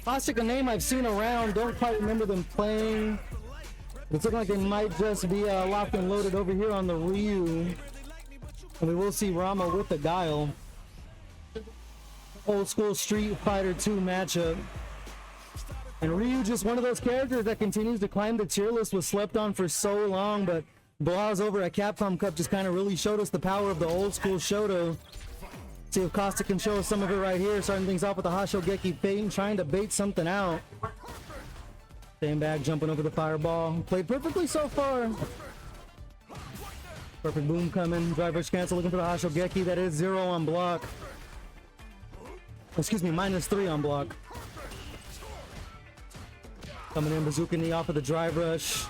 Caustic, a name I've seen around. Don't quite remember them playing. It's looking like they might just be locked and loaded over here on the Ryu. And we will see Rama with the Guile. Old school Street Fighter 2 matchup. And Ryu, just one of those characters that continues to climb the tier list, was slept on for so long, but Blaz over at Capcom Cup just kind of really showed us the power of the old school Shoto. See if Caustic can show us some of it right here, starting things off with the Hashogeki bait, trying to bait something out. Staying back, jumping over the fireball. Played perfectly so far. Perfect boom coming. Driver's cancel, looking for the Hashogeki. That is 0 on block. Excuse me, -3 on block. Coming in, bazooka knee off of the drive rush.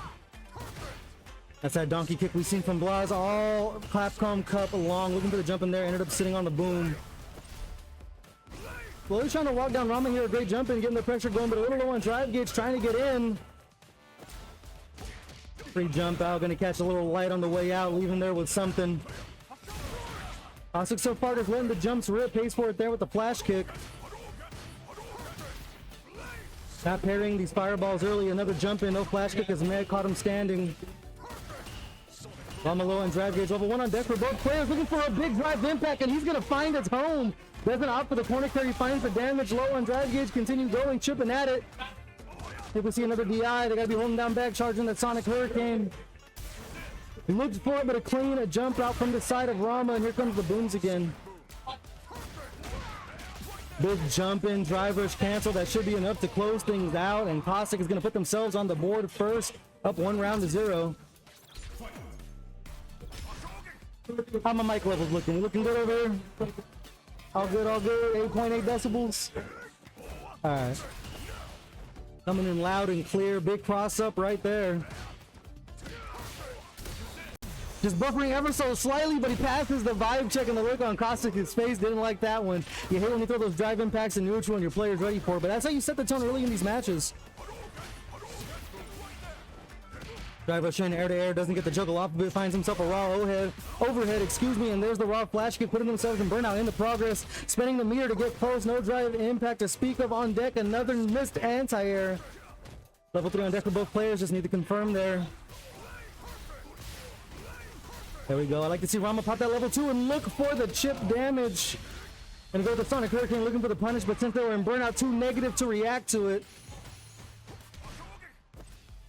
That's that donkey kick we've seen from Blaz all Capcom Cup along. Looking for the jump in there, ended up sitting on the boom. Slowly trying to walk down Rama here. A great jump in, getting the pressure going, but a little low on drive gauge, trying to get in. Free jump out, gonna catch a little light on the way out, leaving there with something. Caustic so far just letting the jumps rip, pays for it there with the flash kick. Not parrying these fireballs early, another jump in, no flash kick as Meg caught him standing. Rama low on drive gauge, level 1 on deck for both players, looking for a big drive impact, and he's gonna find his home. Doesn't opt for the corner carry, finds the damage, low on drive gauge, continue going, chipping at it. If we see another DI, they gotta be holding down back, charging that Sonic Hurricane. He looked for it, but a clean jump out from the side of Rama, and here comes the booms again. Big jump in, drivers cancel. That should be enough to close things out, and Caustic is gonna put themselves on the board first, up 1 round to 0. How my mic levels looking? We looking good over here? All good, all good. 8.8 decibels. All right. Coming in loud and clear. Big cross up right there. Just buffering ever so slightly, but he passes the vibe check, and the look on Caustic's face didn't like that one. You hate when you throw those drive impacts in neutral and your player's ready for it, but that's how you set the tone early in these matches. Drive rush in air to air, doesn't get the juggle off of it, finds himself a raw overhead, and there's the raw flash kick, putting themselves in burnout into progress, spinning the meter to get close, no drive impact to speak of on deck, another missed anti-air. Level 3 on deck for both players, just need to confirm there. There we go, I like to see Rama pop that level 2 and look for the chip damage. And go to the Sonic Hurricane looking for the punish, but since they were in burnout, too negative to react to it.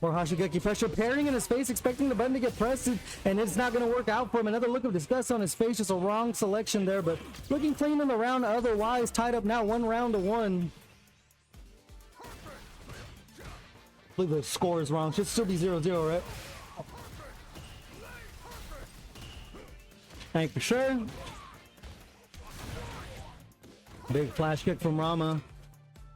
More Hashogeki pressure, parrying in his face, expecting the button to get pressed, and it's not going to work out for him. Another look of disgust on his face, just a wrong selection there, but looking clean in the round otherwise. Tied up now 1 round to 1. I believe the score is wrong. Should still be 0-0, right? Thank for sure. Big flash kick from Rama.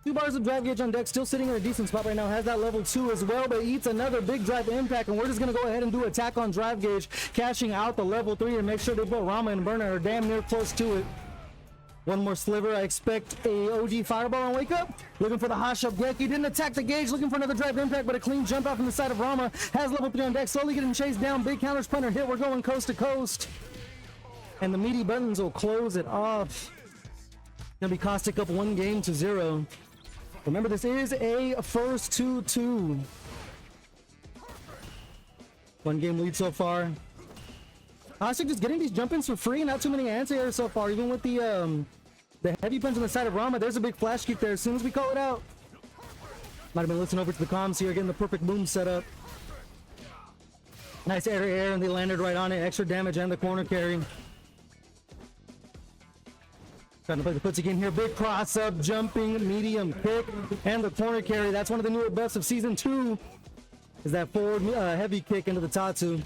2 bars of drive gauge on deck, still sitting in a decent spot right now, has that level 2 as well, but eats another big drive impact, and we're just going to go ahead and do attack on drive gauge, cashing out the level 3 and make sure they put Rama and Burner are damn near close to it. One more sliver, I expect a OG fireball on wake up. Looking for the Hashogeki, didn't attack the gauge, looking for another drive impact, but a clean jump out from the side of Rama, has level 3 on deck, slowly getting chased down, big counter punter hit, we're going coast to coast. And the meaty buttons will close it off. Gonna be Caustic up 1 game to 0. Remember, this is a first 2-2. 1 game lead so far. Caustic just getting these jump-ins for free, not too many anti-airs so far, even with the heavy punch on the side of Rama. There's a big flash kick there as soon as we call it out. Might have been listening over to the comms here, getting the perfect boom set up. Nice air to air, and they landed right on it. Extra damage and the corner carry. Trying to play the puts again here. Big cross up, jumping, medium kick, and the corner carry. That's one of the newer buffs of Season 2. Is that forward heavy kick into the Tatsu.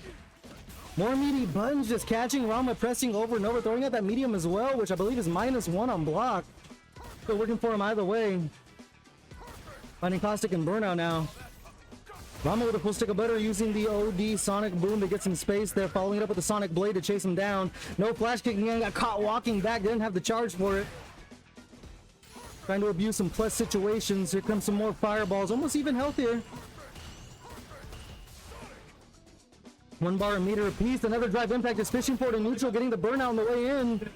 More meaty buttons, just catching Rama, pressing over and over, throwing out that medium as well, which I believe is -1 on block. Still working for him either way. Finding Caustic and Burnout now. Rama with a full stick of butter, using the OD Sonic Boom to get some space there, following it up with the Sonic Blade to chase him down. No flash kicking in, got caught walking back, didn't have the charge for it. Trying to abuse some plus situations. Here comes some more fireballs, almost even healthier. 1 bar a meter apiece. Another drive impact is fishing for it in neutral, getting the burnout on the way in.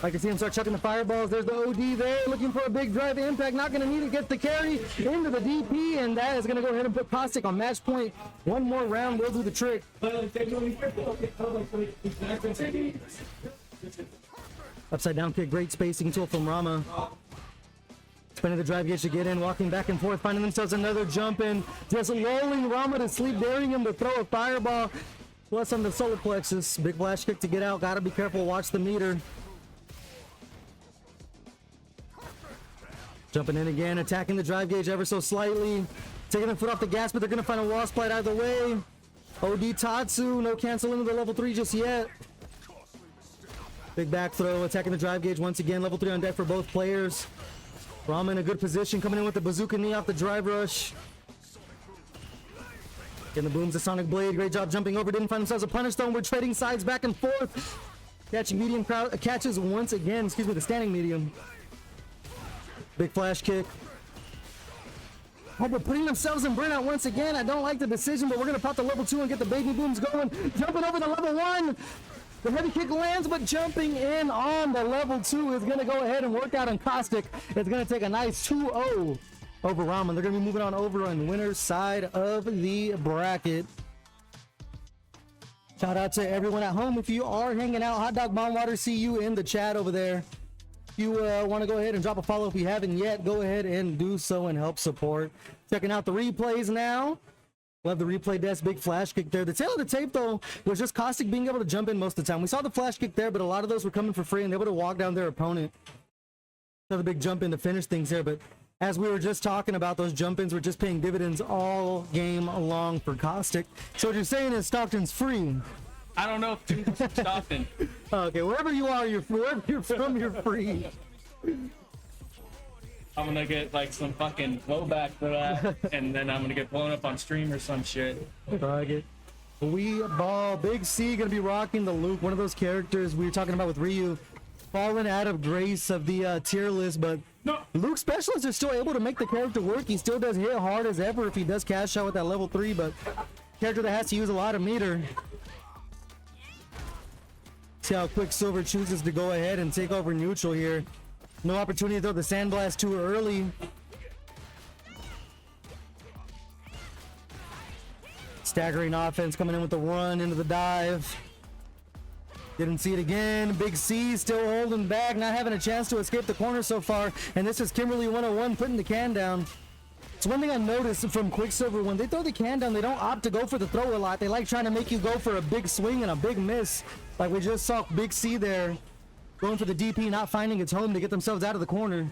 I can see him start chucking the fireballs. There's the OD there, looking for a big drive impact. Not going to need it. Gets the carry into the DP, and that is going to go ahead and put Caustic on match point. One more round will do the trick. Upside down kick, great spacing tool from Rama. Spinning the drive gauge to get in, walking back and forth, finding themselves another jump in. Just lulling Rama to sleep, daring him to throw a fireball. Plus on the solar plexus. Big flash kick to get out. Gotta be careful, watch the meter. Jumping in again, attacking the drive gauge ever so slightly. Taking the foot off the gas, but they're gonna find a wall slide either way. OD Tatsu, no cancel into the level 3 just yet. Big back throw, attacking the drive gauge once again. Level 3 on deck for both players. Rama in a good position, coming in with the bazooka knee off the drive rush. Getting the booms, the Sonic Blade. Great job jumping over. Didn't find themselves a punish though. We're trading sides back and forth. Catching medium crowd, catches once again, excuse me, the standing medium. Big flash kick. Oh, but putting themselves in burnout once again. I don't like the decision, but we're going to pop the level 2 and get the baby booms going. Jumping over the level 1. The heavy kick lands, but jumping in on the level 2 is going to go ahead and work out on Caustic. It's going to take a nice 2-0 over Ramen. They're going to be moving on over on the winner's side of the bracket. Shout out to everyone at home. If you are hanging out, Hot Dog Bomb Water, see you in the chat over there. If you want to go ahead and drop a follow if you haven't yet, go ahead and do so and help support. Checking out the replays now. Love the replay desk, big flash kick there. The tail of the tape, though, was just Caustic being able to jump in most of the time. We saw the flash kick there, but a lot of those were coming for free and they able to walk down their opponent. Another big jump in to finish things there, but as we were just talking about, those jump-ins were just paying dividends all game long for Caustic. So what you're saying is Stockton's free. I don't know if it's Stockton. Okay, wherever you are, wherever you're from, you're free. I'm gonna get like some fucking blowback for that, and then I'm gonna get blown up on stream or some shit. Target. We ball. Big C gonna be rocking the Luke, one of those characters we were talking about with Ryu, fallen out of grace of the tier list, but no. Luke specialists are still able to make the character work. He still does hit hard as ever if he does cash out with that level 3, but character that has to use a lot of meter. See how Quicksilver chooses to go ahead and take over neutral here. No opportunity to throw the Sandblast too early. Staggering offense coming in with the run into the dive. Didn't see it again. Big C still holding back, not having a chance to escape the corner so far. And this is Kimberly 101 putting the can down. It's one thing I noticed from Quicksilver, when they throw the can down, they don't opt to go for the throw a lot. They like trying to make you go for a big swing and a big miss. Like we just saw Big C there, going for the DP, not finding its home to get themselves out of the corner.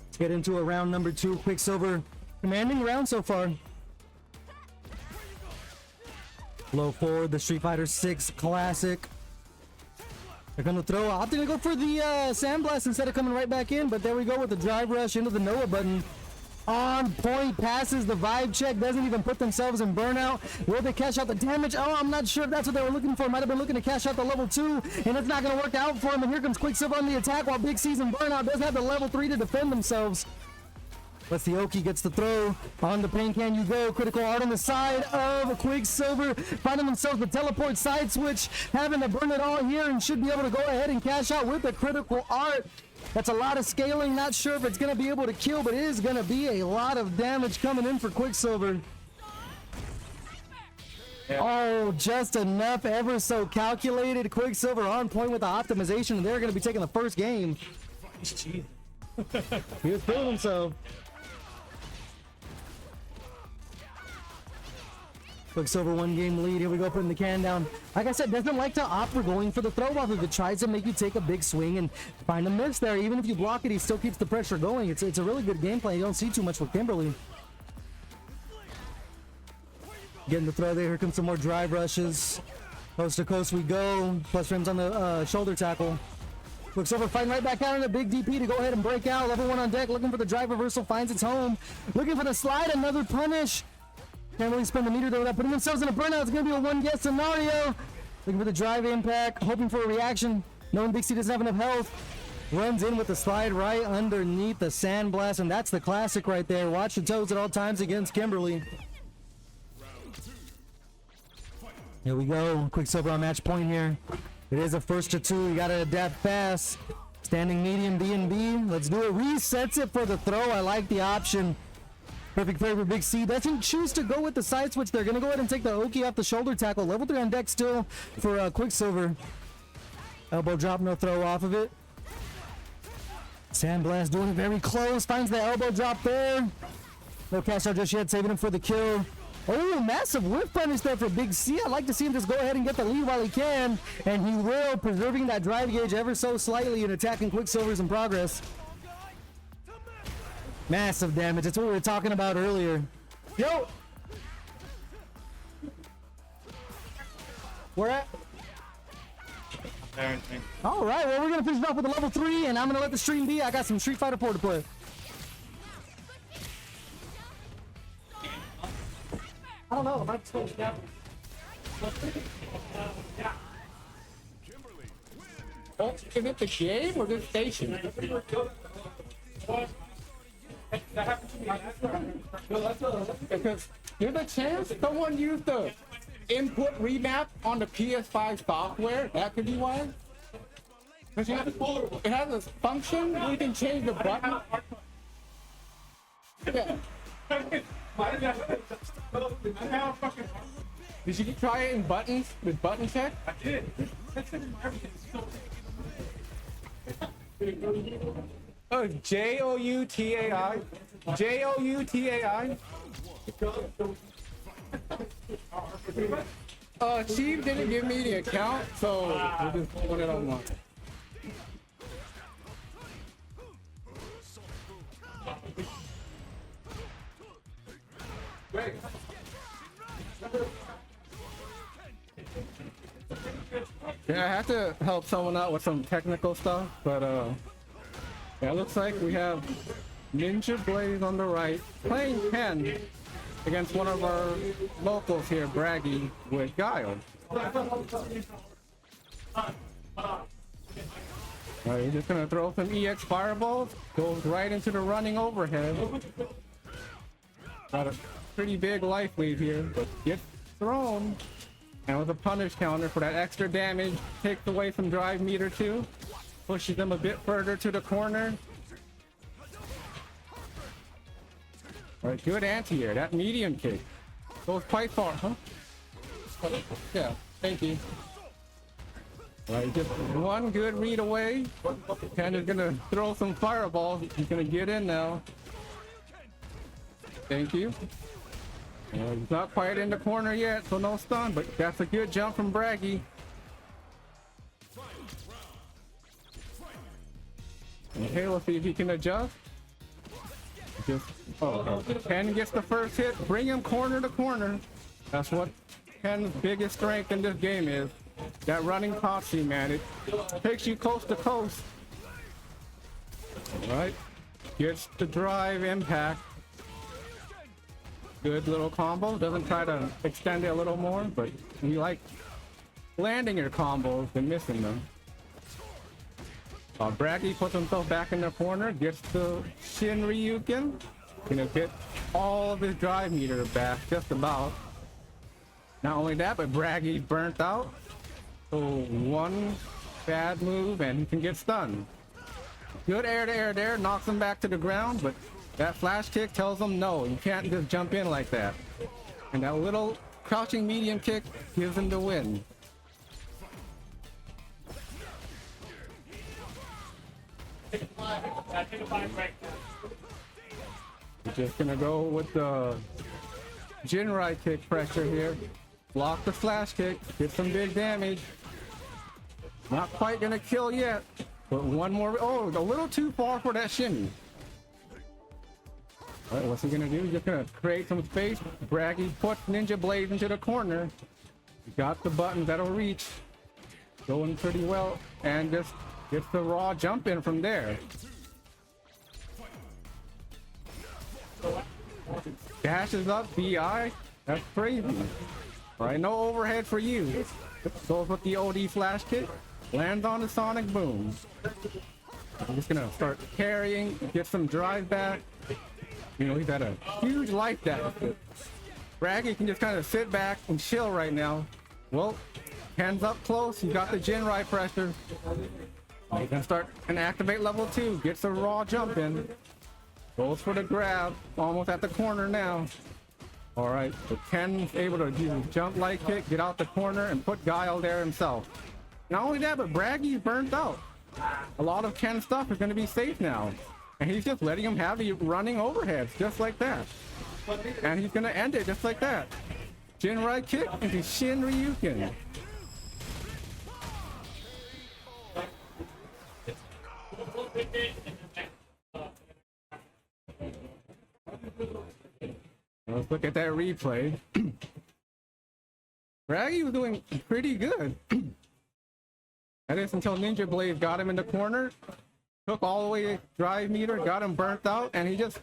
Let's get into a round number 2. Quicksilver commanding round so far. Low forward, the Street Fighter 6 classic. They're gonna throw, opting to go for the Sandblast instead of coming right back in, but there we go with the drive rush into the Noah button. On point, passes the vibe check, doesn't even put themselves in burnout. Will they cash out the damage? Oh, I'm not sure if that's what they were looking for. Might have been looking to cash out the level 2, and it's not going to work out for them. And here comes Quicksilver on the attack while Big C's in burnout does have the level 3 to defend themselves. Let's see, Oki gets the throw on the pain can you go. Critical art on the side of Quicksilver, finding themselves the teleport side switch, having to burn it all here, and should be able to go ahead and cash out with the critical art. That's a lot of scaling. Not sure if it's going to be able to kill, but it is going to be a lot of damage coming in for Quicksilver. Yeah. Oh, just enough, ever so calculated. Quicksilver on point with the optimization, and they're going to be taking the first game. He was feeling himself. Quicksilver 1 game lead. Here we go, putting the can down. Like I said, doesn't like to opt for going for the throw off. If it tries to make you take a big swing and find a miss there, even if you block it, he still keeps the pressure going. It's a really good gameplay. You don't see too much with Kimberly. Getting the throw there. Here comes some more drive rushes. Coast to coast we go. Plus frames on the shoulder tackle. Quicksilver fighting right back out on a big DP to go ahead and break out. Level 1 on deck, looking for the drive reversal, finds its home. Looking for the slide, another punish. Can't really spend the meter though without putting themselves in a burnout. It's going to be a 1-guess scenario. Looking for the drive impact, hoping for a reaction. Knowing Big C doesn't have enough health. Runs in with the slide right underneath the Sandblast, and that's the classic right there. Watch your toes at all times against Kimberly. Here we go. Quicksilver on match point here. It is a first to two. You gotta adapt fast. Standing medium B and B. Let's do it. Resets it for the throw. I like the option. Perfect play for Big C. Doesn't choose to go with the side switch. They're gonna go ahead and take the Oki off the shoulder tackle. Level 3 on deck still for Quicksilver. Elbow drop, no throw off of it. Sandblast doing it very close. Finds the elbow drop there. No cash out just yet. Saving him for the kill. Oh, massive whiff punish there for Big C. I'd like to see him just go ahead and get the lead while he can. And he will, preserving that drive gauge ever so slightly and attacking Quicksilver's in progress. Massive damage. That's what we were talking about earlier. Yo! Where at? All right, well, we're going to finish it off with a level 3, and I'm going to let the stream be. I got some Street Fighter 4 to play. I don't know. I might switch down. Oh, is it the game or the station? Because there's a chance someone used the input remap on the PS5 software. That could be why. Because it has a function where you can change the button. Yeah. Did you try it in buttons with button check? I did. Oh, Joutai. Joutai. Chief didn't give me the account, so we'll just put it online. Yeah, I have to help someone out with some technical stuff, but yeah, it looks like we have Ninja Blaze on the right, playing Ken against one of our locals here, Braggy, with Guile. Alright, he's just gonna throw some EX fireballs, goes right into the running overhead. Got a pretty big life lead here, but gets thrown. And with a punish counter for that extra damage, takes away some drive meter too. Pushes them a bit further to the corner. Alright, good anti-air. That medium kick goes quite far, huh? Yeah, thank you. Alright, just one good read away. Ken is gonna throw some fireballs. He's gonna get in now. Thank you. He's not quite in the corner yet, so no stun, but that's a good jump from Braggy. Okay, let's see if he can adjust. Just, Ken gets the first hit, bring him corner to corner. That's what Ken's biggest strength in this game is. That running posse, man. It takes you coast to coast. Alright. Gets the drive impact. Good little combo. Doesn't try to extend it a little more, but we like landing your combos than missing them. Braggy puts himself back in the corner, gets the Shin Ryuken. Gonna get all of his drive meter back, just about. Not only that, but Braggy's burnt out. So one bad move and he can get stunned. Good air to air there, knocks him back to the ground, but that flash kick tells him no, you can't just jump in like that. And that little crouching medium kick gives him the win. We're just gonna go with the Jinrai kick pressure here. Block the flash kick, get some big damage. Not quite gonna kill yet, but one more. Oh, a little too far for that shimmy. Alright, what's he gonna do? He's just gonna create some space. Braggy puts Ninja Blaze into the corner. He got the buttons that'll reach. Going pretty well. And just gets the raw jump in from there. Dashes up BI. That's crazy. Alright, no overhead for you. Goes with the OD flash kick. Lands on the Sonic Boom. I'm just gonna start carrying, get some drive back. You know, he's at a huge life deficit. Braggy can just kind of sit back and chill right now. Well, Ken's up close. He got the Jinrai pressure. He can start and activate level 2. Gets a raw jump in. Goes for the grab. Almost at the corner now. Alright, so Ken's able to do jump light kick, get out the corner, and put Guile there himself. Not only that, but Braggy's burnt out. A lot of Ken's stuff is going to be safe now. And he's just letting him have the running overheads, just like that. And he's going to end it just like that. Jinrai kick into Shin Ryuken. Let's look at that replay. Braggy was doing pretty good. That is until Ninja Blade got him in the corner, took all the way drive meter, got him burnt out, and he just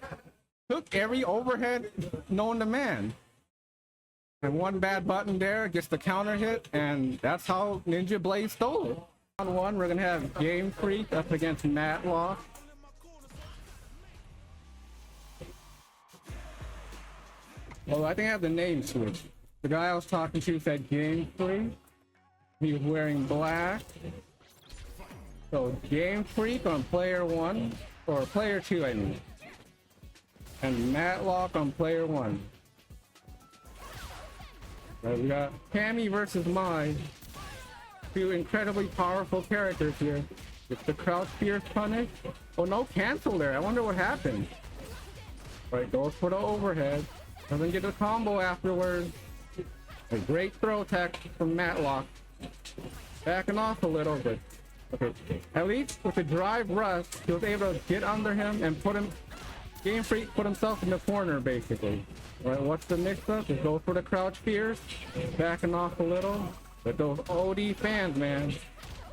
took every overhead known to man. And one bad button there gets the counter hit, and that's how Ninja Blade stole it. On one, we're gonna have Game Freak up against Matlock. Oh, I think I have the name switched. The guy I was talking to said Game Freak. He was wearing black. So Game Freak on player 1, or player 2 I mean. And Matlock on player 1. So we got Cammy versus Mai. Two incredibly powerful characters here. It's the crouch fierce punish. Oh, no cancel there. I wonder what happened. Right, goes for the overhead. Doesn't get a combo afterwards. A great throw attack from Matlock. Backing off a little bit. Okay, at least with the drive rush, he was able to get under him and put him. Game Freak put himself in the corner basically. Alright, what's the mix up? Just go for the crouch fierce. Backing off a little. But those OD fans, man, you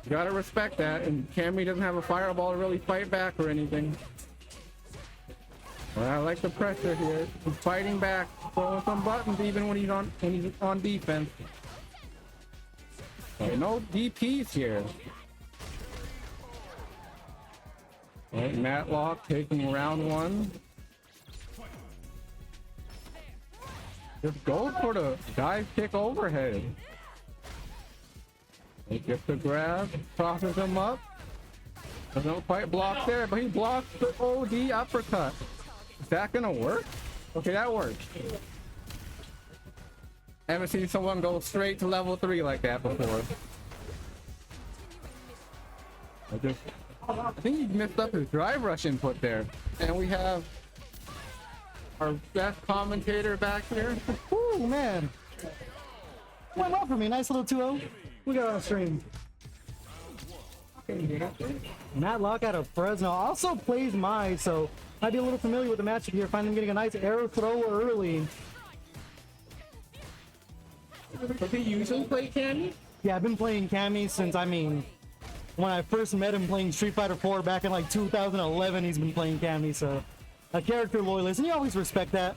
gotta respect that. And Cammy doesn't have a fireball to really fight back or anything. Well, I like the pressure here. He's fighting back, throwing some buttons even when he's on defense. No DPs here. Right, Matlock taking round 1. Just go for the dive kick overhead. He gets the grab, crosses him up. Doesn't quite block there, but he blocks the OD uppercut. Is that gonna work? Okay, that worked. I haven't seen someone go straight to level 3 like that before. I think he messed up his drive rush input there. And we have our best commentator back here. Ooh, man. Went well for me. Nice little 2-0. We got on stream. Matlock out of Fresno also plays Mai, so might be a little familiar with the matchup here. Find him getting a nice arrow throw early. Does he usually play Cammy? Yeah, I've been playing Cammy since, I mean, when I first met him playing Street Fighter 4 back in like 2011, he's been playing Cammy, so a character loyalist, and you always respect that.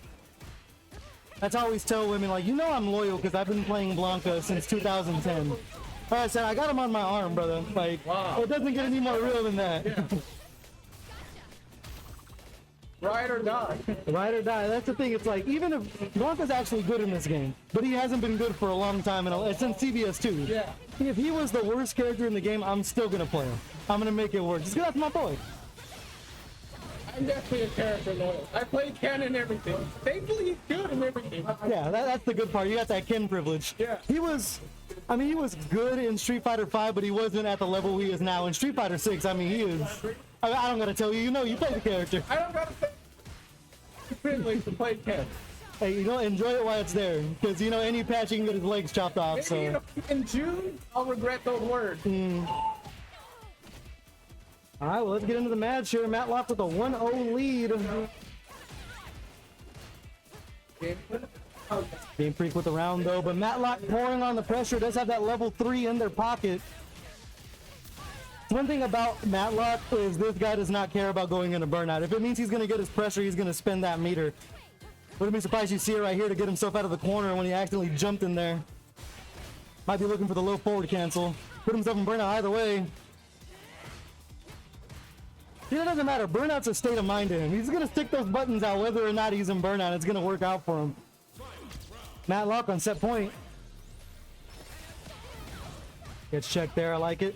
That's how I always tell women, like, you know I'm loyal because I've been playing Blanca since 2010. Like I said, I got him on my arm, brother. Like, wow. It doesn't get any more real than that. Yeah. Ride or die. Ride or die. That's the thing. It's like, even if Blanca's actually good in this game, but he hasn't been good for a long time, and since CBS 2. Yeah. If he was the worst character in the game, I'm still gonna play him. I'm gonna make it work. Just because that's my boy. I'm definitely a character loyal. I play Ken and everything. Thankfully, he's good in everything. Yeah, that's the good part. You got that Ken privilege. Yeah. He was good in Street Fighter 5, but he wasn't at the level he is now in Street Fighter 6. I mean, he is. I don't gotta tell you. You know, you play the character. I don't gotta say. It's privilege to play Ken. Hey, you know, enjoy it while it's there, because you know any patch you can get his legs chopped off. Maybe So in June, I'll regret those words. All right, well, let's get into the match here. Matlock with a 1-0 lead. Game Freak with the round though, but Matlock pouring on the pressure, does have that level 3 in their pocket. One thing about Matlock is this guy does not care about going into burnout. If it means he's going to get his pressure, he's going to spend that meter. Wouldn't be surprised you see it right here to get himself out of the corner when he accidentally jumped in there. Might be looking for the low forward cancel. Put himself in burnout either way. It doesn't matter. Burnout's a state of mind to him. He's going to stick those buttons out whether or not he's in burnout. It's going to work out for him. Matlock on set point. Gets checked there. I like it.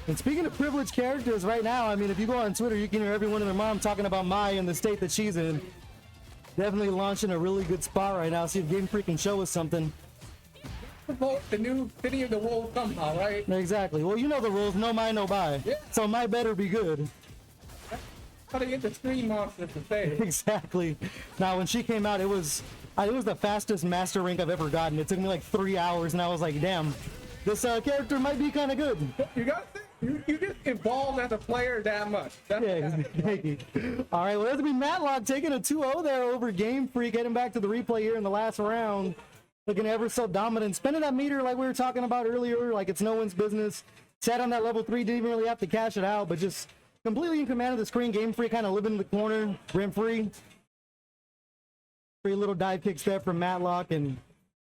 And speaking of privileged characters right now, I mean, if you go on Twitter, you can hear everyone and their mom talking about Mai and the state that she's in. Definitely launching a really good spot right now. See if Game Freak can show us something. The new City of the Wolves somehow, right? Exactly. Well, you know the rules. No Mai, no buy. Yeah. So Mai better be good. How to get the screen monster to say. Exactly. Now, when she came out, it was the fastest master rank I've ever gotten. It took me like 3 hours, and I was like, damn, this character might be kind of good. You got to you just evolved as a player that much. That's Yeah, exactly. All right, well, that's going to be Matlock taking a 2-0 there over Game Freak, heading back to the replay here in the last round. Looking ever so dominant. Spending that meter like we were talking about earlier, like it's no one's business. Sat on that level 3, didn't even really have to cash it out, but just completely in command of the screen. Game Freak kind of living in the corner, rent-free. Free little dive kick step from Matlock, and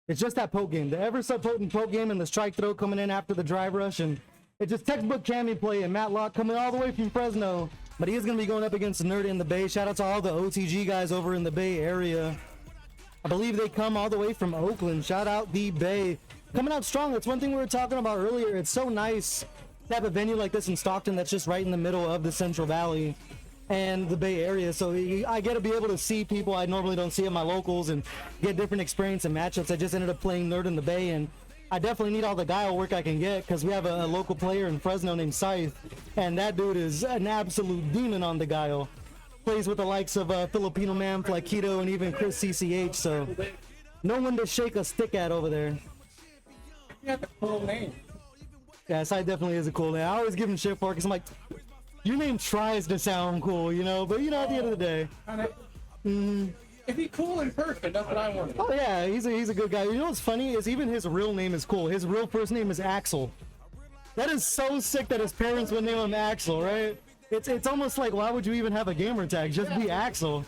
it's just that poke game. The ever so potent poke game and the strike throw coming in after the drive rush, and it's just textbook Cammy play, and Matlock coming all the way from Fresno. But he is going to be going up against Nerd in the Bay. Shout out to all the OTG guys over in the Bay Area. I believe they come all the way from Oakland. Shout out the Bay. Coming out strong. That's one thing we were talking about earlier. It's so nice to have a venue like this in Stockton that's just right in the middle of the Central Valley and the Bay Area. So I get to be able to see people I normally don't see at my locals and get different experience and matchups. I just ended up playing Nerd in the Bay, and I definitely need all the guile work I can get because we have a local player in Fresno named Scythe, and that dude is an absolute demon on the guile. Plays with the likes of Filipino Man, Flaquito, and even Chris CCH, so no one to shake a stick at over there. You have a cool name. Yeah, Scythe definitely is a cool name. I always give him shit for it because I'm like, your name tries to sound cool, you know, but you know, at the end of the day. If he's cool in person, that's what I want. Oh yeah, he's a good guy. You know what's funny is even his real name is cool. His real first name is Axel. That is so sick that his parents would name him Axel, right? It's almost like, why would you even have a gamer tag? Just be Axel.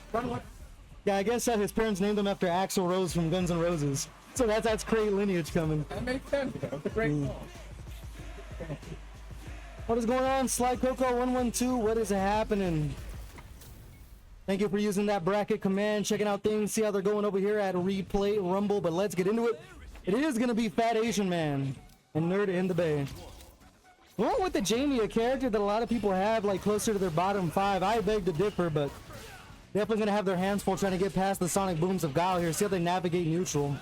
Yeah, I guess his parents named him after Axl Rose from Guns N' Roses. So that's great lineage coming. That makes sense, though. It's a great song. What is going on? Slide Coco 112. What is happening? Thank you for using that bracket command, checking out things, see how they're going over here at Replay Rumble, but let's get into it. It is going to be Fat Asian Man and Nerd in the Bay. Well, with the Jamie, a character that a lot of people have like closer to their bottom 5, I beg to differ, but definitely going to have their hands full trying to get past the sonic booms of Guile here, see how they navigate neutral.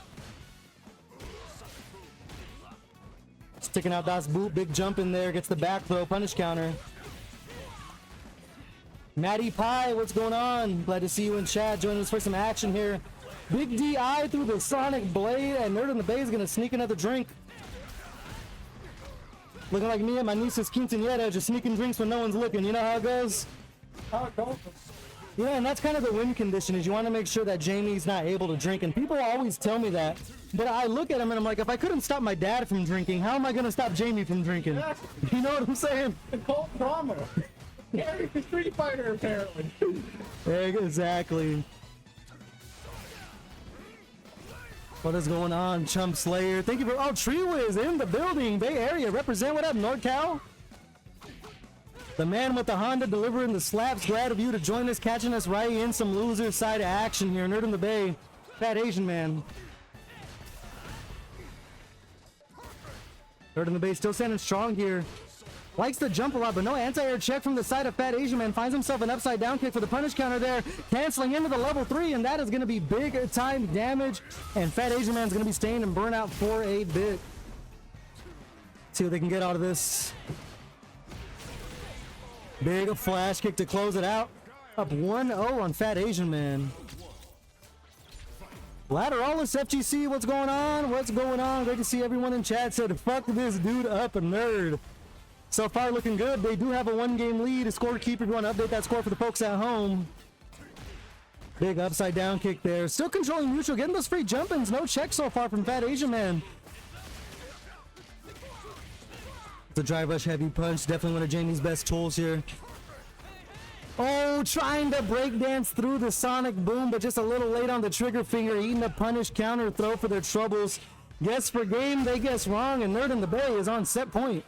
Sticking out Das Boot, big jump in there, gets the back throw, punish counter. Matty Pie, what's going on? Glad to see you in chat, joining us for some action here. Big DI through the Sonic Blade, and Nerd in the Bay is going to sneak another drink. Looking like me and my niece's quinceañera, just sneaking drinks when no one's looking. You know how it goes? How it goes. Yeah, and that's kind of the win condition, is you want to make sure that Jamie's not able to drink, and people always tell me that. But I look at him and I'm like, if I couldn't stop my dad from drinking, how am I going to stop Jamie from drinking? You know what I'm saying? It's called drama. Yeah, he's a Street Fighter, apparently. Exactly. What is going on, Chump Slayer? Thank you for... Oh, Treewiz in the building. Bay Area. Represent. What up, NorCal? The man with the Honda delivering the slaps. Glad of you to join us, catching us right in some loser side of action here. Nerd in the Bay. Fat Asian Man. Nerd in the Bay still standing strong here. Likes to jump a lot, but no anti-air check from the side of Fat Asian Man. Finds himself an upside down kick for the punish counter there. Canceling into the level 3, and that is going to be big time damage. And Fat Asian Man's going to be staying in burnout for a bit. See what they can get out of this. Big flash kick to close it out. Up 1-0 on Fat Asian Man. Lateralis FGC, what's going on? What's going on? Great to see everyone in chat. Said, fuck this dude up, a nerd. So far looking good. They do have a 1-game lead. A scorekeeper, if you want to update that score for the folks at home. Big upside down kick there. Still controlling neutral, getting those free jump-ins. No check so far from Fat Asian Man. The drive rush heavy punch, definitely one of Jamie's best tools here. Oh, trying to breakdance through the sonic boom, but just a little late on the trigger finger, eating a punish counter throw for their troubles. Guess for game, they guess wrong, and Nerd in the Bay is on set point.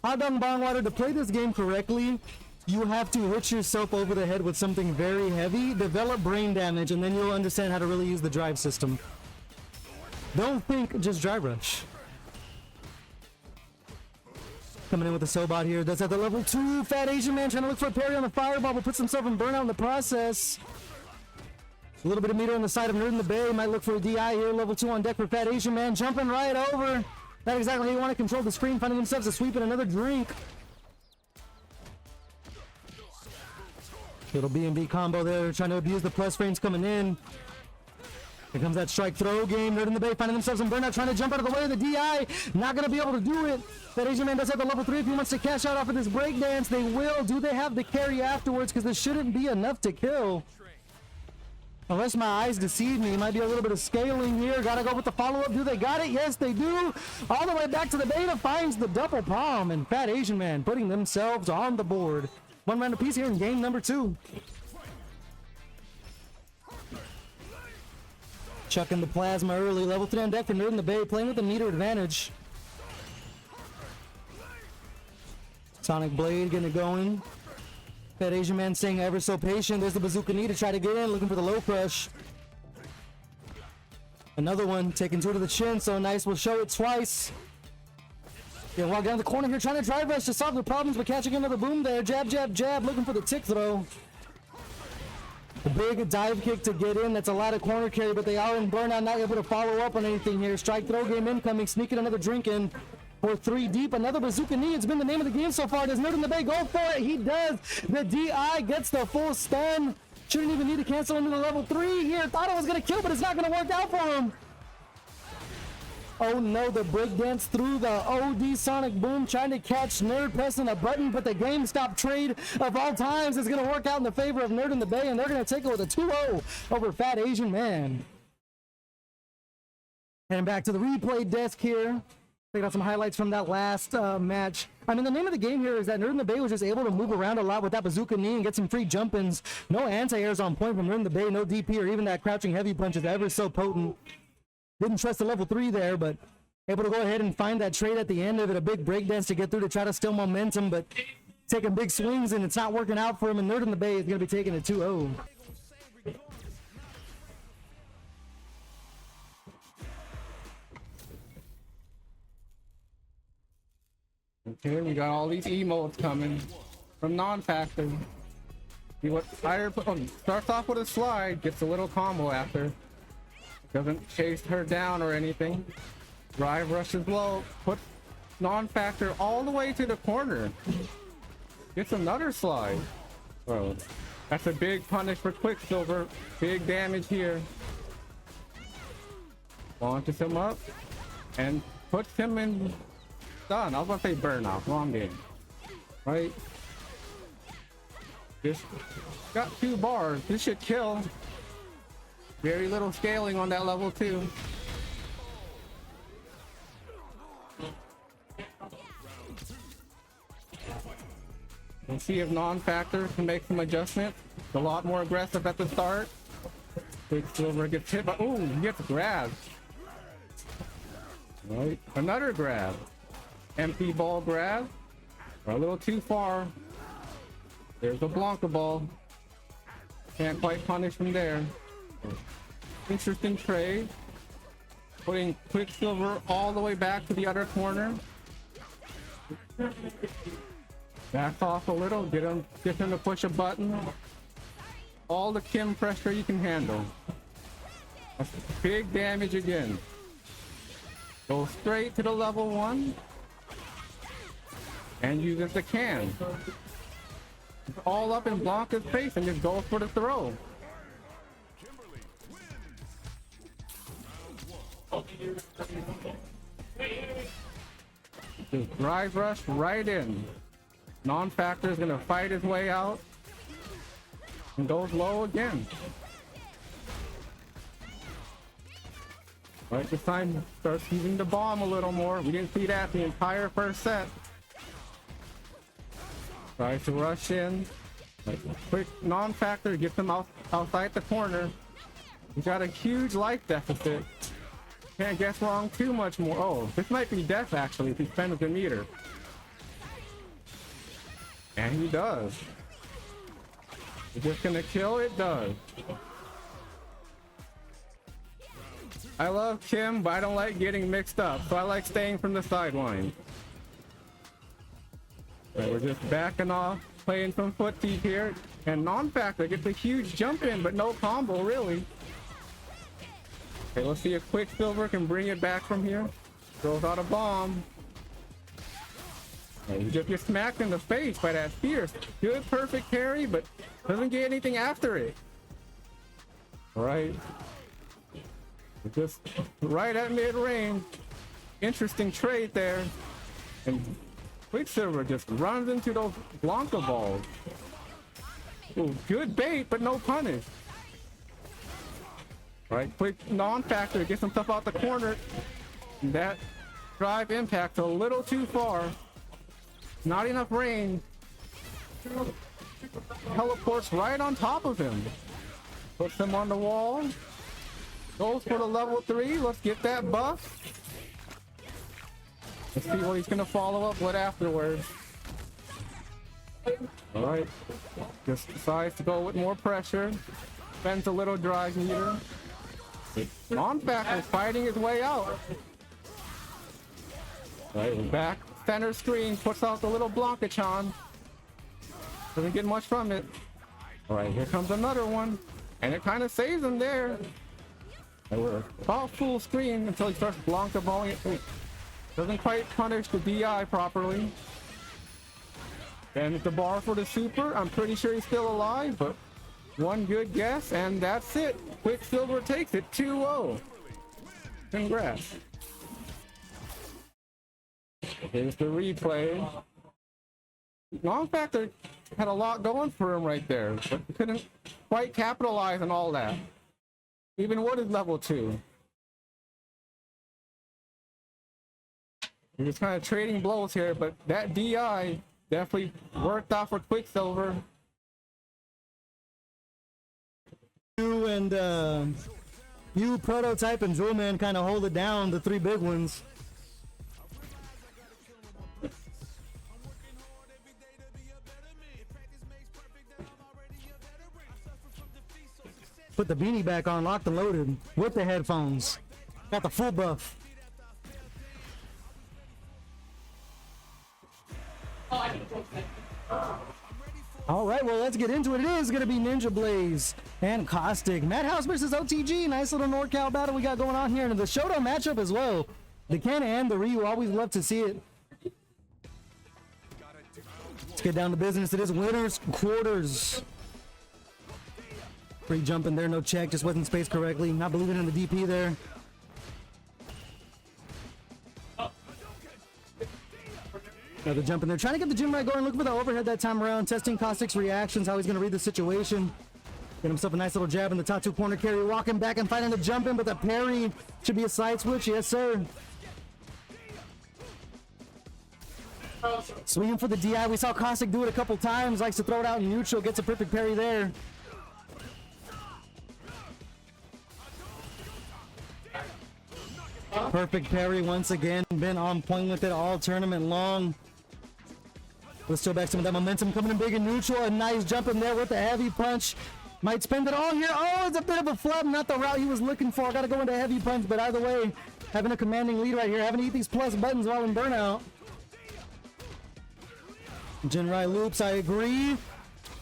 Hot Dog Bongwater, to play this game correctly, you have to hit yourself over the head with something very heavy, develop brain damage, and then you'll understand how to really use the drive system. Don't think, just drive rush. Coming in with the Sobot here. Does have the level 2. Fat Asian Man trying to look for a parry on the fireball, but puts himself in burnout in the process. A little bit of meter on the side of Nerd in the Bay. Might look for a DI here. Level 2 on deck for Fat Asian Man. Jumping right over. Not exactly how you want to control the screen. Finding themselves a sweep and another drink. Little B&B combo there. Trying to abuse the plus frames coming in. Here comes that strike throw game. Nerd in the Bay finding themselves in burnout. Trying to jump out of the way of the DI. Not going to be able to do it. That Asian Man does have the level 3. If he wants to cash out off of this breakdance, they will. Do they have the carry afterwards? Because this shouldn't be enough to kill. Unless my eyes deceive me, might be a little bit of scaling here. Gotta go with the follow-up. Do they got it? Yes, they do. All the way back to the beta, finds the double palm, and Fat Asian Man putting themselves on the board. One round apiece here in game number 2. Chucking the plasma early. Level 3 on deck for Nerd in the Bay, playing with the meter advantage. Sonic Blade getting it going. That Asian Man staying ever so patient. There's the bazooka knee to try to get in, looking for the low crush. Another one taking 2 to the chin, so nice. We'll show it twice. Yeah, walk down the corner here, trying to drive rush to solve the problems, but catching another boom there. Jab, jab, jab, looking for the tick throw. The big dive kick to get in. That's a lot of corner carry, but they are in burnout, not able to follow up on anything here. Strike throw game incoming, sneaking another drink in. For 3 deep, another bazooka knee. It's been the name of the game so far. Does Nerd in the Bay go for it? He does. The DI gets the full stun. Shouldn't even need to cancel into the level 3 here. Thought it was going to kill, but it's not going to work out for him. Oh no, the breakdance through the OD Sonic Boom, trying to catch Nerd, pressing a button, but the GameStop trade of all times is going to work out in the favor of Nerd in the Bay, and they're going to take it with a 2-0 over Fat Asian Man. Heading back to the replay desk here. Check out some highlights from that last match. I mean, the name of the game here is that Nerd in the Bay was just able to move around a lot with that bazooka knee and get some free jump-ins. No anti-airs on point from Nerd in the Bay, no DP or even that crouching heavy punch is ever so potent. Didn't trust the level 3 there, but able to go ahead and find that trade at the end of it. A big breakdance to get through to try to steal momentum, but taking big swings and it's not working out for him. And Nerd in the Bay is going to be taking a 2-0. Okay, we got all these emotes coming from non-factor. See what fire starts off with a slide, gets a little combo after. Doesn't chase her down or anything. Drive rushes low, puts non-factor all the way to the corner. Gets another slide. Oh, that's a big punish for Quicksilver. Big damage here. Launches him up and puts him in stun. I was about to say burnout. Wrong game. Right? Just got 2 bars. This should kill. Very little scaling on that level 2. We'll see if non-factor can make some adjustments. It's a lot more aggressive at the start. Quicksilver gets hit, but ooh, he gets grabbed. Right, another grab. Empty ball grab. A little too far. There's a Blanca ball. Can't quite punish from there. Interesting trade. Putting Quicksilver all the way back to the other corner. Back off a little, get him to push a button. All the Kim pressure you can handle. That's big damage again. Go straight to the level 1. And uses the can. It's all up in Blanca's face and just go for the throw. Just drive rush right in. Non-factor is gonna fight his way out and goes low again. Right, this time starts using the bomb a little more. We didn't see that the entire first set. Tries to rush in. Like, quick non-factor gets him outside the corner. He's got a huge life deficit. Can't guess wrong too much more. Oh, this might be death actually if he spends the meter. And he does. Is this gonna kill? It does. I love Kim, but I don't like getting mixed up, so I like staying from the sideline. We're just backing off, playing some footsie here, and non-factor gets a huge jump in, but no combo really. Okay, let's see if Quicksilver can bring it back from here. Throws out a bomb. And you just get smacked in the face by that fierce. Good perfect parry, but doesn't get anything after it. Alright. Just right at mid-range. Interesting trade there. And Quicksilver just runs into those Blanca balls. Ooh, good bait, but no punish. Right, quick non-factor gets himself out the corner. And that drive impact's a little too far. Not enough range. Teleports right on top of him. Puts him on the wall. Goes for the level 3. Let's get that buff. Let's see what he's gonna follow up with afterwards. Alright. Just decides to go with more pressure. Spends a little drive meter. Non-factor fighting his way out. Right, back center screen, puts out the little Blanca-chan. Doesn't get much from it. Alright, here comes another one. And it kind of saves him there. And we're about full screen until he starts Blanca balling it. Doesn't quite punish the DI properly. And the bar for the super, I'm pretty sure he's still alive, but one good guess, and that's it. Quicksilver takes it 2-0. Congrats. Here's the replay. Non-factor had a lot going for him right there, but couldn't quite capitalize on all that. Even what is level 2? We're just kind of trading blows here, but that DI definitely worked out for Quicksilver. You and you, Prototype, and Jewelman kind of hold it down, the 3 big ones. Put the beanie back on, locked and loaded, with the headphones. Got the full buff. All right, well, let's get into it. It is going to be Ninja Blaze and Caustic. Madhouse versus OTG. Nice little NorCal battle we got going on here. And the Shoto matchup as well. The Ken and the Ryu, always love to see it. Let's get down to business. It is winners quarters. Free jump in there, no check, just wasn't spaced correctly. Not believing in the DP there. Another jump in there, trying to get the Jin right going, looking for the overhead that time around, testing Caustic's reactions, how he's going to read the situation. Get himself a nice little jab in the Tatu corner carry, walking back and fighting the jump in, but the parry should be a side switch, yes sir. Swinging for the DI, we saw Caustic do it a couple times, likes to throw it out in neutral, gets a perfect parry there. Perfect parry once again, been on point with it all tournament long. Let's throw back some of that momentum coming in big and neutral. A nice jump in there with the heavy punch. Might spend it all here. Oh, it's a bit of a flub, not the route he was looking for. Got to go into heavy punch, but either way, having a commanding lead right here. Having to eat these plus buttons while in burnout. Jinrai loops, I agree.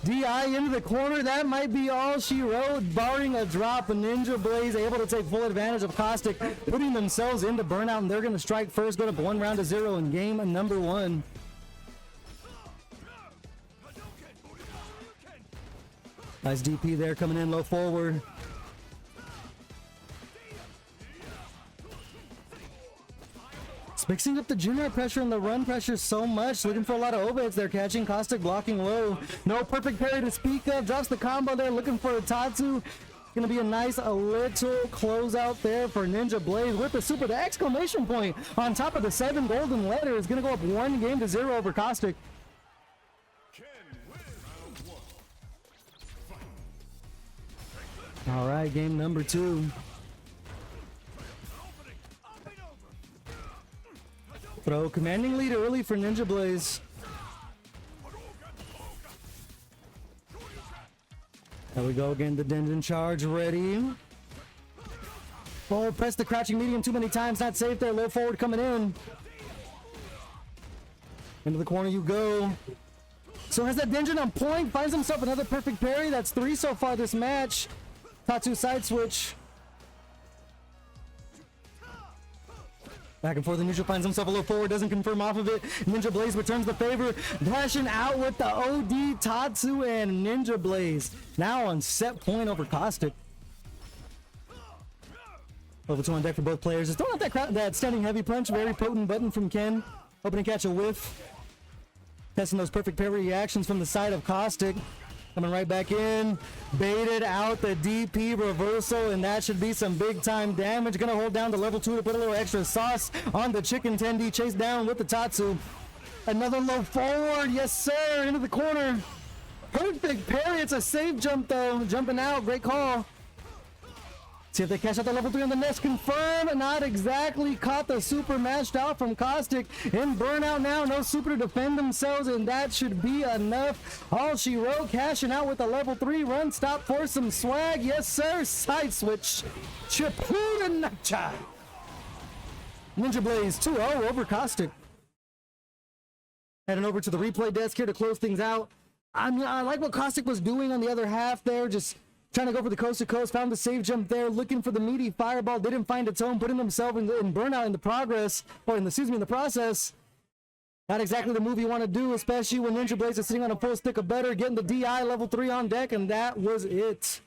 DI into the corner, that might be all she wrote, barring a drop. A Ninja Blaze able to take full advantage of Caustic, putting themselves into burnout, and they're going to strike first, go up 1-0 in game number 1. Nice DP there, coming in low forward. Mixing up the junior pressure and the run pressure so much. Looking for a lot of overheads there. Catching Caustic, blocking low. No perfect parry to speak of. Drops the combo there. Looking for a Tatu. Going to be a nice little closeout there for Ninja Blaze with the super. The exclamation point on top of the 7 golden letters. Going to go up 1-0 over Caustic. All right, game number 2. Throw commanding lead early for Ninja Blaze. There we go again, the Denjin charge ready. Oh, press the crouching medium too many times. Not safe there. Low forward coming in. Into the corner you go. So has that Denjin on point. Finds himself another perfect parry. That's 3 so far this match. Tatsu side switch. Back and forth, the neutral finds himself a low forward, doesn't confirm off of it. Ninja Blaze returns the favor, dashing out with the OD Tatsu and Ninja Blaze. Now on set point over Caustic. Level 2 on deck for both players. Just throwing out that standing heavy punch, very potent button from Ken. Hoping to catch a whiff. Testing those perfect parry reactions from the side of Caustic. Coming right back in, baited out the DP reversal, and that should be some big time damage. Gonna hold down to level 2 to put a little extra sauce on the chicken tendy. Chase down with the Tatsu. Another low forward, yes sir, into the corner. Perfect parry, it's a safe jump though. Jumping out, great call. See if they cash out the level 3 on the next. Confirm, not exactly. Caught the super matched out from Caustic. In burnout now, no super to defend themselves, and that should be enough. All she wrote, cashing out with a level 3 run stop for some swag. Yes, sir. Side switch. Chipuda Nacha. Ninja Blaze 2-0 over Caustic. Heading over to the replay desk here to close things out. I mean, I like what Caustic was doing on the other half there. Just trying to go for the coast to coast, found the save jump there, looking for the meaty fireball, didn't find its home, putting themselves in burnout in the progress, or in the process. Not exactly the move you want to do, especially when Ninja Blaze is sitting on a full stick of butter, getting the DI level 3 on deck, and that was it.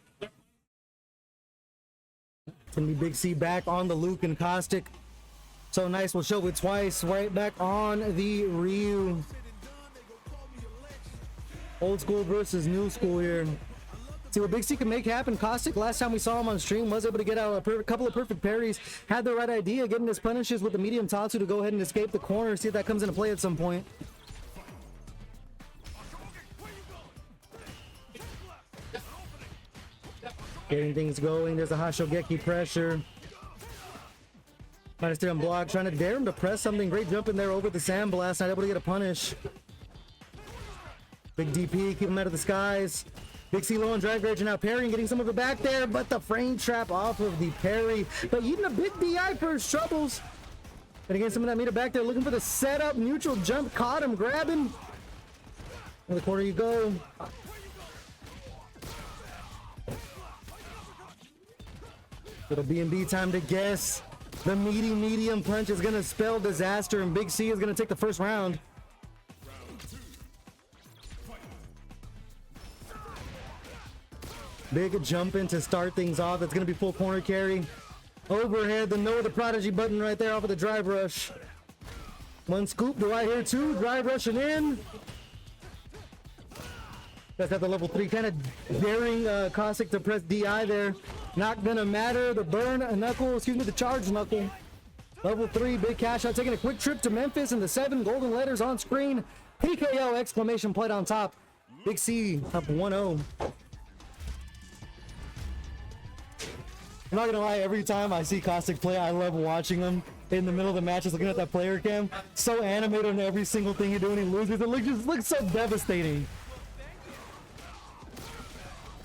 It's gonna be Big C back on the Luke and Caustic. So nice, we'll show it twice, right back on the Ryu. Old school versus new school here. See what Big C can make happen. Caustic, last time we saw him on stream, was able to get out a couple of perfect parries. Had the right idea, getting his punishes with the medium Tatsu to go ahead and escape the corner. See if that comes into play at some point. Getting things going. There's a Hashogeki pressure. -3 on block. Trying to dare him to press something. Great jump in there over the sandblast. Not able to get a punish. Big DP, keep him out of the skies. Big C low on drive rage, and now parrying, getting some of it back there, but the frame trap off of the parry. But even a big DI for his troubles. And again, some of that meter back there, looking for the setup, neutral jump, caught him, grabbing. In the corner you go. Little B&B time to guess. The meaty medium punch is gonna spell disaster, and Big C is gonna take the first round. Big jump in to start things off. It's going to be full corner carry. Overhead, the Noah the Prodigy button right there off of the drive rush. One scoop, do I hear two? Drive rushing in. That's at the level 3, kind of daring Caustic to press DI there. Not going to matter. The burn knuckle, excuse me, the charge knuckle. Level 3, big cash out. Taking a quick trip to Memphis, and the 7 golden letters on screen. PKO exclamation point on top. Big C up 1-0. I'm not gonna lie, every time I see Caustic play, I love watching him in the middle of the match, just looking at that player cam. So animated on every single thing he does when he loses. It just looks so devastating.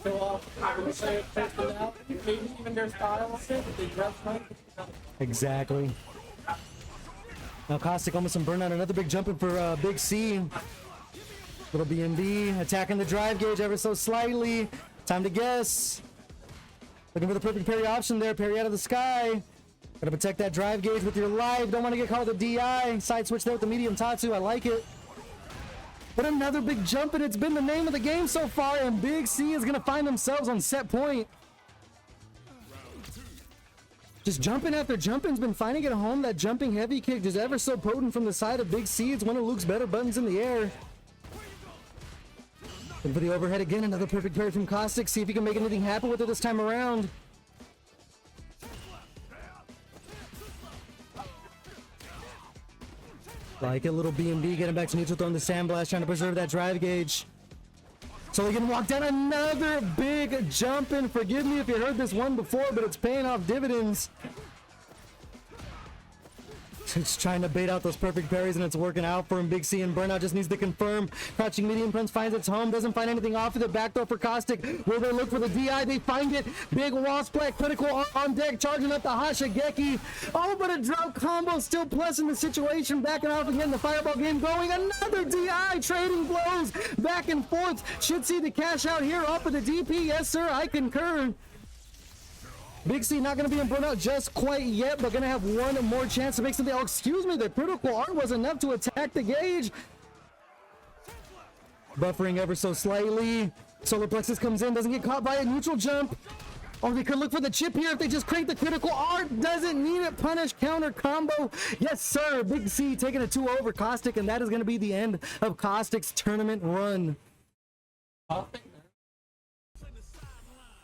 So I would say even their style of it, they dress right. Exactly. Now Caustic almost some burnout. Another big jump in for Big C. Little B&B attacking the drive gauge ever so slightly. Time to guess. Looking for the perfect parry option there. Parry out of the sky. Gotta protect that drive gauge with your life. Don't want to get caught with a DI. Side switch there with the medium Tatsu. I like it. But another big jump, and it's been the name of the game so far. And Big C is gonna find themselves on set point. Just jumping after jumping's been finding it home. That jumping heavy kick just ever so potent from the side of Big C. It's one of Luke's better buttons in the air. And for the overhead again, another perfect parry from Caustic. See if he can make anything happen with it this time around. Like a little B&B, getting back to neutral, throwing the sandblast, trying to preserve that drive gauge. So we can walk down another big jump in. Forgive me if you heard this one before, but it's paying off dividends. Just trying to bait out those perfect parries, and it's working out for him. Big C and Burnout just needs to confirm. Crouching medium punch finds its home. Doesn't find anything off of the back door for Caustic. Where they look for the DI, they find it. Big wall splat, critical on deck, charging up the Hashigeki. Oh, but a drop combo still plus in the situation. Backing off again, the fireball game going. Another DI, trading blows back and forth. Should see the cash out here off of the DP. Yes, sir, I concur. Big C not going to be in burnout just quite yet, but going to have one more chance to make something. Oh, excuse me, the critical art was enough to attack the gauge. Buffering ever so slightly. Solar Plexus comes in, doesn't get caught by a neutral jump. Oh, they could look for the chip here if they just crank the critical art. Doesn't need it. Punish, counter, combo. Yes, sir. Big C taking a 2 over Caustic, and that is going to be the end of Caustic's tournament run.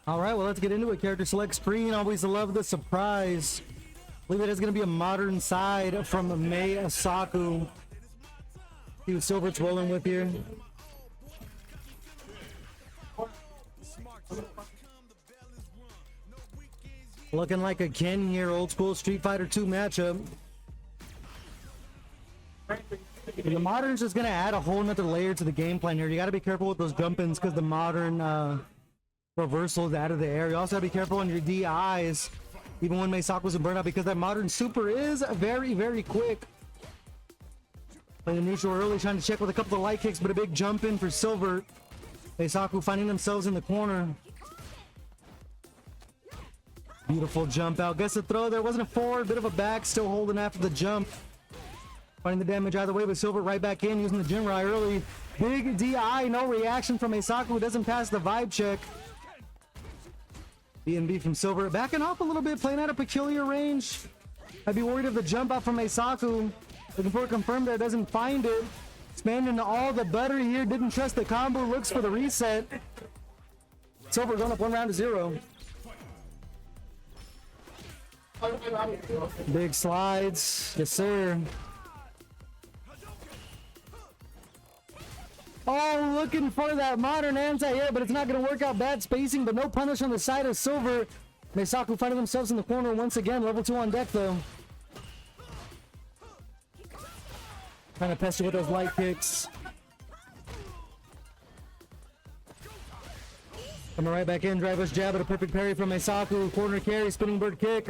All right, well, let's get into it. Character select screen. Always love the surprise. I believe it is going to be a modern side from Mei Asaku. See what Silver's rolling with here. Looking like a Ken here, old school Street Fighter 2 matchup. The modern's just going to add a whole nother layer to the game plan here. You got to be careful with those jump-ins because the modern reversals out of the air. You also gotta be careful on your DIs, even when Meisaku's in burnout, because that modern super is very, very quick. Playing the neutral early, trying to check with a couple of light kicks, but a big jump in for Silver. Meisaku finding themselves in the corner. Beautiful jump out. Guess the throw there wasn't a forward, bit of a back, still holding after the jump. Finding the damage either way, but Silver right back in using the Jinrai early. Big DI, no reaction from Meisaku, who doesn't pass the vibe check. B&B from Silver, backing off a little bit, playing at a peculiar range. I'd be worried of the jump out from Meisaku. Looking for a confirm there, doesn't find it. Expanding all the butter here, didn't trust the combo, looks for the reset. Silver going up 1-0. Big slides, yes sir. Oh, looking for that modern anti-air, but it's not going to work out. Bad spacing, but no punish on the side of Silver. Meisaku finding themselves in the corner once again. Level 2 on deck, though. Trying to pester with those light kicks. Coming right back in. Driver's jab at a perfect parry from Meisaku. Corner carry, spinning bird kick.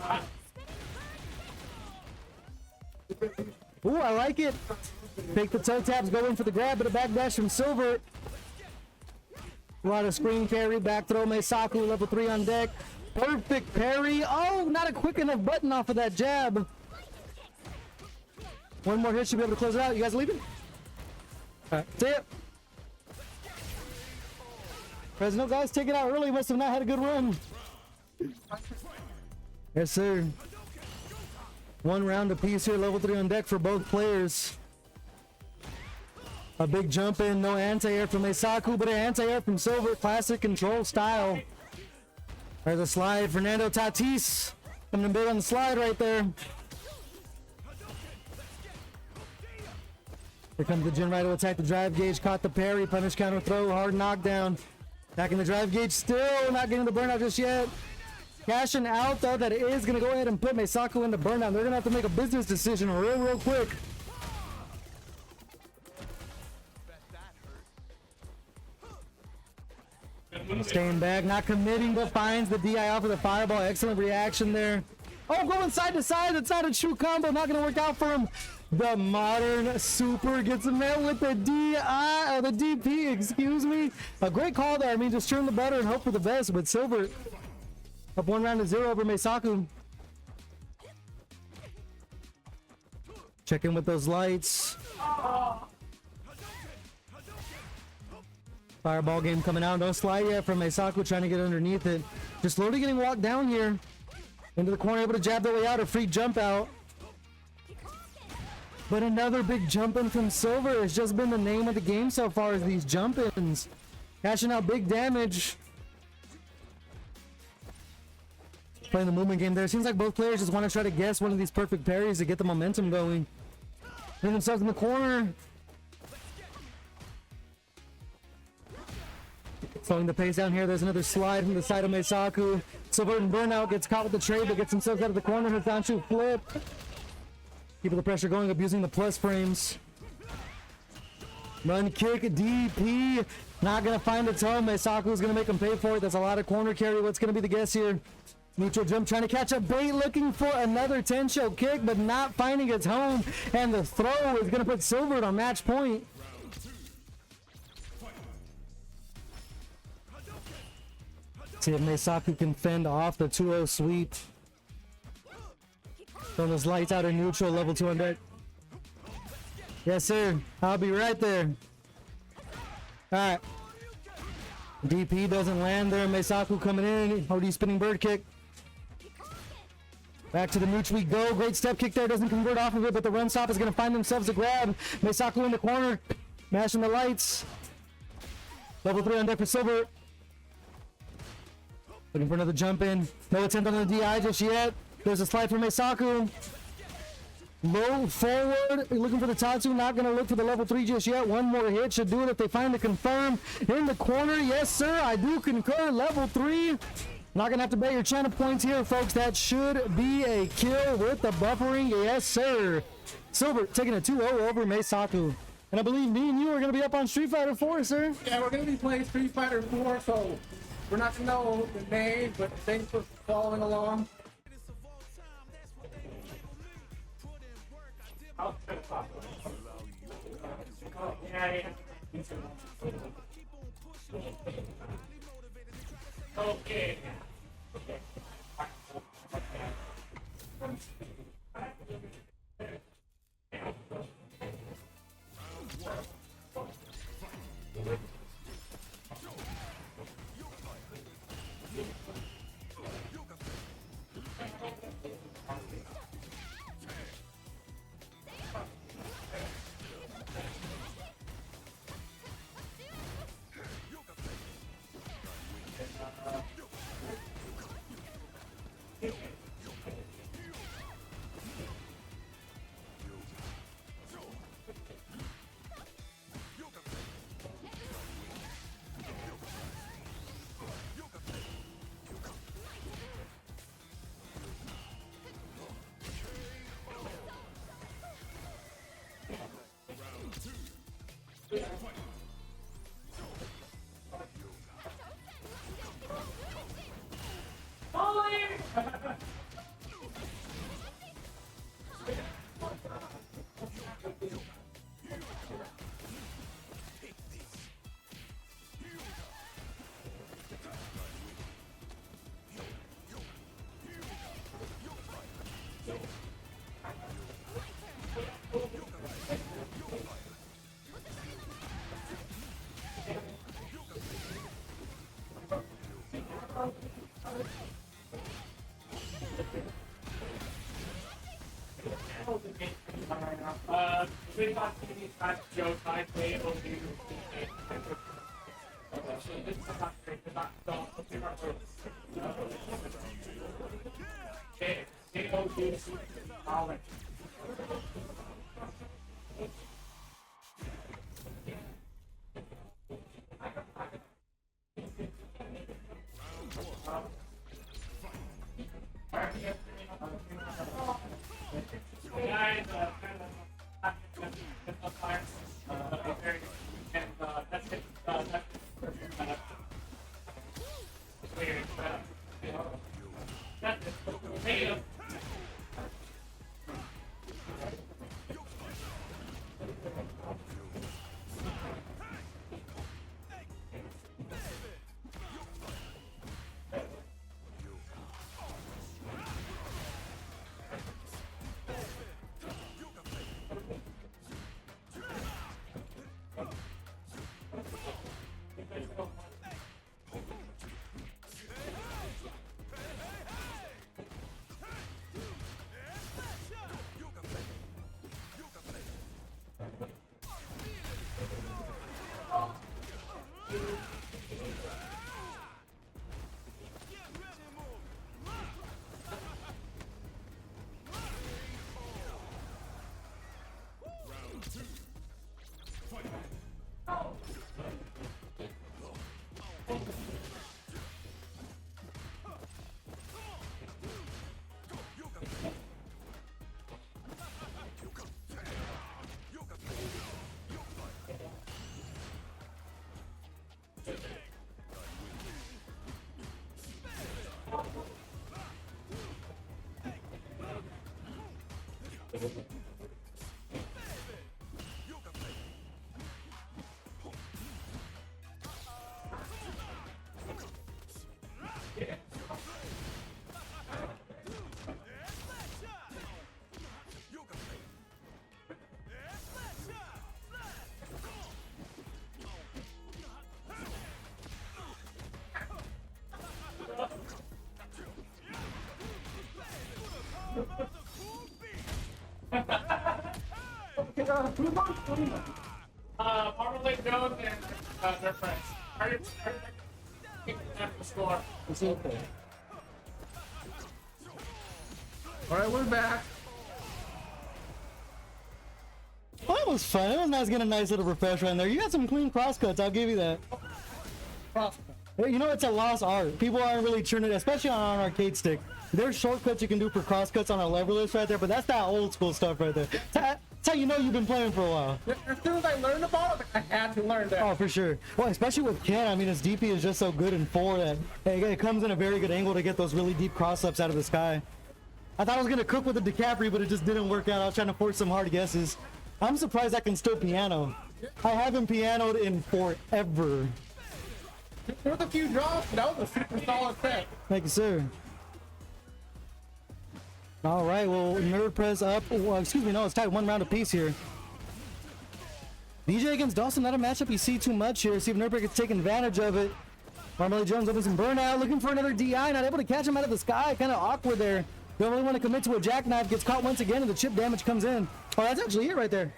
Ooh, I like it. Take the toe taps, go in for the grab, but a backdash from Silver. A lot of screen carry, back throw, Meisaku, level 3 on deck. Perfect parry. Oh, not a quick enough button off of that jab. One more hit should be able to close it out. You guys leaving? All right, see ya. Fresno guys, take it out early. Must have not had a good run. Yes, sir. One round apiece here, level 3 on deck for both players. A big jump in, no anti-air from Meisaku, but an anti-air from Silver, classic control style. There's a slide, Fernando Tatis coming in big on the slide right there. Here comes the Jinrai to attack the drive gauge, caught the parry, punish, counter throw, hard knockdown. Attacking the drive gauge, still not getting the burnout just yet. Cashing out though, that is going to go ahead and put Meisaku into burnout. They're going to have to make a business decision real quick. Staying back, not committing, but finds the DI off of the fireball. Excellent reaction there. Oh, going side to side. That's not a true combo. Not going to work out for him. The modern super gets him there with the DI, or the DP, excuse me. A great call there. I mean, just churn the butter and hope for the best. But Silver up 1-0 over Meisaku. Check in with those lights. Fireball game coming out. No slide yet from Meisaku trying to get underneath it. Just slowly getting walked down here. Into the corner, able to jab their way out. A free jump out. But another big jump in from Silver has just been the name of the game so far, as these jump ins. Cashing out big damage. Playing the movement game there. Seems like both players just want to try to guess one of these perfect parries to get the momentum going. Putting themselves in the corner. Slowing the pace down here. There's another slide from the side of Meisaku. Silver and Burnout gets caught with the trade, but gets himself out of the corner. His down shoot flip. Keeping the pressure going, abusing the plus frames. Run kick, DP. Not going to find its home. Meisaku's going to make him pay for it. That's a lot of corner carry. What's going to be the guess here? Neutral jump trying to catch a bait, looking for another Tensho kick, but not finding its home. And the throw is going to put Silver on match point. See if Meisaku can fend off the 2-0 sweep. Throwing those lights out of neutral, level 2 on deck. Yes, sir. I'll be right there. Alright. DP doesn't land there. Meisaku coming in. OD spinning bird kick. Back to the mooch we go. Great step kick there. Doesn't convert off of it, but the run stop is going to find themselves a grab. Meisaku in the corner. Mashing the lights. Level 3 on deck for Silver. Looking for another jump in. No attempt on the DI just yet. There's a slide from Meisaku. Low forward. Looking for the Tatsu. Not going to look for the level 3 just yet. One more hit should do it if they find the confirm. In the corner. Yes, sir. I do concur. Level 3. Not going to have to bet your channel points here, folks. That should be a kill with the buffering. Yes, sir. Silver taking a 2-0 over Meisaku. And I believe me and you are going to be up on Street Fighter 4, sir. Yeah, we're going to be playing Street Fighter 4, so we're not going to know the name, but thanks for following along. Okay. Marmalade Jones and their friends. Are you the score? It's okay. All right, we're back. Well, that was fun. It was nice getting a nice little refresh right there. You got some clean crosscuts. I'll give you that. You know, it's a lost art. People aren't really turning it, especially on an arcade stick. There's shortcuts you can do for crosscuts on a lever list right there, but that's that old school stuff right there. That's how you know you've been playing for a while. As soon as I learned about it, I had to learn that. Oh, for sure. Well, especially with Ken, I mean, his DP is just so good in 4 that it comes in a very good angle to get those really deep cross-ups out of the sky. I thought I was going to cook with the DiCaprio, but it just didn't work out. I was trying to force some hard guesses. I'm surprised I can still piano. I haven't pianoed in forever. There was a few drops, but that was a super solid set. Thank you, sir. All right, well, Nerd Press up. Well, excuse me, no, it's tied 1 round apiece here. DJ against Dawson, not a matchup you see too much here. See if Nerdberg is taking advantage of it. Marmalade Jones opens some burnout, looking for another DI, not able to catch him out of the sky. Kind of awkward there. Don't really want to commit to a jackknife. Gets caught once again, and the chip damage comes in. Oh, that's actually it right there.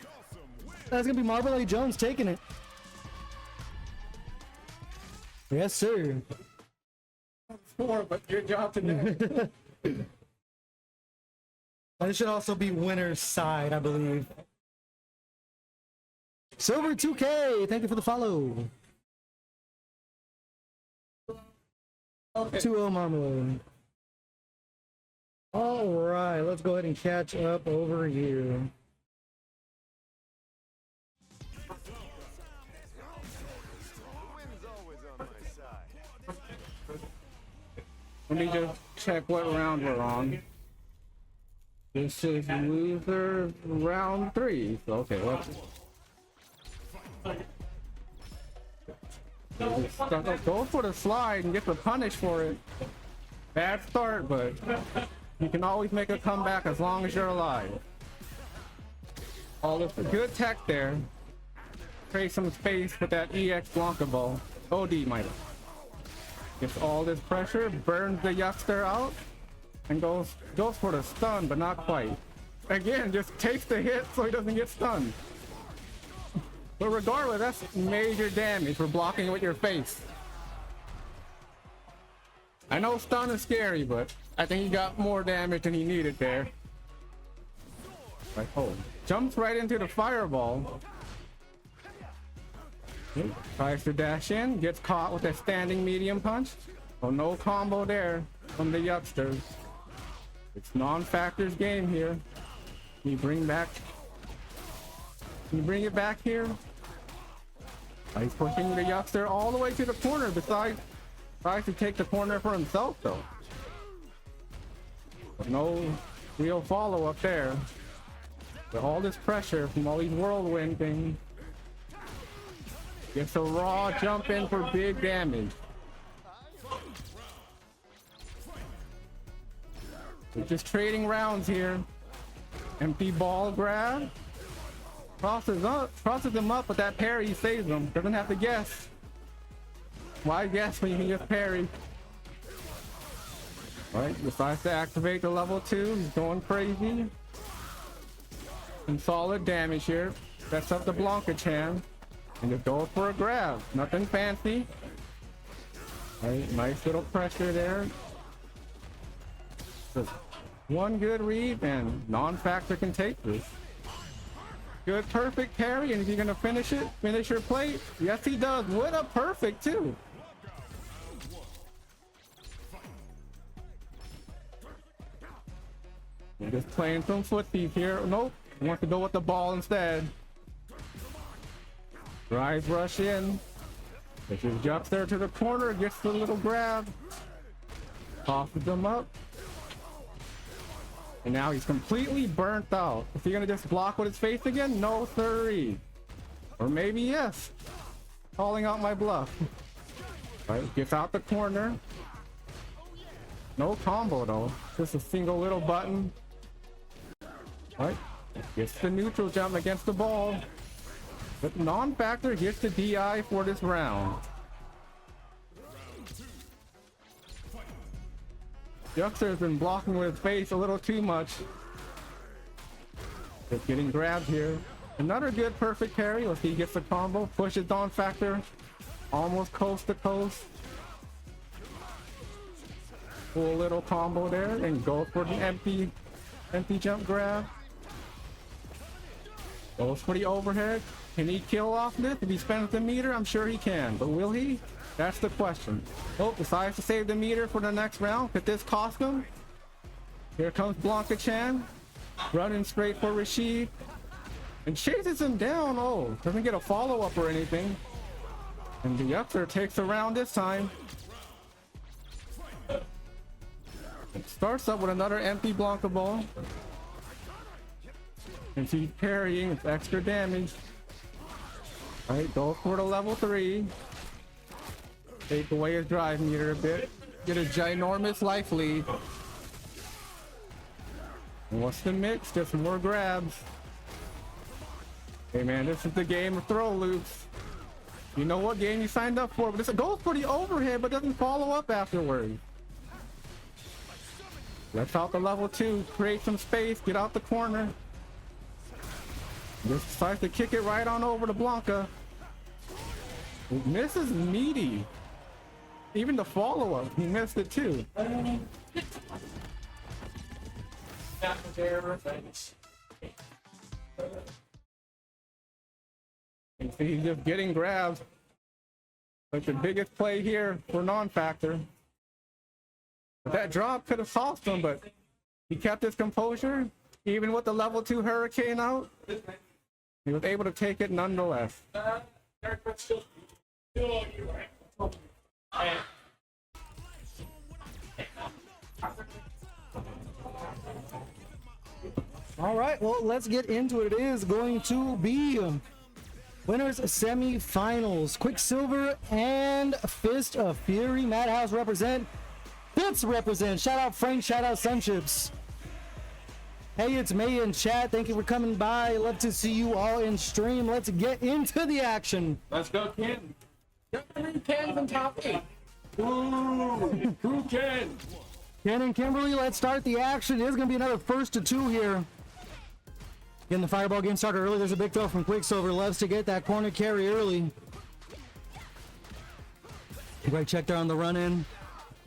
That's going to be Marmalade Jones taking it. Yes, sir. 4, but good job today. This should also be winner's side, I believe. Silver 2K, thank you for the follow. Okay. 2-0 Marmalade. All right, let's go ahead and catch up over here. Let me just check what round we're on. This is loser round 3. So, okay, let's go for the slide and get the punish for it. Bad start, but you can always make a comeback as long as you're alive. All of the good tech there. Create some space with that EX Blanca ball. OD might. Gets all this pressure, burns the Yuckster out, and goes for the stun, but not quite. Again, just takes the hit so he doesn't get stunned. But regardless, that's major damage for blocking with your face. I know stun is scary, but I think he got more damage than he needed there. Like, oh, jumps right into the fireball. Tries to dash in, gets caught with a standing medium punch. Oh, no combo there from the Yucksters. It's non-factors game here. Can you bring it back here? He's pushing the Yuckster all the way to the corner. Besides, tries to take the corner for himself though. But no real follow up there. But all this pressure from all these whirlwind things. Gets a raw jump in for big damage. We're just trading rounds here. Empty ball grab. Crosses him up, but that parry saves him. Doesn't have to guess. Why guess when you can just parry? Alright, decides to activate the level 2. He's going crazy. Some solid damage here. Sets up the Blanca Chan. And just goes for a grab. Nothing fancy. Alright, nice little pressure there. Just one good read and non-factor can take this. Good perfect parry, and if you're gonna finish it, finish your plate. Yes, he does. What a perfect too. I'm just playing some footsies here. Nope. Wants to go with the ball instead. Rise rush in. If he jumps there to the corner, gets the little grab. Tosses them up. And now he's completely burnt out. Is he gonna just block with his face again? No, sirree. Or maybe yes. Calling out my bluff. Right, gets out the corner. No combo though. Just a single little button. Right, gets the neutral jump against the ball. But non-factor gets the DI for this round. Yuxer has been blocking with his face a little too much. Just getting grabbed here. Another good perfect parry. Let's see, he gets the combo. Pushes on factor. Almost coast to coast. Full little combo there. And goes for the empty jump grab. Goes for the overhead. Can he kill off this? If he spends the meter, I'm sure he can. But will he? That's the question. Oh, decides to save the meter for the next round. Could this cost him? Here comes Blanca Chan. Running straight for Rashid. And chases him down. Oh, doesn't get a follow-up or anything. And the Yuxer takes a round this time. It starts up with another empty Blanca ball. And she's parrying. It's extra damage. Alright, go for the level 3. Take away his drive meter a bit. Get a ginormous life lead. And what's the mix? Just more grabs. Hey man, this is the game of throw loops. You know what game you signed up for, but this goes for the overhead but doesn't follow up afterwards. Lets out the level 2, create some space, get out the corner. Just decides to kick it right on over to Blanca. It misses meaty. Even the follow-up, he missed it too. You see, he's just getting grabbed. Like the biggest play here for non-factor. But that drop could have cost him, but he kept his composure. Even with the level 2 hurricane out, he was able to take it nonetheless. All right, well, let's get into it. It is going to be winners semi-finals. Quicksilver and Fist of Fury. Madhouse represent. Fitz represent. Shout out Frank. Shout out Sunchips. Hey, it's May in chat. Thank you for coming by. Love to see you all in stream. Let's get into the action. Let's go, Ken. Ken's in top 8. Ooh, who Ken? Ken and Kimberly, let's start the action. It is going to be another 1st to 2 here. Getting the fireball game started early. There's a big throw from Quicksilver. Loves to get that corner carry early. Great check there on the run in.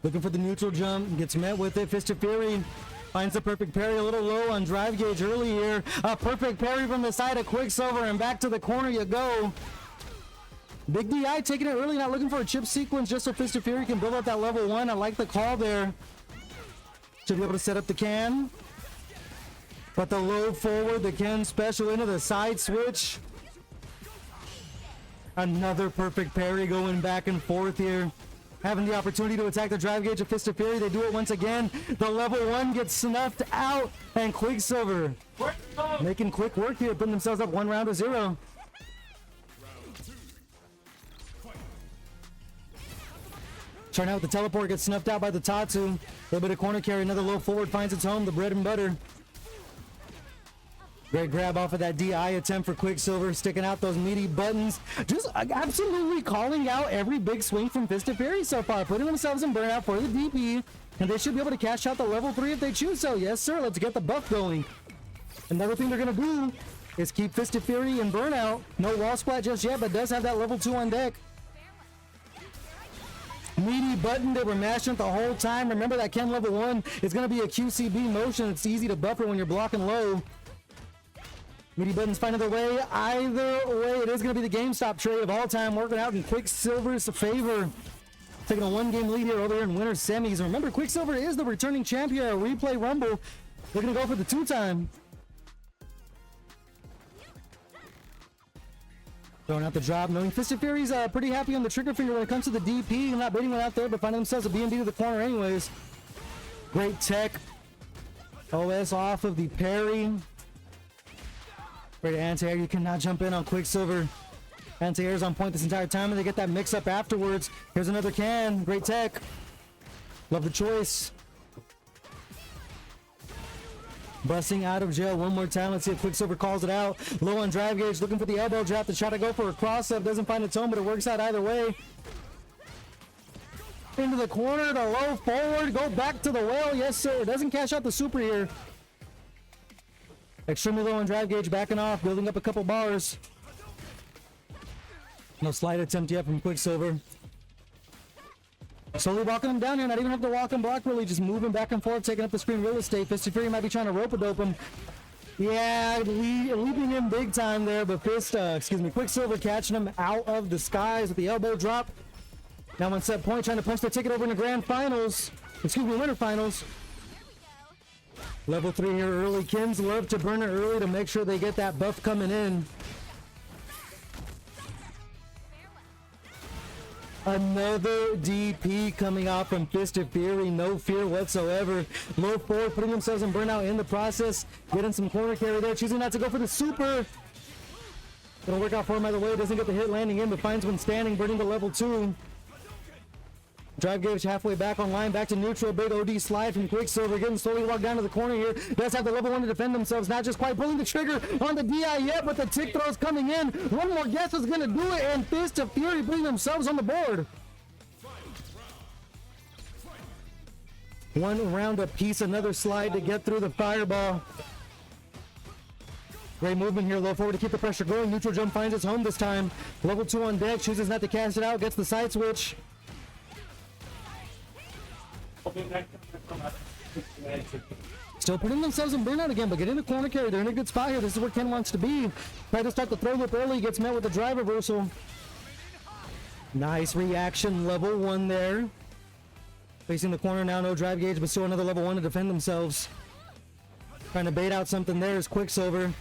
Looking for the neutral jump. Gets met with it. Fist of Fury. Finds the perfect parry a little low on drive gauge early here. A perfect parry from the side of Quicksilver, and back to the corner you go. Big DI taking it early, not looking for a chip sequence just so Fist of Fury can build up that level 1. I like the call there. Should be able to set up the can. But the low forward, the Ken special into the side switch. Another perfect parry going back and forth here. Having the opportunity to attack the drive gauge of Fist of Fury. They do it once again. The level 1 gets snuffed out. And Quicksilver making quick work here, putting themselves up 1 round to 0. Trying out the teleport, gets snuffed out by the Tatsu. A little bit of corner carry, another low forward finds its home, the bread and butter. Great grab off of that DI attempt for Quicksilver, sticking out those meaty buttons. Just absolutely calling out every big swing from Fist of Fury so far, putting themselves in burnout for the DP, and they should be able to cash out the level 3 if they choose so. Yes, sir, let's get the buff going. Another thing they're going to do is keep Fist of Fury in burnout. No wall splat just yet, but does have that level 2 on deck. Meaty button they were mashing the whole time. Remember that Ken level 1 is going to be a QCB motion. It's easy to buffer when you're blocking low. Meaty buttons finding their way. Either way, it is going to be the GameStop trade of all time, working out in Quicksilver's favor. Taking a 1-game lead here over here in winter semis. And remember, Quicksilver is the returning champion at Replay Rumble. They're going to go for the 2-time. Throwing out the drop, knowing Fist of Fury's pretty happy on the trigger finger when it comes to the DP. Not baiting one out there, but finding themselves a BNB to the corner anyways. Great tech. OS off of the parry. Great anti-air. You cannot jump in on Quicksilver. Anti-air's on point this entire time, and they get that mix-up afterwards. Here's another can. Great tech. Love the choice. Busting out of jail one more time. Let's see if Quicksilver calls it out. Low on drive gauge, looking for the elbow drop to try to go for a cross-up. Doesn't find its home, but it works out either way. Into the corner, the low forward, go back to the well. Yes, sir. Doesn't cash out the super here. Extremely low on drive gauge, backing off, building up a couple bars. No slide attempt yet from Quicksilver. Slowly walking him down here, not even have to walk and block really, just moving back and forth, taking up the screen real estate. Fist of Fury might be trying to rope-a-dope him. Yeah, leaping him big time there, but Quicksilver catching him out of the skies with the elbow drop. Now on set point, trying to punch the ticket over in the winter finals. Level 3 here early. Kins love to burn it early to make sure they get that buff coming in. Another DP coming out from Fist of Fury, no fear whatsoever. Low forward, putting themselves in burnout in the process, getting some corner carry there, choosing not to go for the super. Gonna work out for him either way, doesn't get the hit landing in, but finds one standing, burning to level 2. Drive gauge halfway back online, back to neutral. Big OD slide from Quicksilver, getting slowly walked down to the corner here. Does have the level 1 to defend themselves, not just quite pulling the trigger on the DI yet, but the tick throw's coming in. One more guess is gonna do it, and Fist of Fury putting themselves on the board. One round apiece, another slide to get through the fireball. Great movement here, low forward to keep the pressure going. Neutral jump finds its home this time. Level 2 on deck, chooses not to cast it out, gets the side switch. Still putting themselves in burnout again, but getting the corner carry. They're in a good spot here. This is where Ken wants to be. Try to start the throw whip early, gets met with the drive reversal. Nice reaction, level 1 there. Facing the corner now, no drive gauge, but still another level 1 to defend themselves. Trying to bait out something there is Quicksilver.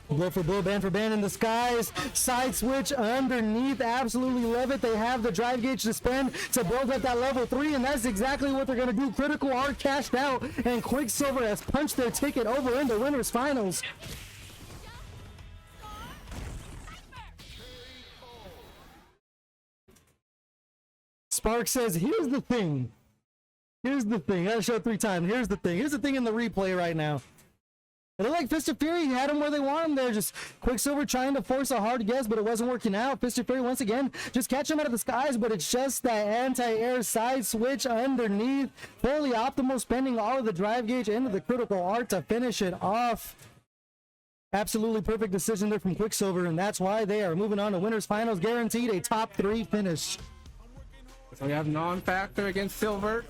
Blow for blow, band for band in the skies. Side switch underneath. Absolutely love it. They have the drive gauge to spend to build up that level 3, and that's exactly what they're going to do. Critical Art cashed out, and Quicksilver has punched their ticket over into winners finals. Spark says, here's the thing. Here's the thing. I gotta show it 3 times. Here's the thing. Here's the thing in the replay right now. It looked like Fist of Fury had him where they want him there. Just Quicksilver trying to force a hard guess, but it wasn't working out. Fist of Fury once again just catch him out of the skies, but it's just that anti-air side switch underneath. Fully optimal, spending all of the drive gauge into the Critical Art to finish it off. Absolutely perfect decision there from Quicksilver, and that's why they are moving on to winners finals, guaranteed a top 3 finish. So we have non-factor against Silver.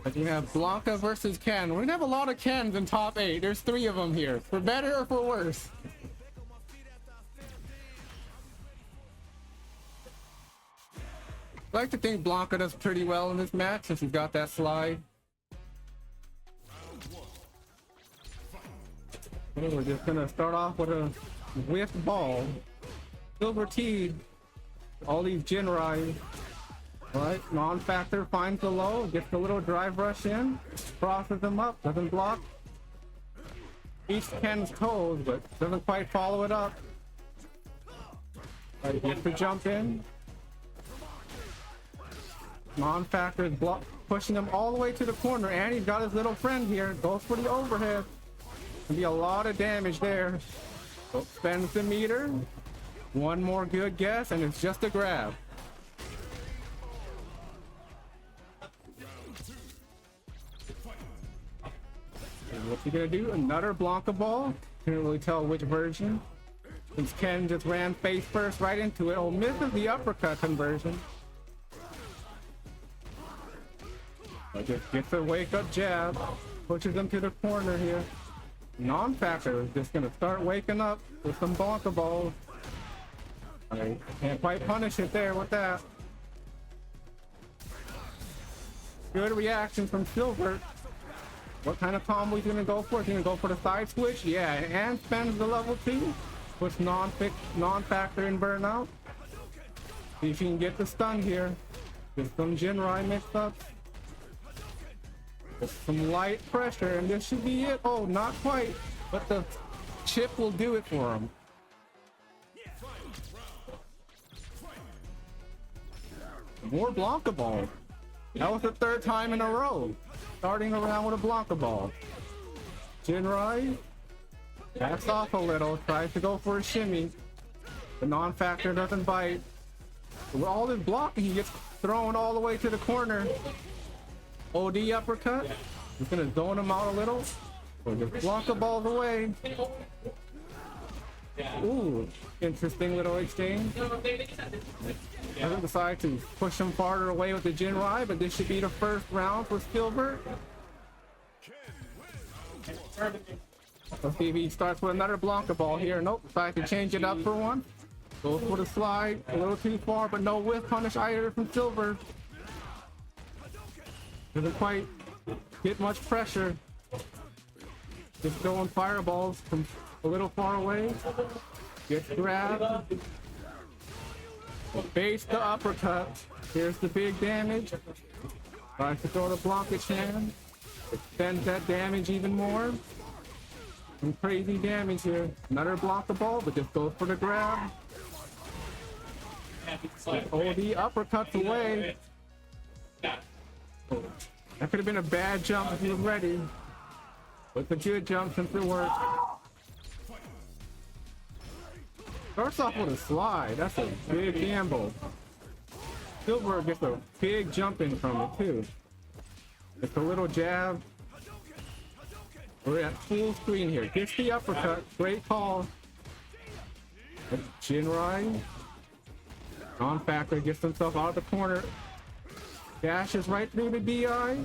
But we have Blanca versus Ken. We're gonna have a lot of Kens in top 8. There's 3 of them here, for better or for worse. I like to think Blanca does pretty well in this match since he's got that slide. We're just gonna start off with a whiff ball. Silver teed. All these Jinrai. Right, non-factor finds the low, gets the little drive rush in, crosses them up, doesn't block. Eats Ken's toes, but doesn't quite follow it up. Right, gets the jump in. Non-factor is pushing him all the way to the corner, and he's got his little friend here. Goes for the overhead. Gonna be a lot of damage there. So spends the meter. One more good guess, and it's just a grab. What's he gonna do? Another Blanca ball? Can't really tell which version. Since Ken just ran face first right into it. Oh, misses the uppercut conversion. But just gets a wake up jab. Pushes him to the corner here. Non-factor is just gonna start waking up with some Blanca balls. I can't quite punish it there with that. Good reaction from Silver. What kind of combo he's gonna go for? He's gonna go for the side switch? Yeah, and spends the level 2. Puts non-factor in burnout. See if you can get the stun here. Get some Jinrai mixed up. Just some light pressure, and this should be it. Oh, not quite, but the chip will do it for him. More Blanca ball. That was the third time in a row. Starting around with a Blanca ball. Jinrai backs off a little, tries to go for a shimmy. The non-factor doesn't bite. With all this blocking, he gets thrown all the way to the corner. OD uppercut. He's gonna zone him out a little. So just Blanca balls away. Ooh, interesting little exchange. Doesn't decide to push him farther away with the Jinrai, but this should be the first round for Silver. Let's see if he starts with another Blanca ball here. Nope, decides to change it up for one. Goes for the slide, a little too far, but no whiff punish either from Silver. Doesn't quite get much pressure. Just throwing fireballs from a little far away. Gets grabbed. Base the uppercut. Here's the big damage. Tries to throw the Blanca Chan. Extends that damage even more. Some crazy damage here. Another Blanca ball, but just goes for the grab. OD uppercuts away. That could have been a bad jump if he was ready. But the good jump since it worked. Starts off with a slide. That's a big gamble. Silver gets a big jump in from it too. It's a little jab. We're at full screen here. Gets the uppercut. Great call. Jinrai. Non-factor gets himself out of the corner. Dashes right through the DI.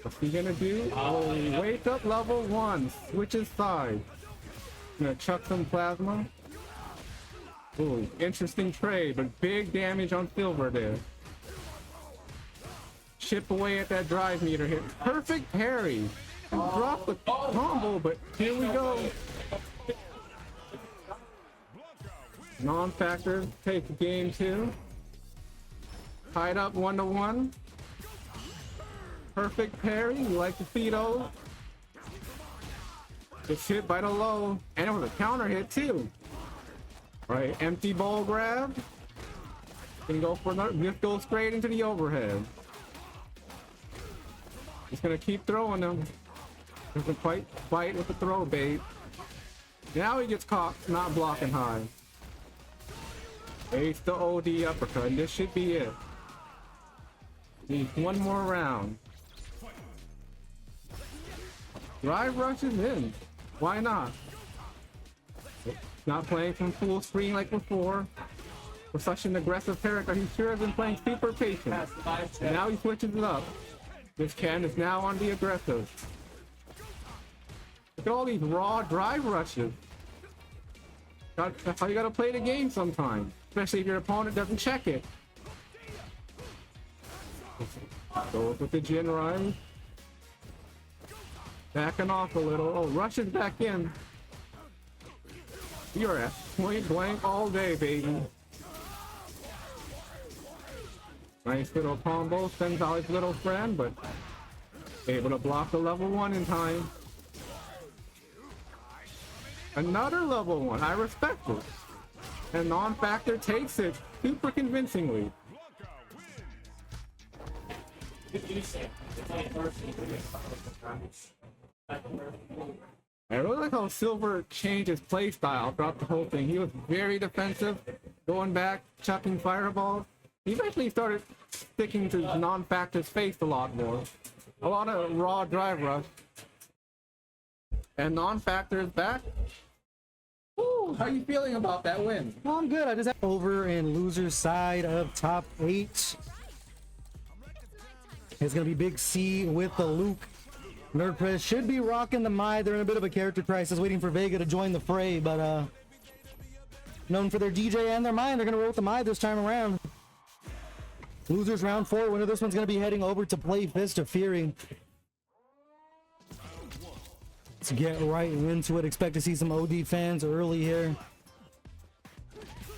What's he gonna do? Oh, wake up level 1. Switches sides. Gonna chuck some plasma. Ooh, interesting trade, but big damage on Silver there. Chip away at that drive meter here. Perfect parry. Drop the combo, but here we go. Non-factor takes game 2. Tied up 1-1. Perfect parry. You like to see those. Gets hit by the low, and it was a counter hit too. Right, empty ball grab. Can go for another. Just go straight into the overhead. He's gonna keep throwing them. Doesn't quite fight with the throw bait. Now he gets caught not blocking high. Ace the OD uppercut, and this should be it. Needs one more round. Drive rushes in. Why not? Not playing from full screen like before. For such an aggressive character, he sure has been playing super patient. And now he switches it up. This Ken is now on the aggressive. Look at all these raw drive rushes. That's how you gotta play the game sometimes. Especially if your opponent doesn't check it. Goes with the Jinrai. Backing off a little. Oh, rushes back in. You're at point blank all day, baby. Nice little combo. Sends out his little friend, but able to block the level 1 in time. Another level 1. I respect it. And non-factor takes it super convincingly. I really like how Silver changed his play style throughout the whole thing. He was very defensive, going back, chucking fireballs. He eventually started sticking to non-factor's face a lot more. A lot of raw drive rush. And non-factor is back. Ooh, how you feeling about that win? Well, I'm good. I just have over in loser's side of top 8. It's gonna be Big C with the Luke. Nerdpress should be rocking the Mai. They're in a bit of a character crisis, waiting for Vega to join the fray, but known for their DJ and their Mai, they're gonna roll with the Mai this time around. Losers round 4. Winner this one's gonna be heading over to play Fist of Fury. Let's get right into it. Expect to see some OD fans early here.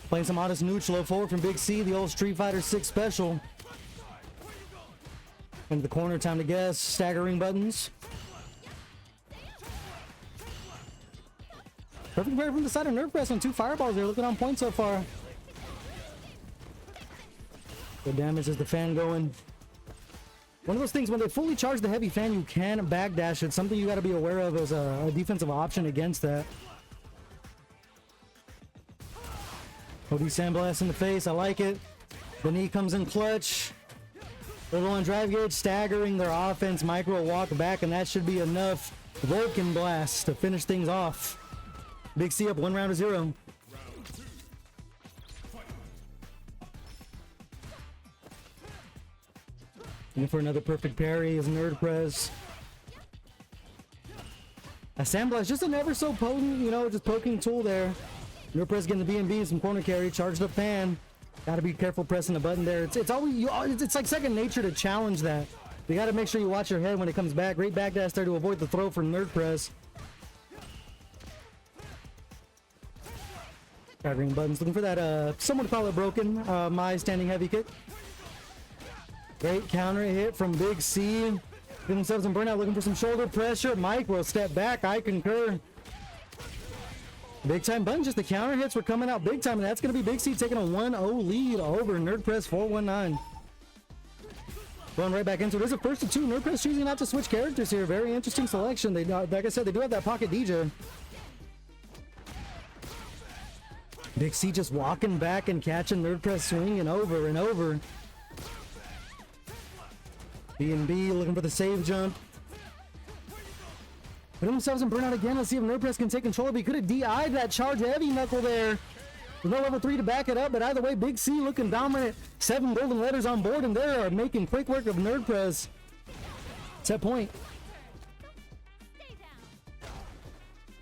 Playing some Honest Neutral forward from Big C, the old Street Fighter 6 special. Into the corner, time to guess. Staggering buttons. Perfect parry from the side of Nerf Press on 2 fireballs there. Looking on point so far. Good damage as the fan going. One of those things, when they fully charge the heavy fan, you can backdash it. Something you got to be aware of as a defensive option against that. OD Sandblast in the face. I like it. The knee comes in clutch. Little on drive gauge, staggering their offense. Micro walk back, and that should be enough. Vulcan Blast to finish things off. Big C up 1-0. And for another perfect parry is Nerd Press. A Sandblast, just an ever so potent, you know, just poking tool there. Nerd Press getting the B&B and some corner carry, charged up fan. Gotta be careful pressing the button there. It's always it's like second nature to challenge that. You gotta make sure you watch your head when it comes back. Great backdash there to avoid the throw from Nerd Press. Staggering buttons, looking for that, someone call it broken, my standing heavy kick. Great counter hit from Big C. Get themselves in burnout, looking for some shoulder pressure. Mike will step back, I concur. Big time button, just the counter hits were coming out big time, and that's going to be Big C taking a 1-0 lead over Nerd Press 419. Going right back into it. There's a first to 2. Nerd Press choosing not to switch characters here. Very interesting selection. They, like I said, they do have that pocket DJ. Big C just walking back and catching Nerd Press swinging over and over. B&B looking for the save jump. Put themselves in burnout again. Let's see if Nerd Press can take control. But he could have DI'd that charge heavy knuckle there. There's no level 3 to back it up, but either way, Big C looking dominant. 7 golden letters on board, and they are making quick work of Nerd Press. Set point.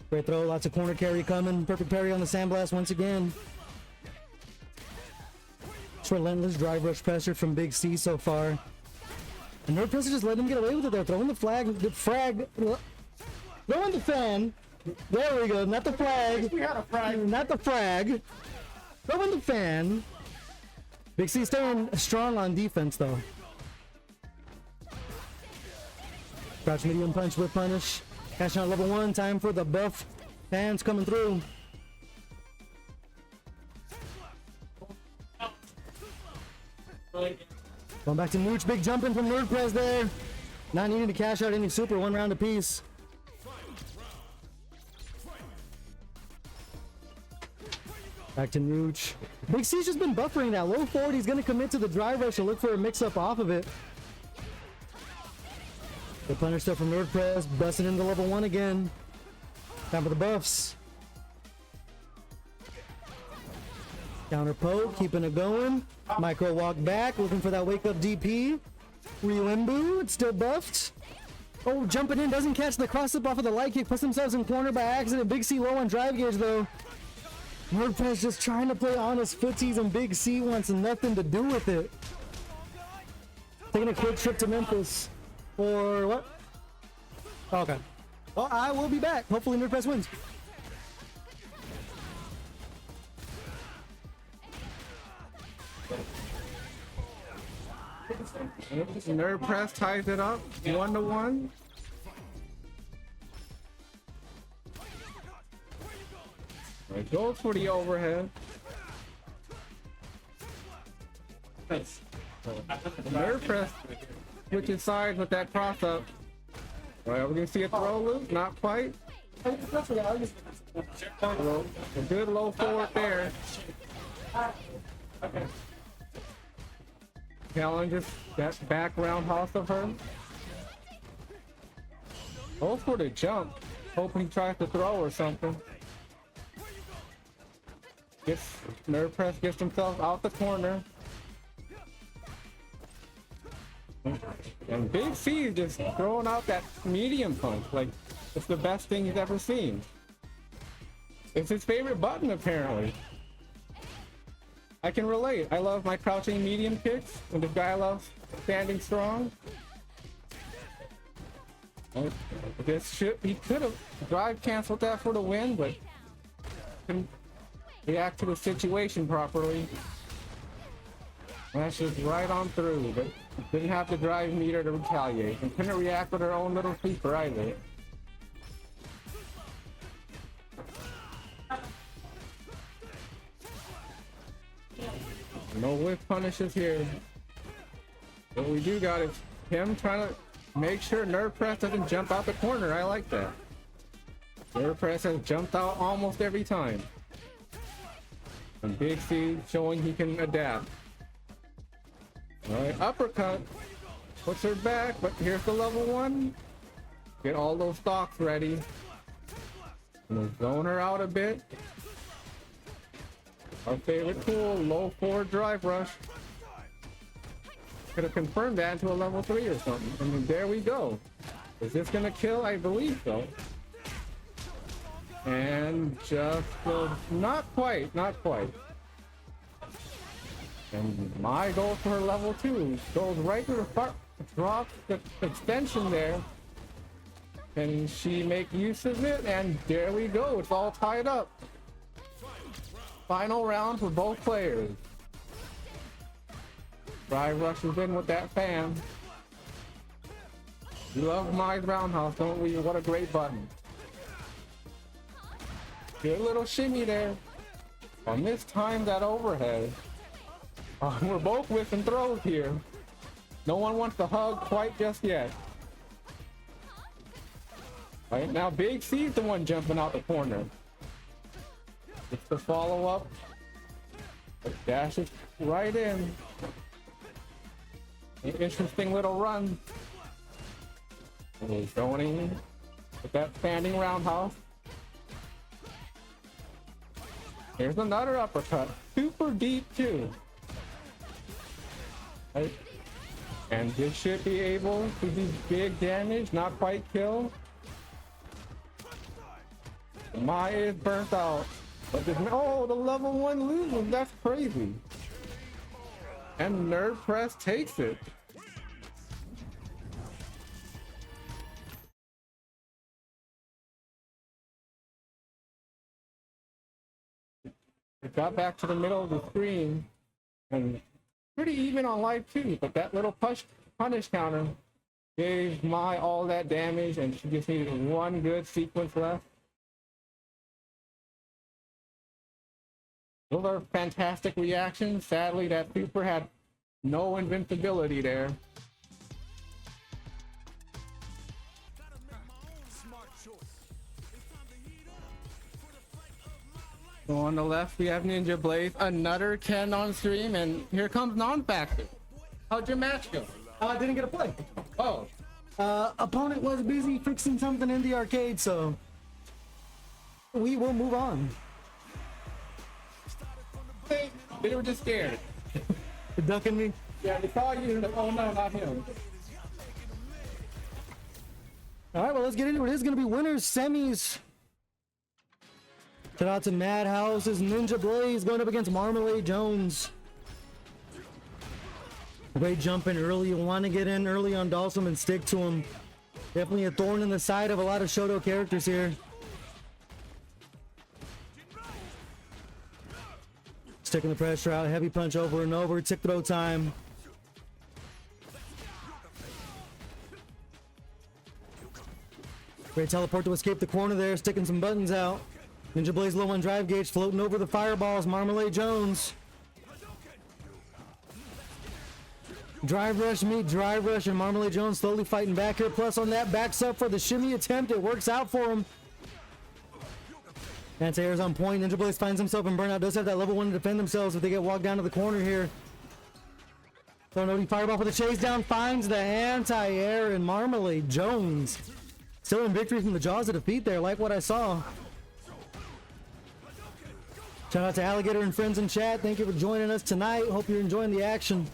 Great throw, lots of corner carry coming. Perfect parry on the Sandblast once again. Just relentless drive rush pressure from Big C so far. And Nerd Press just letting him get away with it there. Throwing the flag, the frag, throwing the fan. There we go, not the flag. We had a frag. Not the frag. Throwing the fan. Big C staying strong on defense though. Crouch medium punch with punish. Cashing out level 1, time for the buff fans coming through. Going back to Nooch, big jumping from Nerd Press there. Not needing to cash out any super, 1 round apiece. Back to Nooch. Big C's just been buffering that. Low forward, he's going to commit to the drive rush and look for a mix-up off of it. The punish stuff from Nerd Press, busting into level 1 again. Time for the buffs. Counter poke, keeping it going. Micro walk back, looking for that wake up DP. Ryuembu, it's still buffed. Oh, jumping in, doesn't catch the cross up off of the light kick. Puts themselves in corner by accident. Big C low on drive gauge though. Nerd Press just trying to play honest footsies, and Big C wants nothing to do with it. Taking a quick trip to Memphis. Or what? Okay. Well, I will be back. Hopefully Nerd Press wins. Nerd Press ties it up 1-1. Right, goes for the overhead. Nice. Nerd Press switching sides with that cross up. Right, we're gonna see a throw loop, not quite. A good low forward there. Okay. Challenges that back roundhouse of her. Goes for the jump, hoping he tries to throw or something. Nerd Press gets himself out the corner. And Big C is just throwing out that medium punch like it's the best thing he's ever seen. It's his favorite button apparently. I can relate. I love my crouching medium kicks, and this guy loves standing strong. He could have drive canceled that for the win, but couldn't react to the situation properly. That's just right on through, but Didn't have the drive meter to retaliate, and couldn't react with her own little sweeper either. No whiff punishes here. What we do got is him trying to make sure Nerve Press doesn't jump out the corner. I like that. Nerve Press has jumped out almost every time. And Big C showing he can adapt. Alright, uppercut. Puts her back, but here's the level 1. Get all those stocks ready. And zone her out a bit. Our favorite tool, low forward drive rush. Could have confirmed that into a level 3 or something. And there we go. Is this gonna kill? I believe so. And just not quite. And my goal for her level 2 goes right to the front, drops the extension there. Can she make use of it? And there we go. It's all tied up. Final round for both players. Drive rushes in with that fan. We love my roundhouse, don't we? What a great button. Good little shimmy there. On this time, that overhead. We're both whiffing throws here. No one wants to hug quite just yet. Right now, Big C's the one jumping out the corner. It's the follow-up. Dashes right in. An interesting little run. And he's going in with that standing roundhouse. Here's another uppercut. Super deep too. Right. And this should be able to do big damage, not quite kill. Maya is burnt out. But this, oh, the level 1 loses. That's crazy. And Nerve Press takes it. It got back to the middle of the screen and pretty even on life too, but that little punish counter gave Mai all that damage and she just needed one good sequence left. Those are fantastic reactions. Sadly, that super had no invincibility there. So on the left, we have Ninja Blaze, another Ken on stream, and here comes Non-Factor. How'd your match go? I didn't get a play. Oh. Opponent was busy fixing something in the arcade, so we will move on. They were just scared. Ducking me? Yeah, they saw you and oh no, not him. All right, well, let's get into it. It is going to be winners, semis. Shout out to Madhouse's Ninja Blaze going up against Marmalade Jones. Great jumping early. You want to get in early on Dalsum and stick to him. Definitely a thorn in the side of a lot of Shoto characters here. Sticking the pressure out, heavy punch over and over, tick throw time. Great teleport to escape the corner there, sticking some buttons out. Ninja Blaze low on drive gauge, floating over the fireballs, Marmalade Jones. Drive rush meet drive rush, and Marmalade Jones slowly fighting back here. Plus on that backs up for the shimmy attempt, it works out for him. Anti-air's on point. Ninja Blaze finds himself in burnout. Does have that level 1 to defend themselves if they get walked down to the corner here. So Nodi fireball for the chase down. Finds the anti-air, and Marmalade Jones still in victory from the jaws of defeat there. Like what I saw. Shout out to Alligator and friends in chat. Thank you for joining us tonight. Hope you're enjoying the action.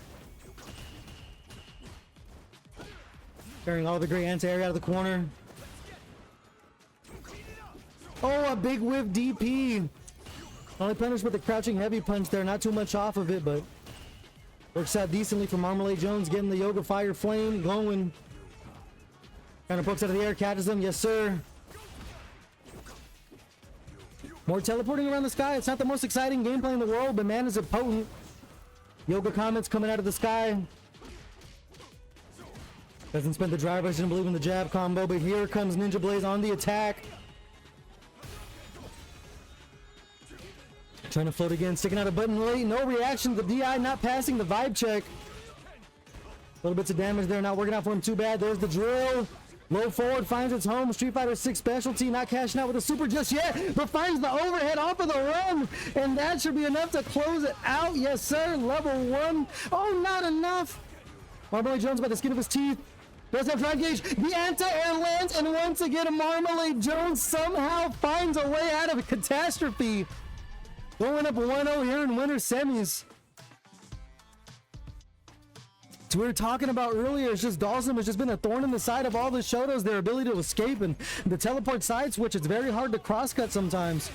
Carrying all the great anti-air out of the corner. Oh, a big whiff DP. Only punished with the crouching heavy punch there. Not too much off of it, but works out decently for Marmalade Jones. Getting the Yoga Fire Flame going. Kind of pokes out of the air, catches them. Yes, sir. More teleporting around the sky. It's not the most exciting gameplay in the world, but man, is it potent. Yoga comments coming out of the sky. Doesn't spend the drive rush, didn't believe in the jab combo, but here comes Ninja Blaze on the attack. Trying to float again, sticking out a button late, no reaction. The DI not passing the vibe check. Little bits of damage there, not working out for him too bad. There's the drill. Low forward finds its home. Street Fighter 6 specialty, not cashing out with a super just yet, but finds the overhead off of the run, and that should be enough to close it out. Yes, sir. Level 1. Oh, not enough. Marmalade Jones by the skin of his teeth. Does have drive gauge. The anti-air lands, and once again, Marmalade Jones somehow finds a way out of a catastrophe. Going up 1-0 here in winter semis. So we were talking about earlier, it's just Dawson has just been a thorn in the side of all the Shotos, their ability to escape and the teleport side switch. It's very hard to cross-cut sometimes.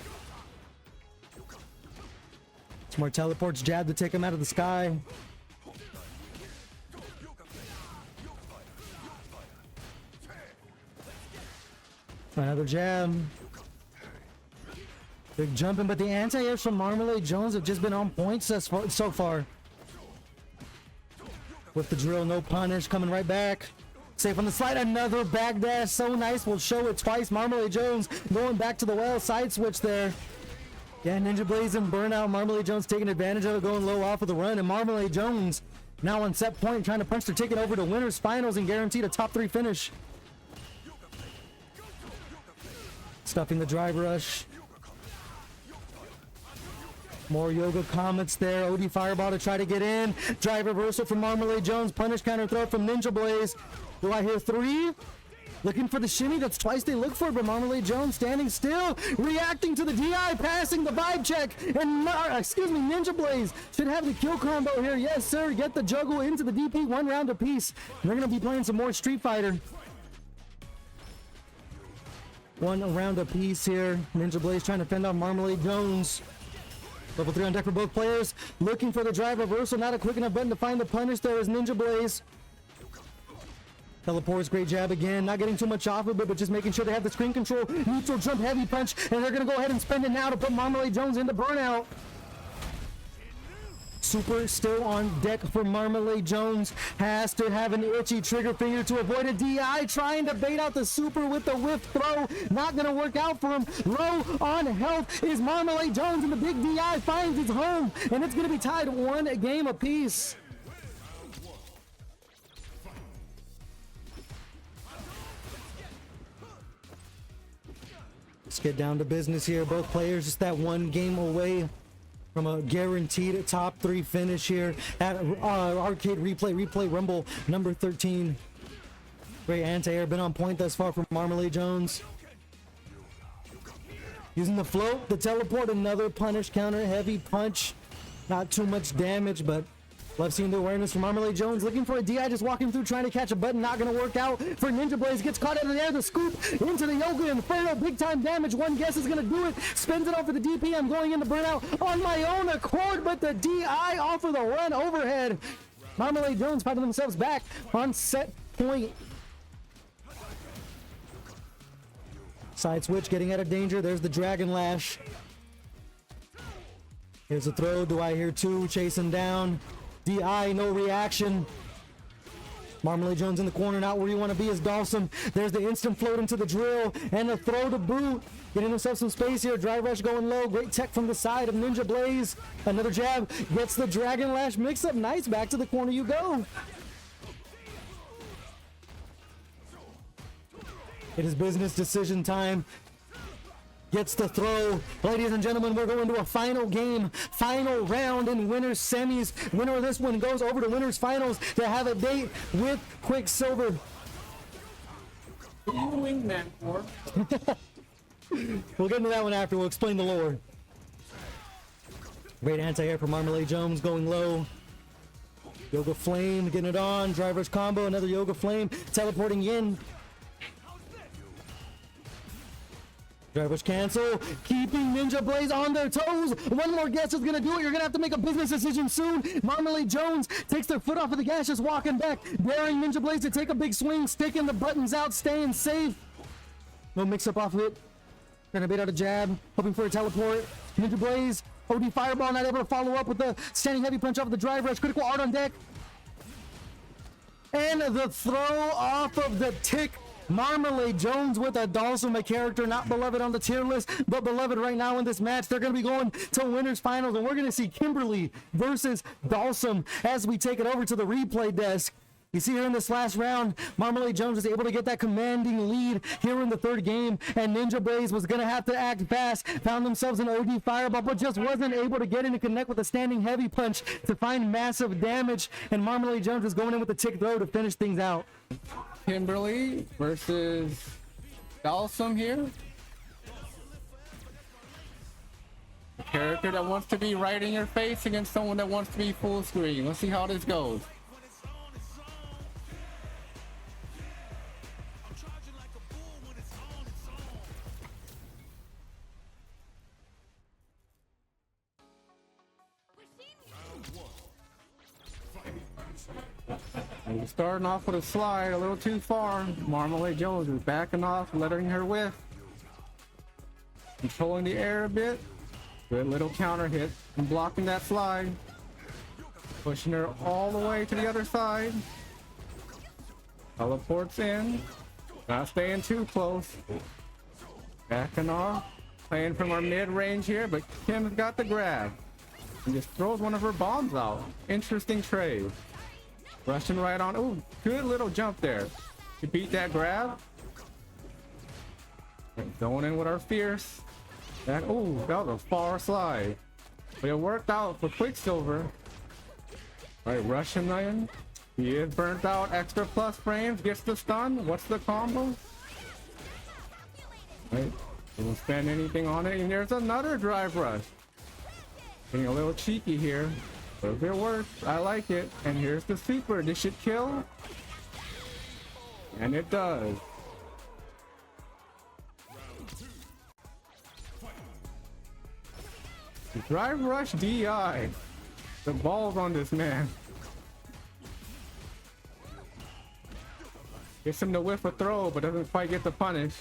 Some more teleports, jab to take him out of the sky. Another jab. Big jumping, but the anti-airs from Marmalade Jones have just been on point so far. With the drill, no punish, coming right back. Safe on the slide, another backdash, so nice, we'll show it twice. Marmalade Jones going back to the well, side switch there. Yeah, Ninja Blaze and burnout, Marmalade Jones taking advantage of it, going low off of the run, and Marmalade Jones now on set point, trying to punch their ticket over to winners finals and guaranteed a top 3 finish. Stuffing the drive rush. More yoga comets there. OD Fireball to try to get in. Drive reversal from Marmalade Jones. Punish counter throw from Ninja Blaze. Do I hear 3? Looking for the shimmy. That's twice they look for it, but Marmalade Jones standing still. Reacting to the DI. Passing the vibe check. And, Ninja Blaze should have the kill combo here. Yes, sir. Get the juggle into the DP. 1 round apiece. And they're going to be playing some more Street Fighter. 1 round apiece here. Ninja Blaze trying to fend off Marmalade Jones. Level 3 on deck for both players. Looking for the drive reversal. Not a quick enough button to find the punish. There is Ninja Blaze. Teleports, great jab again. Not getting too much off of it, but just making sure they have the screen control. Neutral jump, heavy punch. And they're going to go ahead and spend it now to put Marmalade Jones into burnout. Super still on deck for Marmalade Jones. Has to have an itchy trigger finger to avoid a DI. Trying to bait out the super with the whiff throw. Not going to work out for him. Low on health is Marmalade Jones, and the big DI finds its home. And it's going to be tied 1 game apiece. Let's get down to business here. Both players just that 1 game away from a guaranteed top 3 finish here at Arcade Replay Rumble number 13. Great anti-air, been on point thus far from Marmalade Jones. Using the float, the teleport, another punish counter, heavy punch. Not too much damage, but love seeing the awareness from Marmalade Jones. Looking for a DI, just walking through, trying to catch a button. Not going to work out for Ninja Blaze. Gets caught out of the air. The scoop into the Yoga Inferno. Big time damage. One guess is going to do it. Spins it off for the DP. I'm going into burnout on my own accord, but the DI off of the run overhead. Marmalade Jones fighting themselves back on set point. Side switch, getting out of danger. There's the Dragon Lash. Here's a throw. Do I hear 2? Chasing down. DI, no reaction. Marmalade Jones in the corner, not where you want to be is Dawson. There's the instant float into the drill and the throw to boot. Getting himself some space here. Drive rush going low. Great tech from the side of Ninja Blaze. Another jab. Gets the Dragon Lash mix up. Nice. Back to the corner you go. It is business decision time. Gets the throw. Ladies and gentlemen, we're going to a final game, final round in winners semis. Winner of this one goes over to winners finals to have a date with Quicksilver. What are you wingman for? We'll get into that one after. We'll explain the lore. Great anti-air for Marmalade Jones going low. Yoga Flame getting it on. Driver's combo, another Yoga Flame. Teleporting in. Drivers cancel, keeping Ninja Blaze on their toes. One more guess is gonna do it. You're gonna have to make a business decision soon. Marmalade Jones takes their foot off of the gas, just walking back, daring Ninja Blaze to take a big swing, sticking the buttons out, staying safe. No mix-up off of it. Gonna bait out a jab, hoping for a teleport. Ninja Blaze, OD Fireball, not able to follow up with the standing heavy punch off of the drive rush. Critical art on deck. And the throw off of the tick. Marmalade Jones with a Dalsum, a character not beloved on the tier list, but beloved right now in this match. They're going to be going to winners finals, and we're going to see Kimberly versus Dalsum as we take it over to the replay desk. You see here in this last round, Marmalade Jones was able to get that commanding lead here in the third game, and Ninja Blaze was going to have to act fast, found themselves an OD Fireball, but just wasn't able to get in and connect with a standing heavy punch to find massive damage, and Marmalade Jones was going in with the tick throw to finish things out. Kimberly versus Dalsum here. A character that wants to be right in your face against someone that wants to be full screen. Let's see how this goes. And starting off with a slide a little too far. Marmalade Jones is backing off, letting her whiff. Controlling the air a bit. Good little counter hit and blocking that slide. Pushing her all the way to the other side. Teleports in. Not staying too close. Backing off. Playing from our mid-range here, but Kim's got the grab. And just throws one of her bombs out. Interesting trade. Rushing right on. Ooh, good little jump there. To beat that grab. And going in with our fierce. And, ooh, that was a far slide. But it worked out for Quicksilver. Alright, rushing in. He is burnt out. Extra plus frames. Gets the stun. What's the combo? Right. Didn't spend anything on it. And there's another drive rush. Getting a little cheeky here. But if it works, I like it. And here's the super. This should kill. And it does. Drive rush DI. The ball's on this man. Gets him to whiff a throw, but doesn't quite get the punish.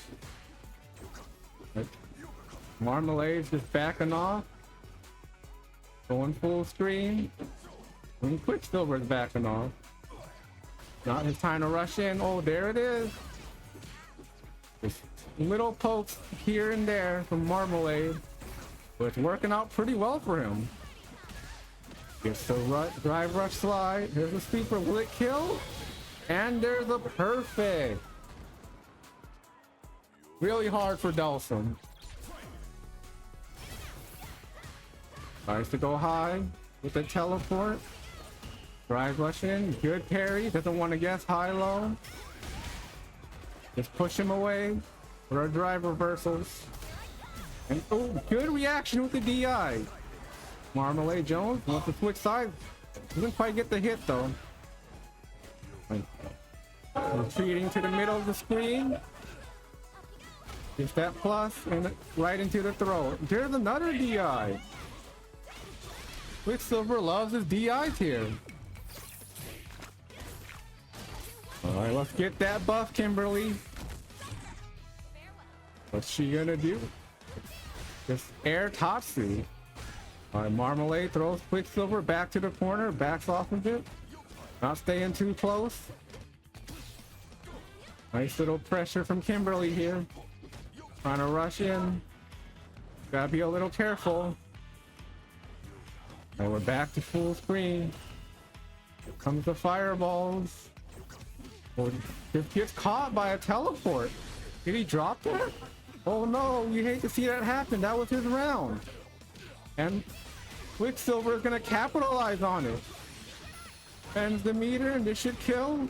Marmalade's just backing off. Going full screen. And Quicksilver's backing off. Not his time to rush in. Oh, there it is. Just little pokes here and there from Marmalade. But it's working out pretty well for him. Gets the drive rush slide. Here's the sweeper. Will it kill? And there's a perfect. Really hard for Dalsum. Tries to go high with the teleport. Drive rush in. Good parry. Doesn't want to guess high-low. Just push him away for our drive reversals. And oh, good reaction with the DI. Marmalade Jones wants to switch sides. Doesn't quite get the hit though. Retreating to the middle of the screen. Gets that plus and right into the throw. There's another DI. Quicksilver loves his DIs here. Alright, let's get that buff, Kimberly. What's she gonna do? Just air Tatsu. Alright, Marmalade throws Quicksilver back to the corner, backs off of it. Not staying too close. Nice little pressure from Kimberly here. Trying to rush in. Gotta be a little careful. And we're back to full screen. Here comes the fireballs. Oh, just gets caught by a teleport. Did he drop that? Oh no, you hate to see that happen. That was his round. And Quicksilver is gonna capitalize on it. Ends the meter and this should kill.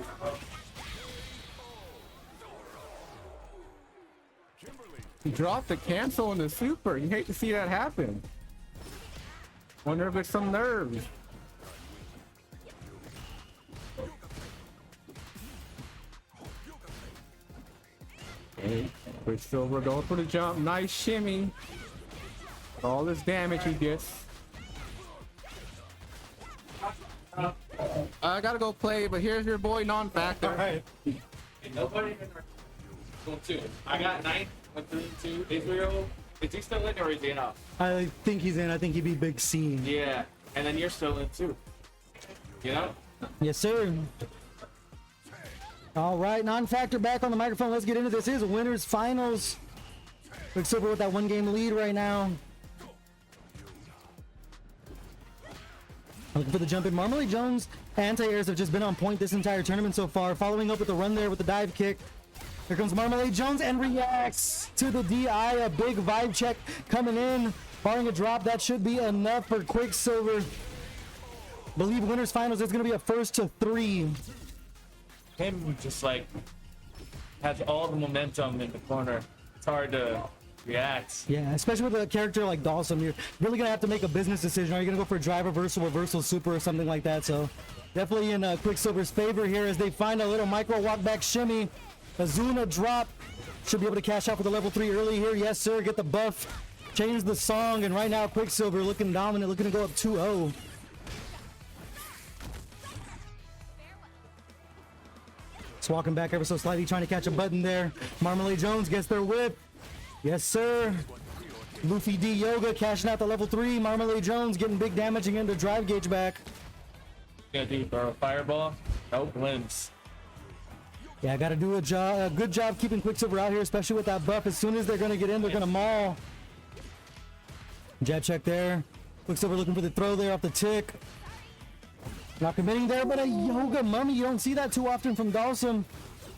He dropped the cancel in the super. You hate to see that happen. Wonder if it's some nerves. Okay. Quicksilver goes for the jump. Nice shimmy. All this damage he gets. I gotta go play, but here's your boy non-factor. Alright. Nobody in our school too. I got 9, 3, 2. Israel. Is he still in or is he out? I think he's in. I think he'd be big C. Yeah. And then you're still in too. You know? Yes, sir. All right, non-factor back on the microphone. Let's get into this. Here's winners finals. Quicksilver with that 1-game lead right now. Looking for the jump in. Marmalade Jones anti-airs have just been on point this entire tournament so far. Following up with the run there with the dive kick. Here comes Marmalade Jones and reacts to the DI. A big vibe check coming in. Barring a drop, that should be enough for Quicksilver. Believe winners finals is going to be a 1st to 3. Him just like has all the momentum in the corner. It's hard to react. Yeah, especially with a character like Dawson, you're really going to have to make a business decision. Are you going to go for a drive reversal super or something like that? So definitely in Quicksilver's favor here as they find a little micro walk back shimmy. Azuna drop. Should be able to cash out for the level 3 early here. Yes, sir. Get the buff. Change the song. And right now, Quicksilver looking dominant, looking to go up 2-0. Just walking back ever so slightly, trying to catch a button there. Marmalade Jones gets their whip. Yes, sir. Luffy D Yoga cashing out the level 3. Marmalade Jones getting big damaging into drive gauge back. Gonna do throw a fireball. No glimpse. Yeah, got to do a good job keeping Quicksilver out here, especially with that buff. As soon as they're going to get in, they're going to maul. Jab check there. Quicksilver looking for the throw there off the tick. Not committing there, but a Yoga Mummy. You don't see that too often from Dawson.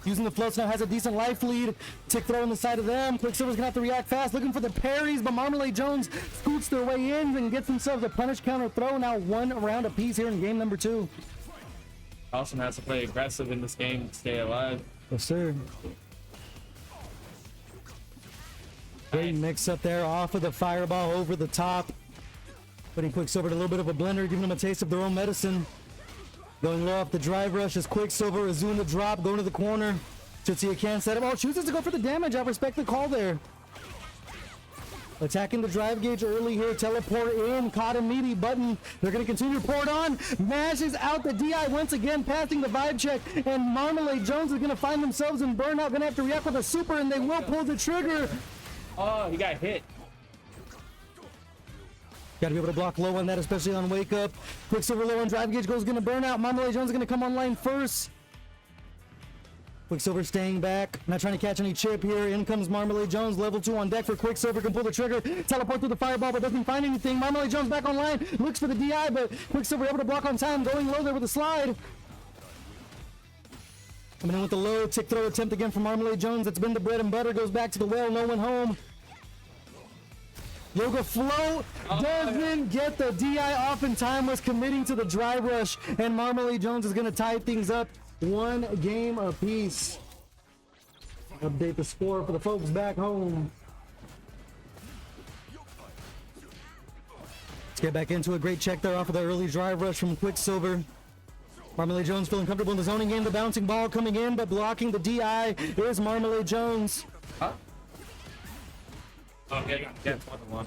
Using the floats now, has a decent life lead. Tick throw on the side of them. Quicksilver's gonna have to react fast, looking for the parries, but Marmalade Jones scoots their way in and gets themselves a punish counter throw. Now 1 round apiece here in game number 2. Dawson has to play aggressive in this game to stay alive. Yes, sir. Great mix up there off of the fireball over the top. Putting Quicksilver to a little bit of a blender, giving them a taste of their own medicine. Going low off the drive rush as Quicksilver is doing the drop, going to the corner. Tutsia can set him. Oh, chooses to go for the damage. I respect the call there. Attacking the drive gauge early here. Teleport in. Caught a meaty button. They're going to continue to pour it on. Mashes out the DI once again, passing the vibe check. And Marmalade Jones is going to find themselves in burnout. Going to have to react with a super, and they will pull the trigger. Oh, he got hit. Got to be able to block low on that, especially on wake up. Quicksilver low on drive gauge goes going to burn out. Marmalade Jones is going to come online first. Quicksilver staying back, not trying to catch any chip here. In comes Marmalade Jones, level 2 on deck for Quicksilver, can pull the trigger, teleport through the fireball, but doesn't find anything. Marmalade Jones back online, looks for the DI, but Quicksilver able to block on time, going low there with a slide. Coming in with the low tick throw attempt again from Marmalade Jones. That's been the bread and butter, goes back to the well, no one home. Yoga float doesn't get the DI off in time, was committing to the drive rush, and Marmalade Jones is going to tie things up 1 game apiece. Update the score for the folks back home. Let's get back into a great check there off of the early drive rush from Quicksilver. Marmalade Jones feeling comfortable in the zoning game. The bouncing ball coming in, but blocking the DI is Marmalade Jones. Huh? Oh, yeah, it's 1-1.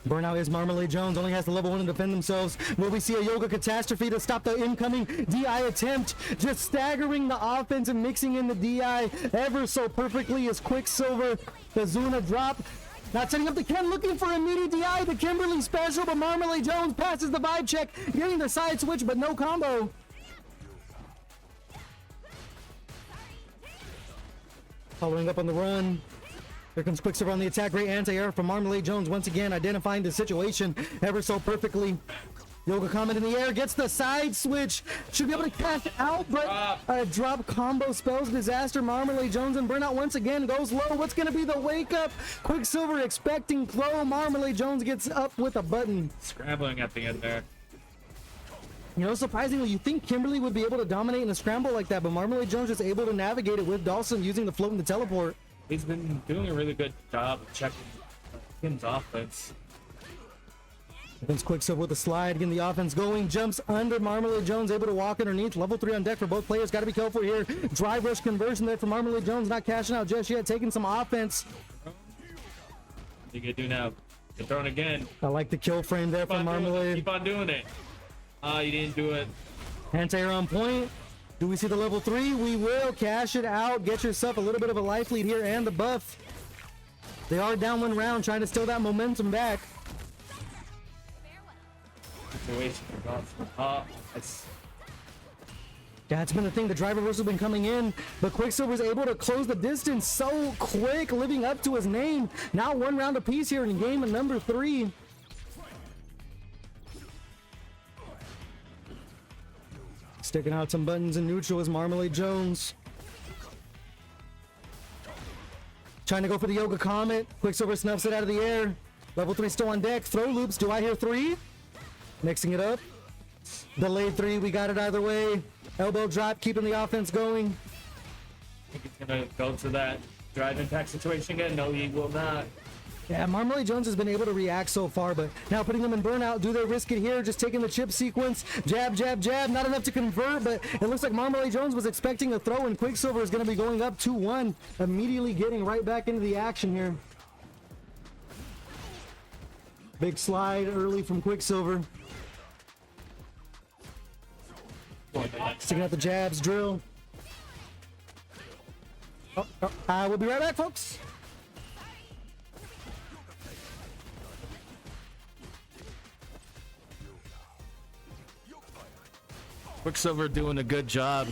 Burnout is Marmalade Jones, only has the level 1 to defend themselves. Will we see a Yoga Catastrophe to stop the incoming DI attempt? Just staggering the offense and mixing in the DI ever so perfectly as Quicksilver. The Zuna drop. Not setting up the Ken, looking for immediate DI. The Kimberly special, but Marmalade Jones passes the vibe check, getting the side switch, but no combo. Following up on the run. Here comes Quicksilver on the attack. Great anti-air from Marmalade Jones once again, identifying the situation ever so perfectly. Yoga comment in the air, gets the side switch. Should be able to cash out, but a drop combo spells disaster. Marmalade Jones and Burnout once again goes low. What's going to be the wake up? Quicksilver expecting throw. Marmalade Jones gets up with a button. Scrambling at the end there. You know, surprisingly, you think Kimberly would be able to dominate in a scramble like that, but Marmalade Jones is able to navigate it with Dawson using the float and the teleport. He's been doing a really good job of checking Kim's offense. Against Quicksilver with the slide, getting the offense going, jumps under Marmalade Jones, able to walk underneath. Level 3 on deck for both players. Got to be careful here. Drive rush conversion there for Marmalade Jones, not cashing out just yet, taking some offense. What you gonna do now? Get thrown again. I like the kill frame there from Marmalade. Keep on doing it. You didn't do it. Anti-air on point. Do we see the level 3? We will cash it out. Get yourself a little bit of a life lead here and the buff. They are down 1 round, trying to steal that momentum back. Situation for Dawson. Yeah, it's been the thing. The drive reversal been coming in, but Quicksilver's able to close the distance so quick, living up to his name. Now 1 round apiece here in game number 3. Sticking out some buttons in neutral is Marmalade Jones. Trying to go for the Yoga Comet. Quicksilver snuffs it out of the air. Level 3 still on deck. Throw loops. Do I hear 3? Mixing it up. Delayed 3. We got it either way. Elbow drop, keeping the offense going. I think he's gonna go to that drive impact situation again. No, he will not. Yeah, Marmalade Jones has been able to react so far, but now putting them in burnout. Do they risk it here? Just taking the chip sequence. Jab, jab, jab. Not enough to convert, but it looks like Marmalade Jones was expecting a throw, and Quicksilver is going to be going up 2-1. Immediately getting right back into the action here. Big slide early from Quicksilver. Sticking out the jabs, drill. We'll be right back, folks. Quicksilver doing a good job.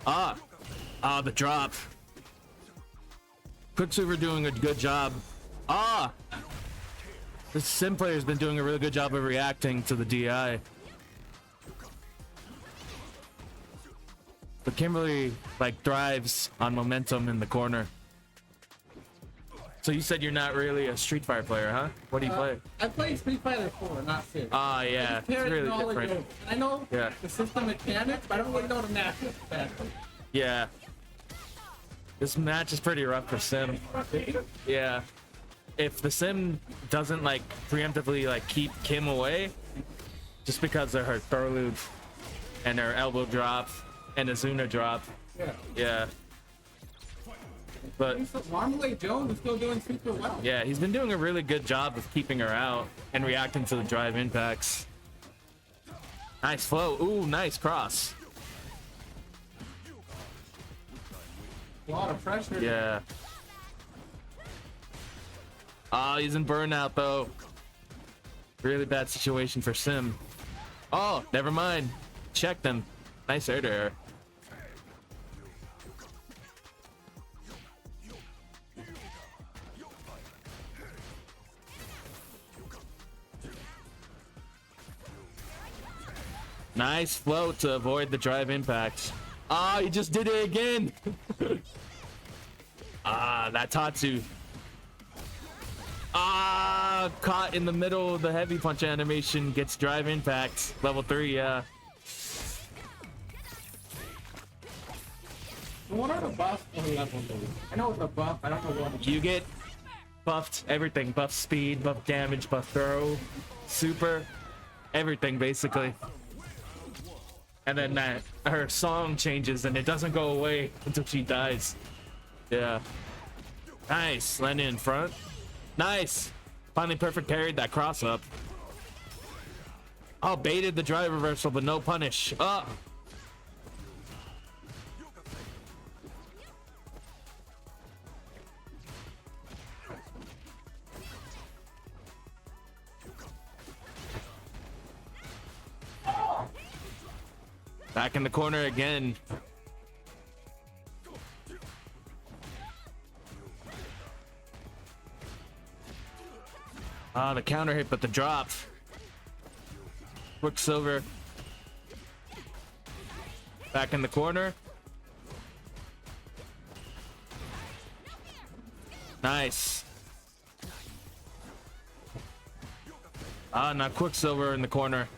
The drop. Quicksilver doing a good job. This sim player's been doing a really good job of reacting to the DI. But Kimberly like thrives on momentum in the corner. So you said you're not really a Street Fighter player, huh? What do you play? I played Street Fighter 4, not 6. Yeah, it's really different. I know Yeah. the system mechanics, but I don't really know the matches. Yeah. This match is pretty rough for Sim. Yeah. If the Sim doesn't like preemptively like keep Kim away, just because of her throw loop and her elbow drop and Azuna drop. Yeah. But Marmalade Jones is still doing super well. yeah, he's been doing a really good job of keeping her out and reacting to the drive impacts. Nice flow. Ooh, nice cross. A lot of pressure. Yeah. He's in burnout though. Really bad situation for Sim. Oh, never mind. Check them. Nice air to air. Nice flow to avoid the drive impact. He just did it again. That Tatsu. Caught in the middle of the heavy punch animation, gets drive impact. Level 3, yeah. What are the buffs or level 3? I know it's a buff, I don't know what. You get buffed everything. Buff speed, buff damage, buff throw, super, everything basically. And then her song changes and it doesn't go away until she dies. Yeah. Nice. Landing in front. Nice. Finally perfect parried that cross up. Baited the drive reversal, but no punish. Back in the corner again. The counter hit, but the drop. Quicksilver. Back in the corner. Nice. Now Quicksilver in the corner.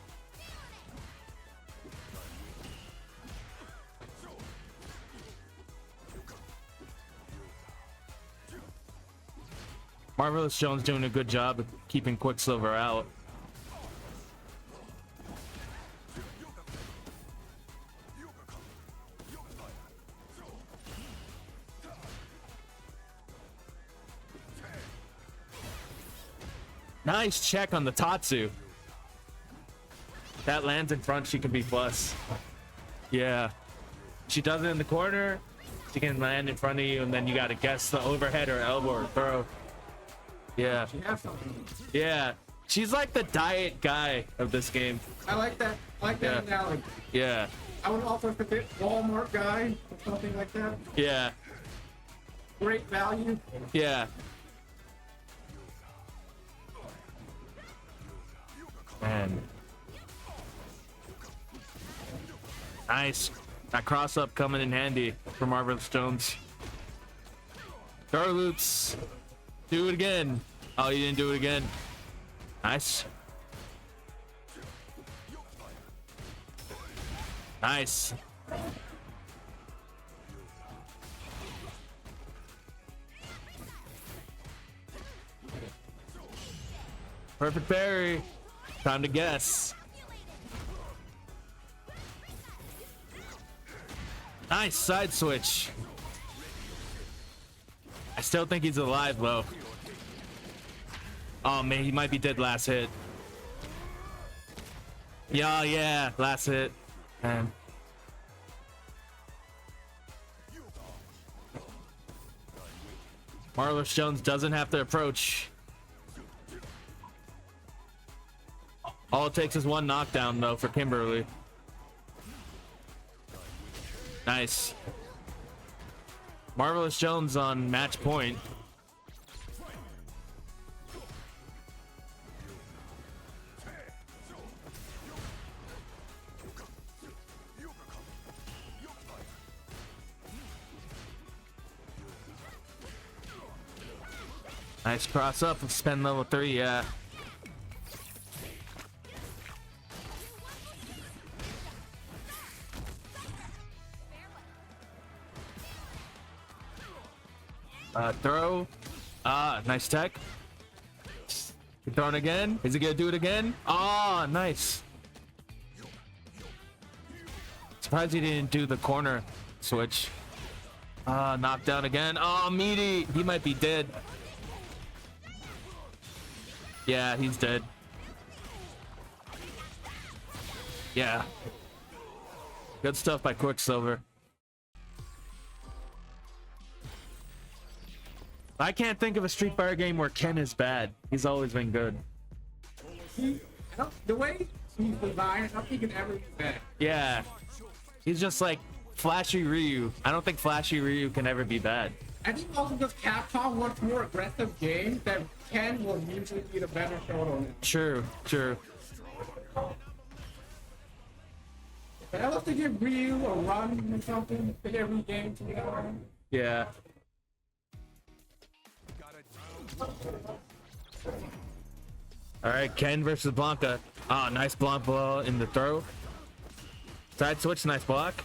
Marvelous Jones doing a good job of keeping Quicksilver out. Nice check on the Tatsu. That lands in front, she can be plus. Yeah. She does it in the corner, she can land in front of you, and then you gotta guess the overhead or elbow or throw. Yeah. Yeah. She's like the diet guy of this game. I like that. I like that analogy. Yeah. I would also fit Walmart guy or something like that. Yeah. Great value. Yeah. Man. Nice. That cross up coming in handy for Marvelous Jones. Throw loops. Do it again. Oh, you didn't do it again. Nice. Nice. Perfect parry. Time to guess. Nice side switch. I still think he's alive though. Oh man, he might be dead last hit. Yeah, last hit. Man. Marvelous Jones doesn't have to approach. All it takes is one knockdown though for Kimberly. Nice. Marvelous Jones on match point. Nice cross up and spend level 3, yeah. Throw. Nice tech. Throwing again. Is he gonna do it again? Oh, nice. Surprised he didn't do the corner switch. Knockdown again. Oh, meaty. He might be dead. Yeah, he's dead. Yeah. Good stuff by Quicksilver. I can't think of a Street Fighter game where Ken is bad. He's always been good. The way he's designed, I don't think he can ever be bad. Yeah. He's just like Flashy Ryu. I don't think Flashy Ryu can ever be bad. I think also because Capcom wants more aggressive games, that Ken will usually be the better shot on it. True. But I love to give Ryu a run or something for every game to get on. Yeah. All right, Ken versus Blanca. Ah, nice block ball in the throw. Side switch, nice block.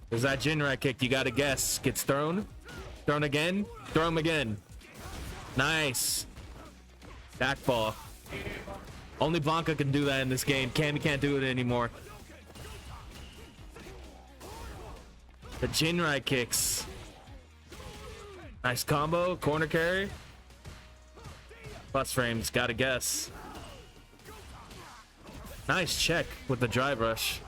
There's that Jinrai kick. You gotta guess. Gets thrown. Thrown again. Throw him again. Nice. Back ball. Only Blanca can do that in this game. Cammy can't do it anymore. The Jinrai kicks. Nice combo. Corner carry. Plus frames. Gotta guess. Nice check with the drive rush.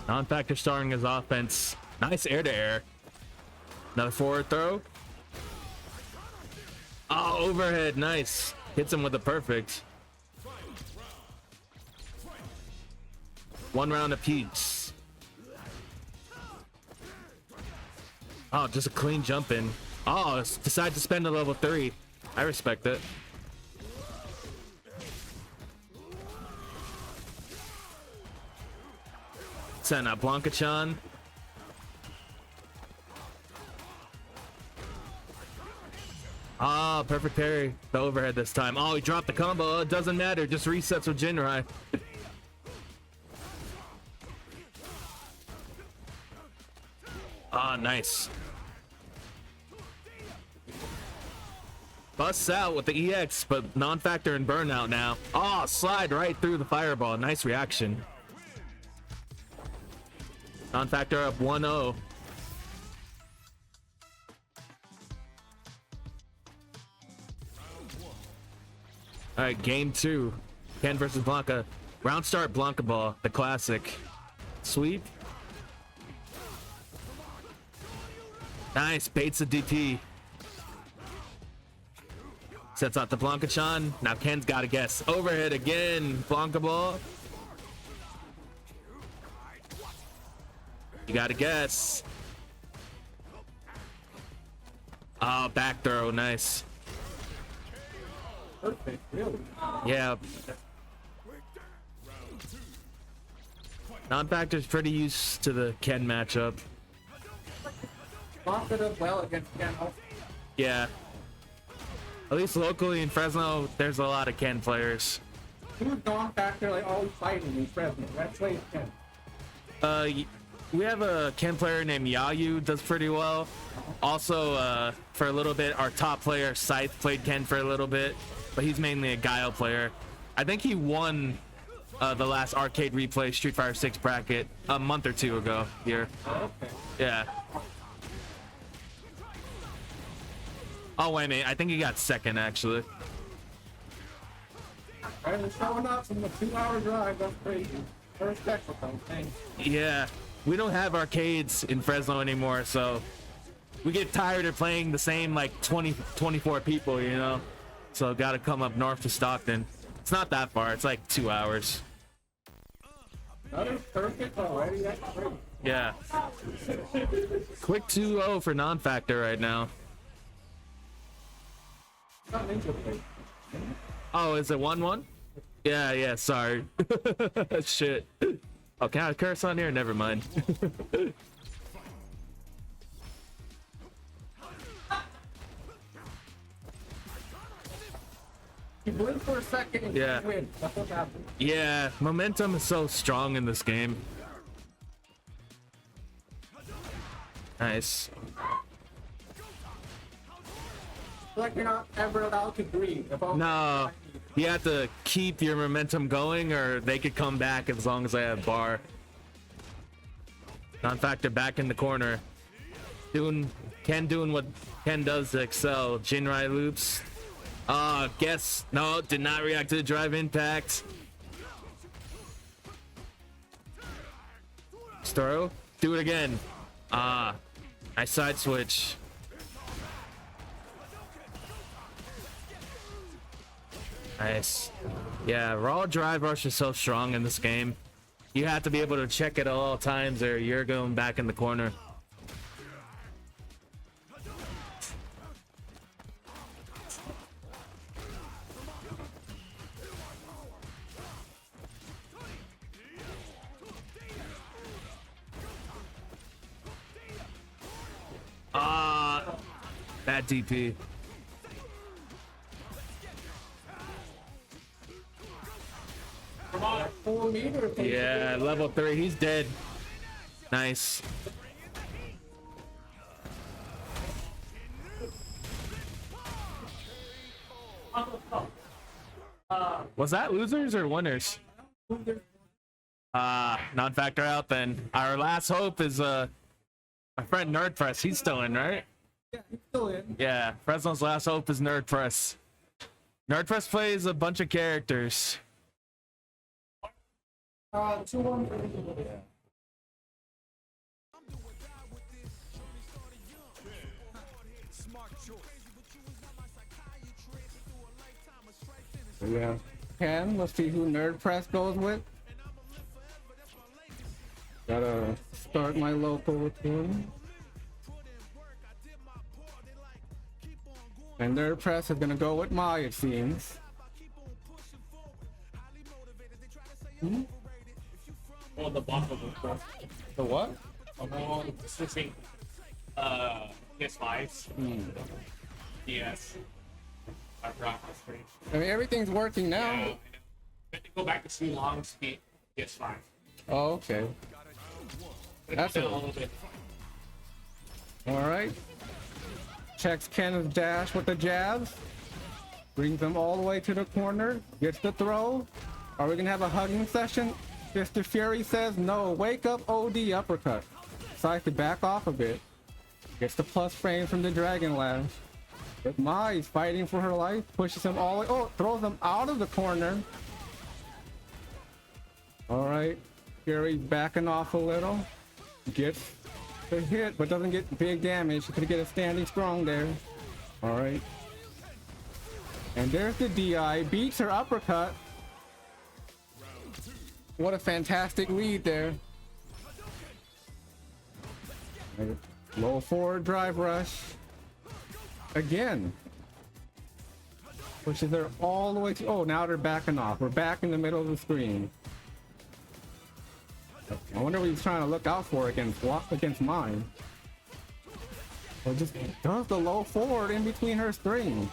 Non-factor starting his offense. Nice air to air. Another forward throw. Oh, overhead. Nice. Hits him with a perfect. One round apiece. Oh, just a clean jump in. Oh, decide to spend a level 3. I respect it. Send out Blanca-chan. Ah, perfect parry. The overhead this time. Oh, he dropped the combo. It doesn't matter. Just resets with Jinrai. Ah, nice. Busts out with the EX, but non-factor and burnout now. Oh, slide right through the fireball. Nice reaction. Non-factor up 1-0. All right, game 2. Ken versus Blanca. Round start Blanca ball, the classic. Sweep. Nice, baits the DT. Sets out the Blanca-chan. Now Ken's got to guess. Overhead again, Blanca ball. You got to guess. Oh, back throw, nice. Perfect, really. Yeah. Non-factor's pretty used to the Ken matchup. Blanca does well against Ken. Yeah. At least locally in Fresno, there's a lot of Ken players. Who's non-factor like always fighting in Fresno? That's why Ken. We have a Ken player named Yayu, does pretty well. Also, for a little bit, our top player, Scythe, played Ken for a little bit, but he's mainly a Guile player. I think he won the last arcade replay Street Fighter 6 bracket a month or two ago here. Okay. Yeah. Oh, wait a minute. I think he got second, actually. And showing up from a 2-hour drive, that's crazy. Very technical, thanks. Yeah. We don't have arcades in Fresno anymore, so we get tired of playing the same, like, 24 people, you know? So gotta come up north to Stockton. It's not that far. It's like 2 hours. That is perfect already. That's great. Yeah. Quick 2-0 for non-factor right now. Not interesting. Oh, is it 1-1? Yeah, sorry. Shit. Oh, can I curse on here? Never mind. You blink for a second and Yeah. you win. That's what happened. Yeah, momentum is so strong in this game. Nice. It's like you're not ever allowed to breathe. If all- No, you have to keep your momentum going or they could come back as long as I have bar. Non-factor back in the corner. Doing what Ken does to excel. Jinrai loops. Guess. No, did not react to the drive impact. Storo. Do it again. Nice side switch. Nice. Yeah, raw drive rush is so strong in this game. You have to be able to check it at all times or you're going back in the corner. Bad DP. Like 4 meters. Yeah, level 3. He's dead. Nice. Was that losers or winners? Non-factor out then. Our last hope is my friend Nerd Press. He's still in, right? Yeah, he's still in. Yeah, Fresno's last hope is Nerd Press. Nerd Press plays a bunch of characters. 2-1 for me. Yeah. Ken, let's see who Nerd Press goes with. Gotta start my local team. And Nerd Press is gonna go with Mai, it seems. On the bottom of the press. The what? I'm on switching PS5s. Yes. I brought my screen. I mean, everything's working now. I had to go back to see long speed PS5. Oh, okay. That's a a little bit. All right. Checks Ken's dash with the jabs. Brings him all the way to the corner. Gets the throw. Are we gonna have a hugging session? Mr. Fury says no. Wake up, OD uppercut. Decides to back off a bit. Gets the plus frame from the Dragon Lash. But Mai's fighting for her life. Pushes him all the way. Oh, throws him out of the corner. Alright. Fury's backing off a little. Gets the hit, but doesn't get big damage. Could get a standing strong there. Alright. And there's the DI. Beats her uppercut. What a fantastic lead there. Low forward drive rush. Again. Pushes her all the way to... Oh, now they're backing off. We're back in the middle of the screen. I wonder what he's trying to look out for against mine. Or just does the low forward in between her strings.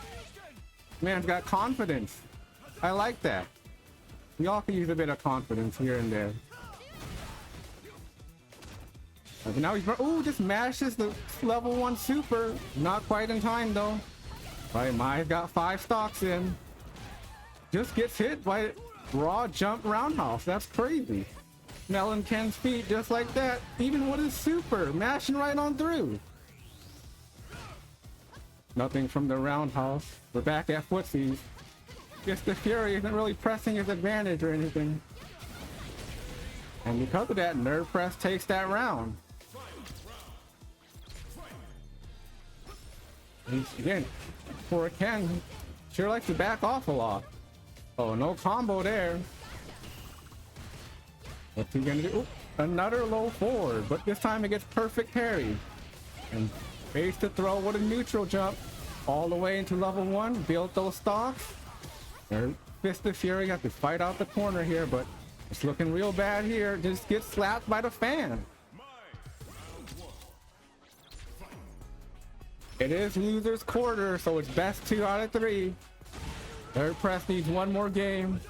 Man's got confidence. I like that. We all can use a bit of confidence here and there. Okay, now he's... Ooh, just mashes the level 1 super. Not quite in time though. Right, Mai's got 5 stocks in. Just gets hit by raw jump roundhouse. That's crazy. Melon Ken's feet just like that. Even with his super. Mashing right on through. Nothing from the roundhouse. We're back at footsies. Guess the Fury isn't really pressing his advantage or anything. And because of that, Nerd Press takes that round. Again, for Ken, sure likes to back off a lot. Oh, no combo there. What's he gonna do? Ooh, another low forward, but this time it gets perfect parry. And base to throw with a neutral jump all the way into level 1. Build those stocks. Fist of Fury got to fight out the corner here, but it's looking real bad here. Just gets slapped by the fan. It is loser's quarter, so it's best 2 out of 3. Third Press needs one more game.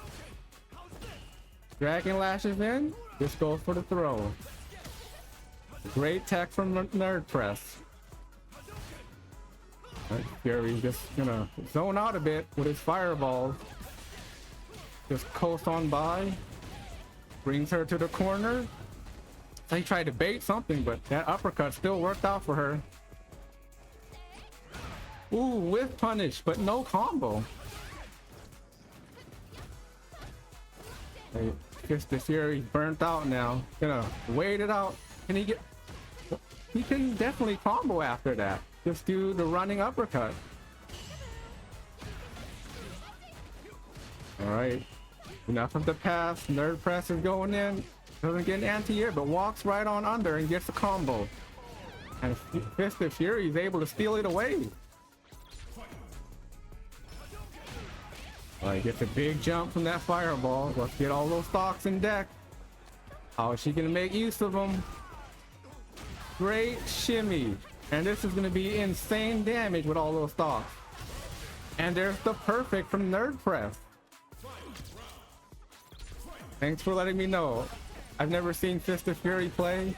Dragon lashes in. Just goes for the throw. Great tech from Nerd Press. Right, Fury's just gonna zone out a bit with his fireballs. Just coast on by. Brings her to the corner. So he tried to bait something, but that uppercut still worked out for her. Ooh, whiff punish, but no combo. Hey, Fist of Fury burnt out now. Gonna wait it out. Can he get... He can definitely combo after that. Just do the running uppercut. Alright. Enough of the pass. Nerd Press is going in. Doesn't get an anti-air, but walks right on under and gets a combo. And Fist of Fury is able to steal it away. Alright, gets a big jump from that fireball. Let's get all those stocks in deck. How is she gonna make use of them? Great shimmy. And this is gonna be insane damage with all those stocks. And there's the perfect from Nerd Press. Thanks for letting me know. I've never seen Fist of Fury play.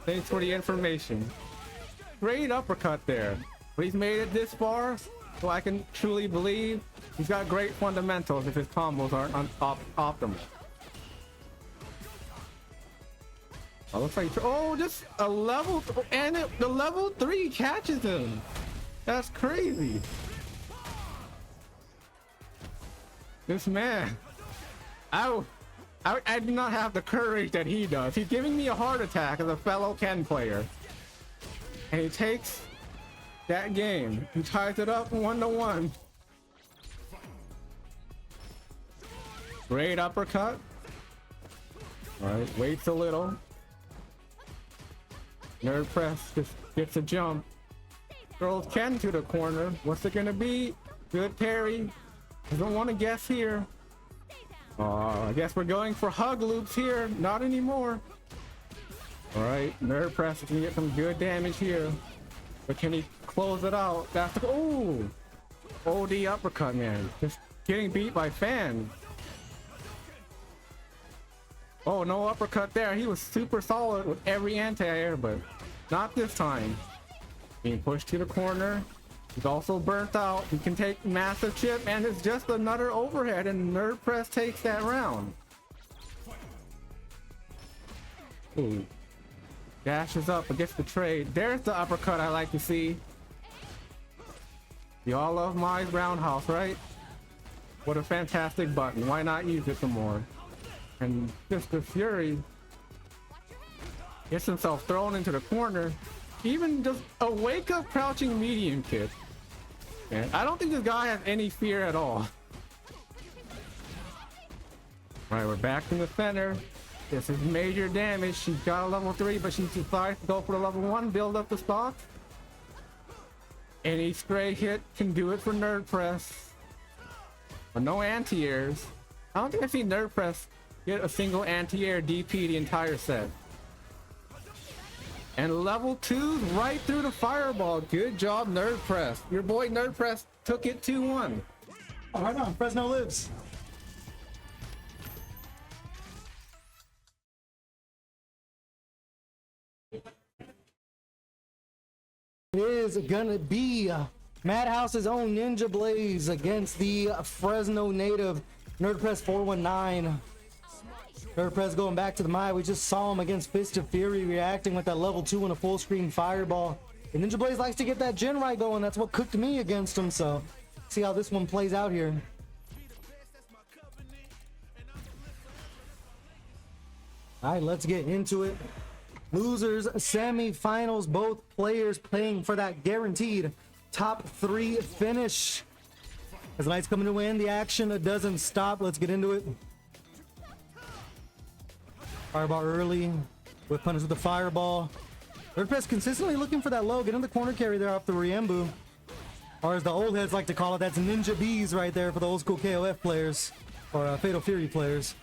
Thanks for the information. Great uppercut there. But he's made it this far, so I can truly believe he's got great fundamentals if his combos aren't optimal. Oh, looks like, oh, just a level, and the level 3 catches him. That's crazy. This man, I do not have the courage that he does. He's giving me a heart attack as a fellow Ken player. And he takes that game. He ties it up 1-1. Great uppercut. Alright, waits a little. Nerd Press just gets a jump. Throws Ken to the corner. What's it gonna be? Good parry. Doesn't want to guess here. I guess we're going for hug loops here. Not anymore. Alright, Nerd Press is gonna get some good damage here. But can he close it out? That's the... Oh! OD uppercut, man. Just getting beat by fans. Oh, no uppercut there. He was super solid with every anti-air, but not this time. Being pushed to the corner. He's also burnt out. He can take massive chip, and it's just another overhead, and Nerd Press takes that round. Ooh. Dashes up against the trade. There's the uppercut I like to see. You all love my roundhouse, right? What a fantastic button. Why not use it some more? And Mr. Fury gets himself thrown into the corner. Even just a wake-up crouching medium kick. Man, I don't think this guy has any fear at all. Alright, we're back in the center. This is major damage. She's got a level 3, but she decides to go for the level 1, build up the stock. Any stray hit can do it for Nerd Press. But no anti-airs. I don't think I've seen Nerd Press get a single anti-air DP the entire set. And level 2 right through the fireball. Good job, Nerd Press. Your boy Nerd Press took it 2-1. Oh, right on. Fresno lives. It is gonna be Madhouse's own Ninja Blaze against the Fresno native Nerdpress 419. Nerdpress going back to the Mai. We just saw him against Fist of Fury reacting with that level 2 and a full screen fireball. And Ninja Blaze likes to get that gen right going. That's what cooked me against him. So see how this one plays out here. All right, let's get into it. Losers semifinals, both players playing for that guaranteed top 3 finish. As the Knights coming to win, the action doesn't stop. Let's get into it. Fireball early, with punish with the fireball. Nerdpress consistently looking for that low, getting the corner carry there off the Ryembu. Or as the old heads like to call it, that's Ninja Bees right there for the old school KOF players, or Fatal Fury players.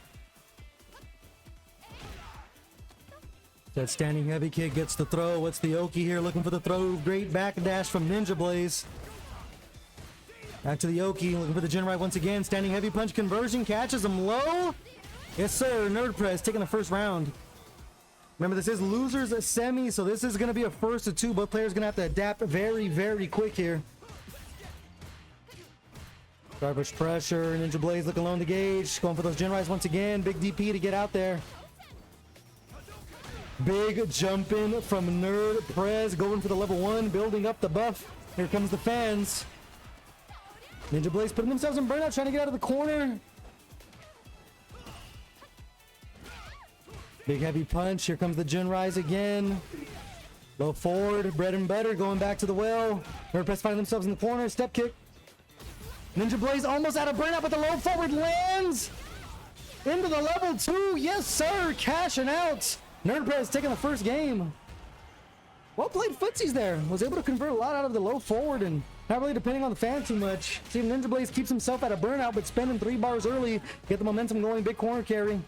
That standing heavy kick gets the throw. What's the Oki here looking for the throw? Great backdash from Ninja Blaze. Back to the Oki, looking for the gen right once again. Standing heavy punch conversion, catches him low. Yes, sir. Nerdpress taking the first round. Remember, this is losers semi, so this is going to be a first of 2. Both players going to have to adapt very, very quick here. Garbage pressure. Ninja Blaze looking low in the gauge. Going for those gen rights once again. Big DP to get out there. Big jump in from Nerdpress, going for the level 1, building up the buff. Here comes the fans. Ninja Blaze putting themselves in burnout, trying to get out of the corner. Big heavy punch. Here comes the Gen Rise again. Low forward, bread and butter, going back to the well. Nerdpress finding themselves in the corner. Step kick. Ninja Blaze almost out of burnout, but the low forward lands into the level 2. Yes, sir. Cashing out. Nerdpress taking the first game. Well played footsies there. Was able to convert a lot out of the low forward and not really depending on the fan too much. See, Ninja Blaze keeps himself at a burnout, but spending 3 bars early. Get the momentum going. Big corner carry.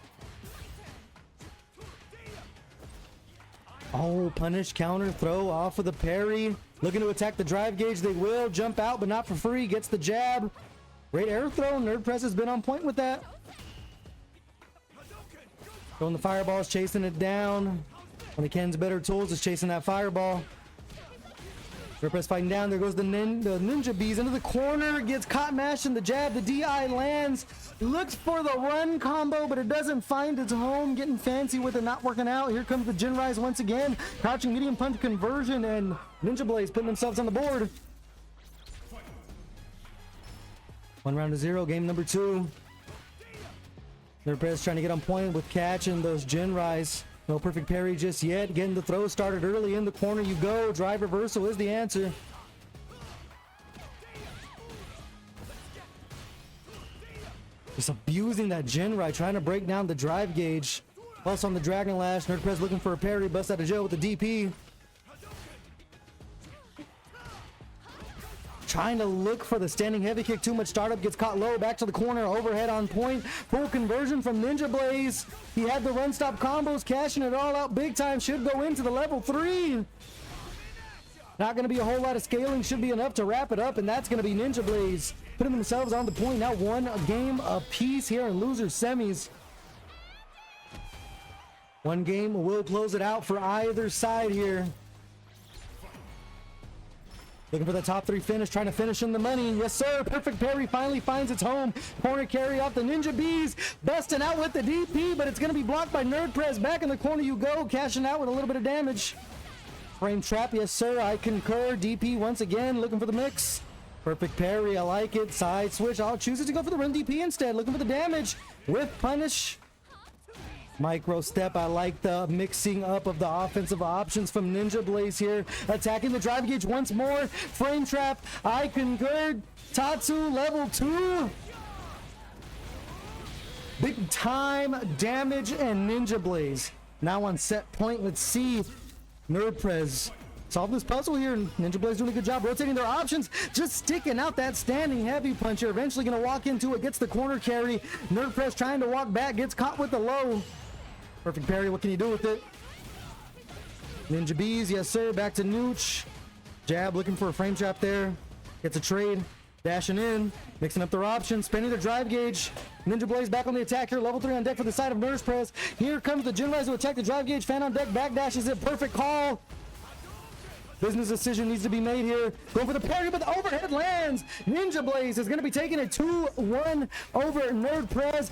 Oh, punish, counter, throw off of the parry. Looking to attack the drive gauge. They will jump out, but not for free. Gets the jab. Great air throw. Nerdpress has been on point with that. Throwing the fireballs, chasing it down. One of Ken's better tools is chasing that fireball. Nerdpress fighting down. There goes the Ninja Bees into the corner. Gets caught mashing the jab. The DI lands. Looks for the run combo, but it doesn't find its home. Getting fancy with it, not working out. Here comes the Gen Rise once again. Crouching medium punch conversion, and Ninja Blaze putting themselves on the board. 1 round to 0. Game number 2. Nerdpress trying to get on point with catching those Gen Rise. No perfect parry just yet. Getting the throw started early. In the corner you go. Drive reversal is the answer. Just abusing that Gen Rise. Trying to break down the drive gauge. Plus on the Dragon Lash. Nerdpress looking for a parry. Bust out of jail with the DP. Trying to look for the standing heavy kick. Too much startup. Gets caught low. Back to the corner. Overhead on point. Full conversion from Ninja Blaze. He had the run stop combos. Cashing it all out big time. Should go into the level 3. Not going to be a whole lot of scaling. Should be enough to wrap it up. And that's going to be Ninja Blaze putting themselves on the point. Now 1 game apiece here in losers semis. 1 game will close it out for either side here. Looking for the top 3 finish, trying to finish in the money. Yes, sir. Perfect parry finally finds its home. Corner carry off the Ninja Bees. Busting out with the DP, but it's going to be blocked by Nerd Press. Back in the corner you go. Cashing out with a little bit of damage. Frame trap. Yes, sir. I concur. DP once again. Looking for the mix. Perfect parry. I like it. Side switch. I'll choose it to go for the run DP instead. Looking for the damage with punish. Micro step. I like the mixing up of the offensive options from Ninja Blaze here. Attacking the drive gauge once more. Frame trap. I concur. Tatsu level 2. Big time damage and Ninja Blaze. Now on set point. Let's see. Nerdprez solve this puzzle here. Ninja Blaze doing a good job rotating their options. Just sticking out that standing heavy puncher. Eventually going to walk into it. Gets the corner carry. Nerdprez trying to walk back. Gets caught with the low. Perfect parry, what can you do with it? Ninja Bees, yes sir, back to Nooch. Jab looking for a frame trap there. Gets a trade, dashing in, mixing up their options, spinning their drive gauge. Ninja Blaze back on the attack here, level 3 on deck for the side of Nurse Press. Here comes the Gen Rise to attack the drive gauge, fan on deck, back dashes it, perfect call. Business decision needs to be made here. Going for the parry, but the overhead lands. Ninja Blaze is going to be taking a 2-1 over Nerd Press.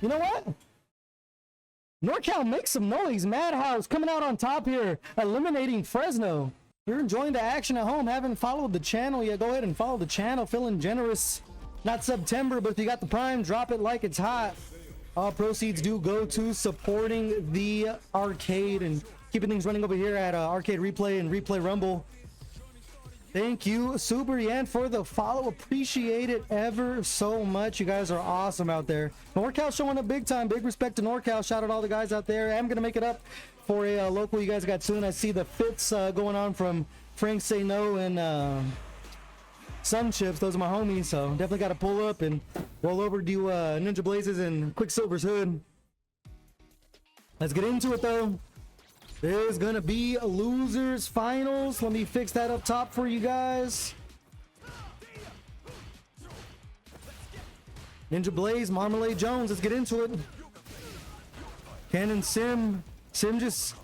You know what? NorCal makes some noise. Madhouse coming out on top here, eliminating Fresno. If you're enjoying the action at home, haven't followed the channel yet, go ahead and follow the channel. Feeling generous. Not September, but if you got the Prime, drop it like it's hot. All proceeds do go to supporting the arcade and keeping things running over here at Arcade Replay and Replay Rumble. Thank you, Super Yan, for the follow. Appreciate it ever so much. You guys are awesome out there. NorCal showing up big time. Big respect to NorCal. Shout out all the guys out there. I'm going to make it up for a local you guys got soon. I see the fits going on from Frank Say No and Sun Chips. Those are my homies, so definitely got to pull up and roll over to Ninja Blazes and Quicksilver's hood. Let's get into it, though. There's gonna be a losers finals. Let me fix that up top for you guys. Ninja Blaze, Marmalade Jones. Let's get into it. Ken and Sim just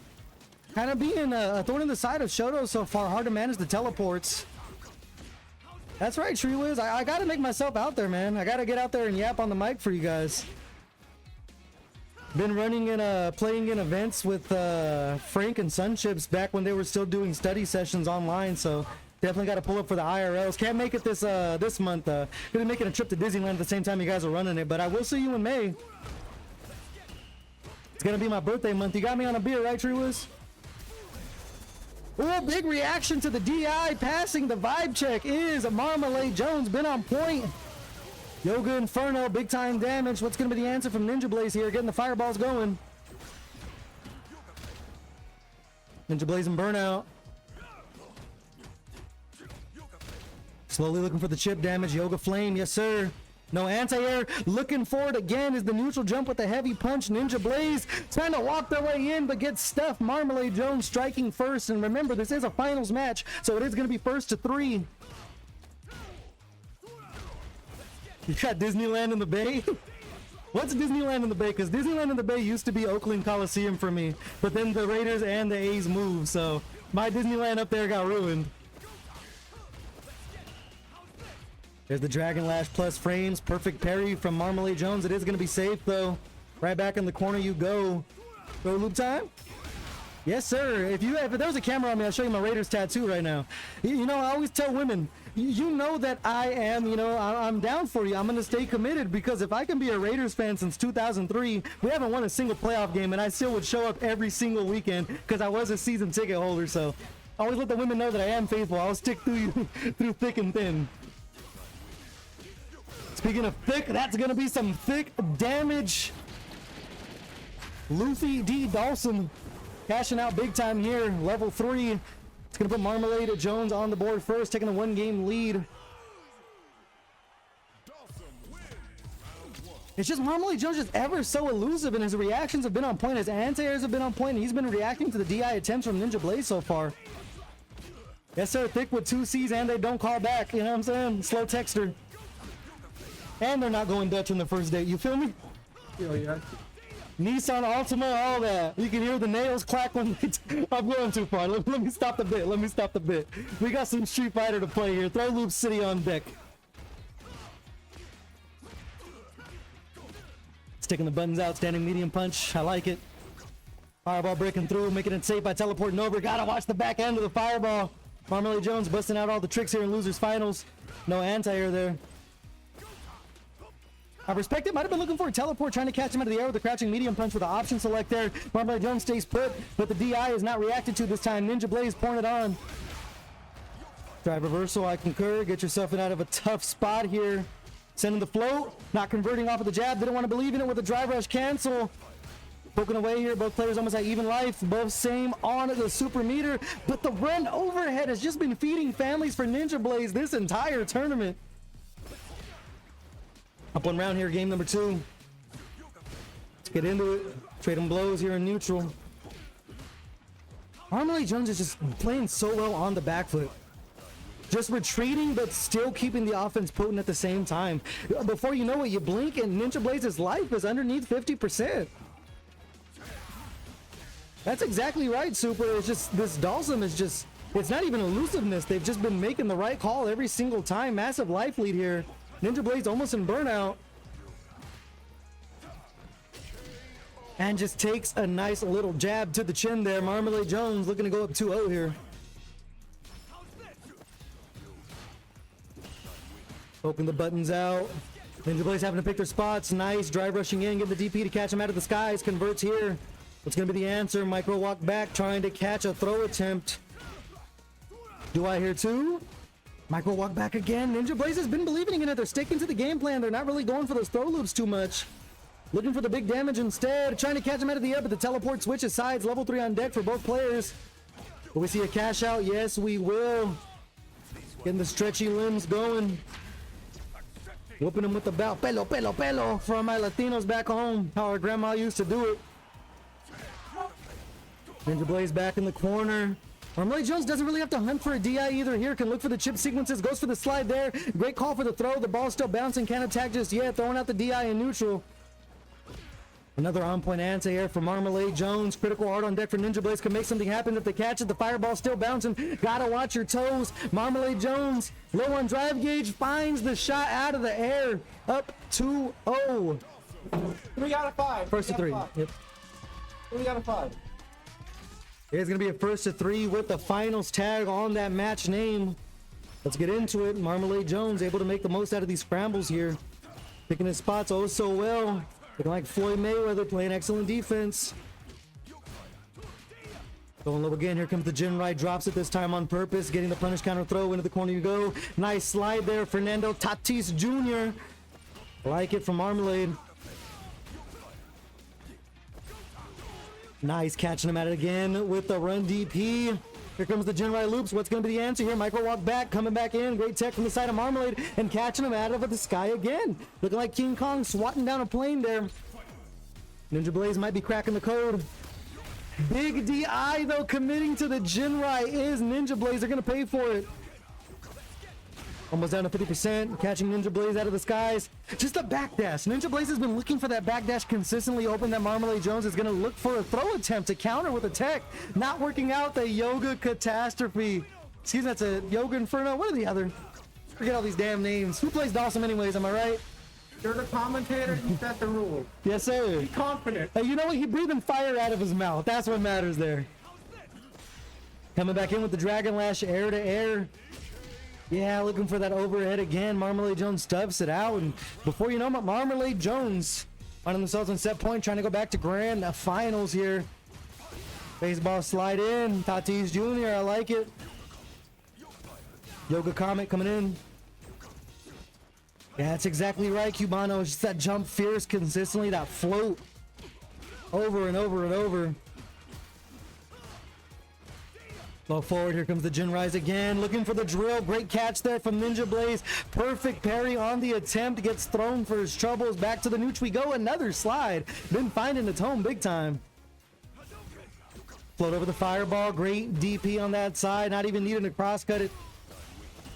kind of being a thorn in the side of Shoto so far. Hard to manage the teleports. That's right, Tree Wiz. I gotta make myself out there, man. I gotta get out there and yap on the mic for you guys. Been running in playing in events with Frank and Sunchips back when they were still doing study sessions online, so definitely got to pull up for the IRLs. Can't make it this month. Gonna be making a trip to Disneyland at the same time you guys are running it, but I will see you in May. It's gonna be my birthday month. You got me on a beer, right, Tree Wiz? Oh, big reaction to the DI passing the vibe check is Marmalade Jones. Been on point. Yoga Inferno, big time damage. What's going to be the answer from Ninja Blaze here? Getting the fireballs going. Ninja Blaze and Burnout. Slowly looking for the chip damage. Yoga Flame, yes sir. No anti-air. Looking for it again is the neutral jump with the heavy punch. Ninja Blaze trying to walk their way in, but gets stuffed. Marmalade Jones striking first. And remember, this is a finals match, so it is going to be first to 3. You got Disneyland in the Bay? What's Disneyland in the Bay? Because Disneyland in the Bay used to be Oakland Coliseum for me, but then the Raiders and the A's moved, so my Disneyland up there got ruined. There's the Dragon Lash plus frames. Perfect parry from Marmalade Jones. It is going to be safe, though. Right back in the corner you go. Go loop time? Yes, sir. If there was a camera on me, I'll show you my Raiders tattoo right now. You know, I always tell women, you know that I am, I'm down for you. I'm going to stay committed because if I can be a Raiders fan since 2003, we haven't won a single playoff game, and I still would show up every single weekend because I was a season ticket holder. So I always let the women know that I am faithful. I'll stick through thick and thin. Speaking of thick, that's going to be some thick damage. Luffy D. Dawson cashing out big time here. Level 3. It's going to put Marmalade Jones on the board first, taking a 1-game lead. It's just Marmalade Jones just ever so elusive, and his reactions have been on point. His anti-airs have been on point, and he's been reacting to the DI attempts from Ninja Blaze so far. Yes, sir. Thick with 2 C's, and they don't call back. You know what I'm saying? Slow texter. And they're not going Dutch on the first date. You feel me? Oh, yeah. Nissan Altima, all that. You can hear the nails clack when I'm going too far. Let me stop the bit. Let me stop the bit. We got some Street Fighter to play here. Throw Loop City on deck. Sticking the buttons out, standing medium punch. I like it. Fireball breaking through, making it safe by teleporting over. Gotta watch the back end of the fireball. Marmalade Jones busting out all the tricks here in losers finals. No anti-air there. I respect it. Might have been looking for a teleport, trying to catch him out of the air with a crouching medium punch with the option select there. Marmalade Jones stays put, but the DI is not reacted to this time. Ninja Blaze pouring it on. Drive reversal, I concur. Get yourself in out of a tough spot here. Sending the float, not converting off of the jab. Didn't want to believe in it with a drive rush cancel. Poking away here, both players almost at even life. Both same on the super meter, but the run overhead has just been feeding families for Ninja Blaze this entire tournament. Up one round here, game number 2. Let's get into it. Trading blows here in neutral. Marmalade Jones is just playing so well on the back foot. Just retreating, but still keeping the offense potent at the same time. Before you know it, you blink and Ninja Blaze's life is underneath 50%. That's exactly right, Super. It's just, this Dalsum is just, it's not even elusiveness. They've just been making the right call every single time. Massive life lead here. Ninja Blaze almost in burnout. And just takes a nice little jab to the chin there. Marmalade Jones looking to go up 2-0 here. Poking the buttons out. Ninja Blaze having to pick their spots. Nice drive rushing in, get the DP to catch him out of the skies. Converts here. What's going to be the answer? Micro walk back, trying to catch a throw attempt. Do I hear 2? Micro walk back again. Ninja Blaze has been believing in it. They're sticking to the game plan. They're not really going for those throw loops too much. Looking for the big damage instead. Trying to catch him out of the air, but the teleport switches sides. Level 3 on deck for both players. Will we see a cash out? Yes, we will. Getting the stretchy limbs going. Whooping him with the belt. Pelo, pelo, pelo. From my Latinos back home. How our grandma used to do it. Ninja Blaze back in the corner. Marmalade Jones doesn't really have to hunt for a DI either here. Can look for the chip sequences. Goes for the slide there. Great call for the throw. The ball's still bouncing. Can't attack just yet. Throwing out the DI in neutral. Another on-point anti-air for Marmalade Jones. Critical art on deck for Ninja Blaze. Can make something happen if they catch it. The fireball still bouncing. Gotta watch your toes. Marmalade Jones, low on drive gauge, finds the shot out of the air. Up 2-0. 3 out of 5. First to 3. Yep. 3 out of 5. It's going to be a first to 3 with the finals tag on that match name. Let's get into it. Marmalade Jones able to make the most out of these scrambles here. Picking his spots oh so well. Looking like Floyd Mayweather playing excellent defense. Going low again. Here comes the Jin right. Drops it this time on purpose. Getting the punish counter throw. Into the corner you go. Nice slide there. Fernando Tatis Jr. Like it from Marmalade. Nice catching him at it again with the run DP. Here comes the Jin right loops. What's going to be the answer here? Micro walk back, coming back in. Great tech from the side of Marmalade and catching him out of the sky again. Looking like King Kong swatting down a plane there. Ninja Blaze might be cracking the code. Big DI though, committing to the Jin right is Ninja Blaze. They're going to pay for it. Almost down to 50%, catching Ninja Blaze out of the skies. Just a backdash. Ninja Blaze has been looking for that backdash consistently, open that Marmalade Jones is going to look for a throw attempt to counter with a tech. Not working out. The Yoga Catastrophe. Excuse me, that's a Yoga Inferno. What are the other? Forget all these damn names. Who plays Dawson anyways, am I right? You're the commentator, you set the rules. Yes, sir. Be confident. Hey, you know what? He breathing fire out of his mouth. That's what matters there. Coming back in with the Dragon Lash air to air. Yeah, looking for that overhead again. Marmalade Jones stuffs it out, and before you know it, Marmalade Jones finding themselves on set point, trying to go back to grand finals here. Baseball slide in. Tatis Jr., I like it. Yoga Comet coming in. Yeah, that's exactly right, Cubano. It's just that jump fierce consistently, that float over and over and over. Low forward, here comes the Jin Rise again, looking for the drill. Great catch there from Ninja Blaze. Perfect parry on the attempt, gets thrown for his troubles. Back to the nooch we go, another slide. Been finding its home big time. Float over the fireball, great DP on that side, not even needing to cross cut it.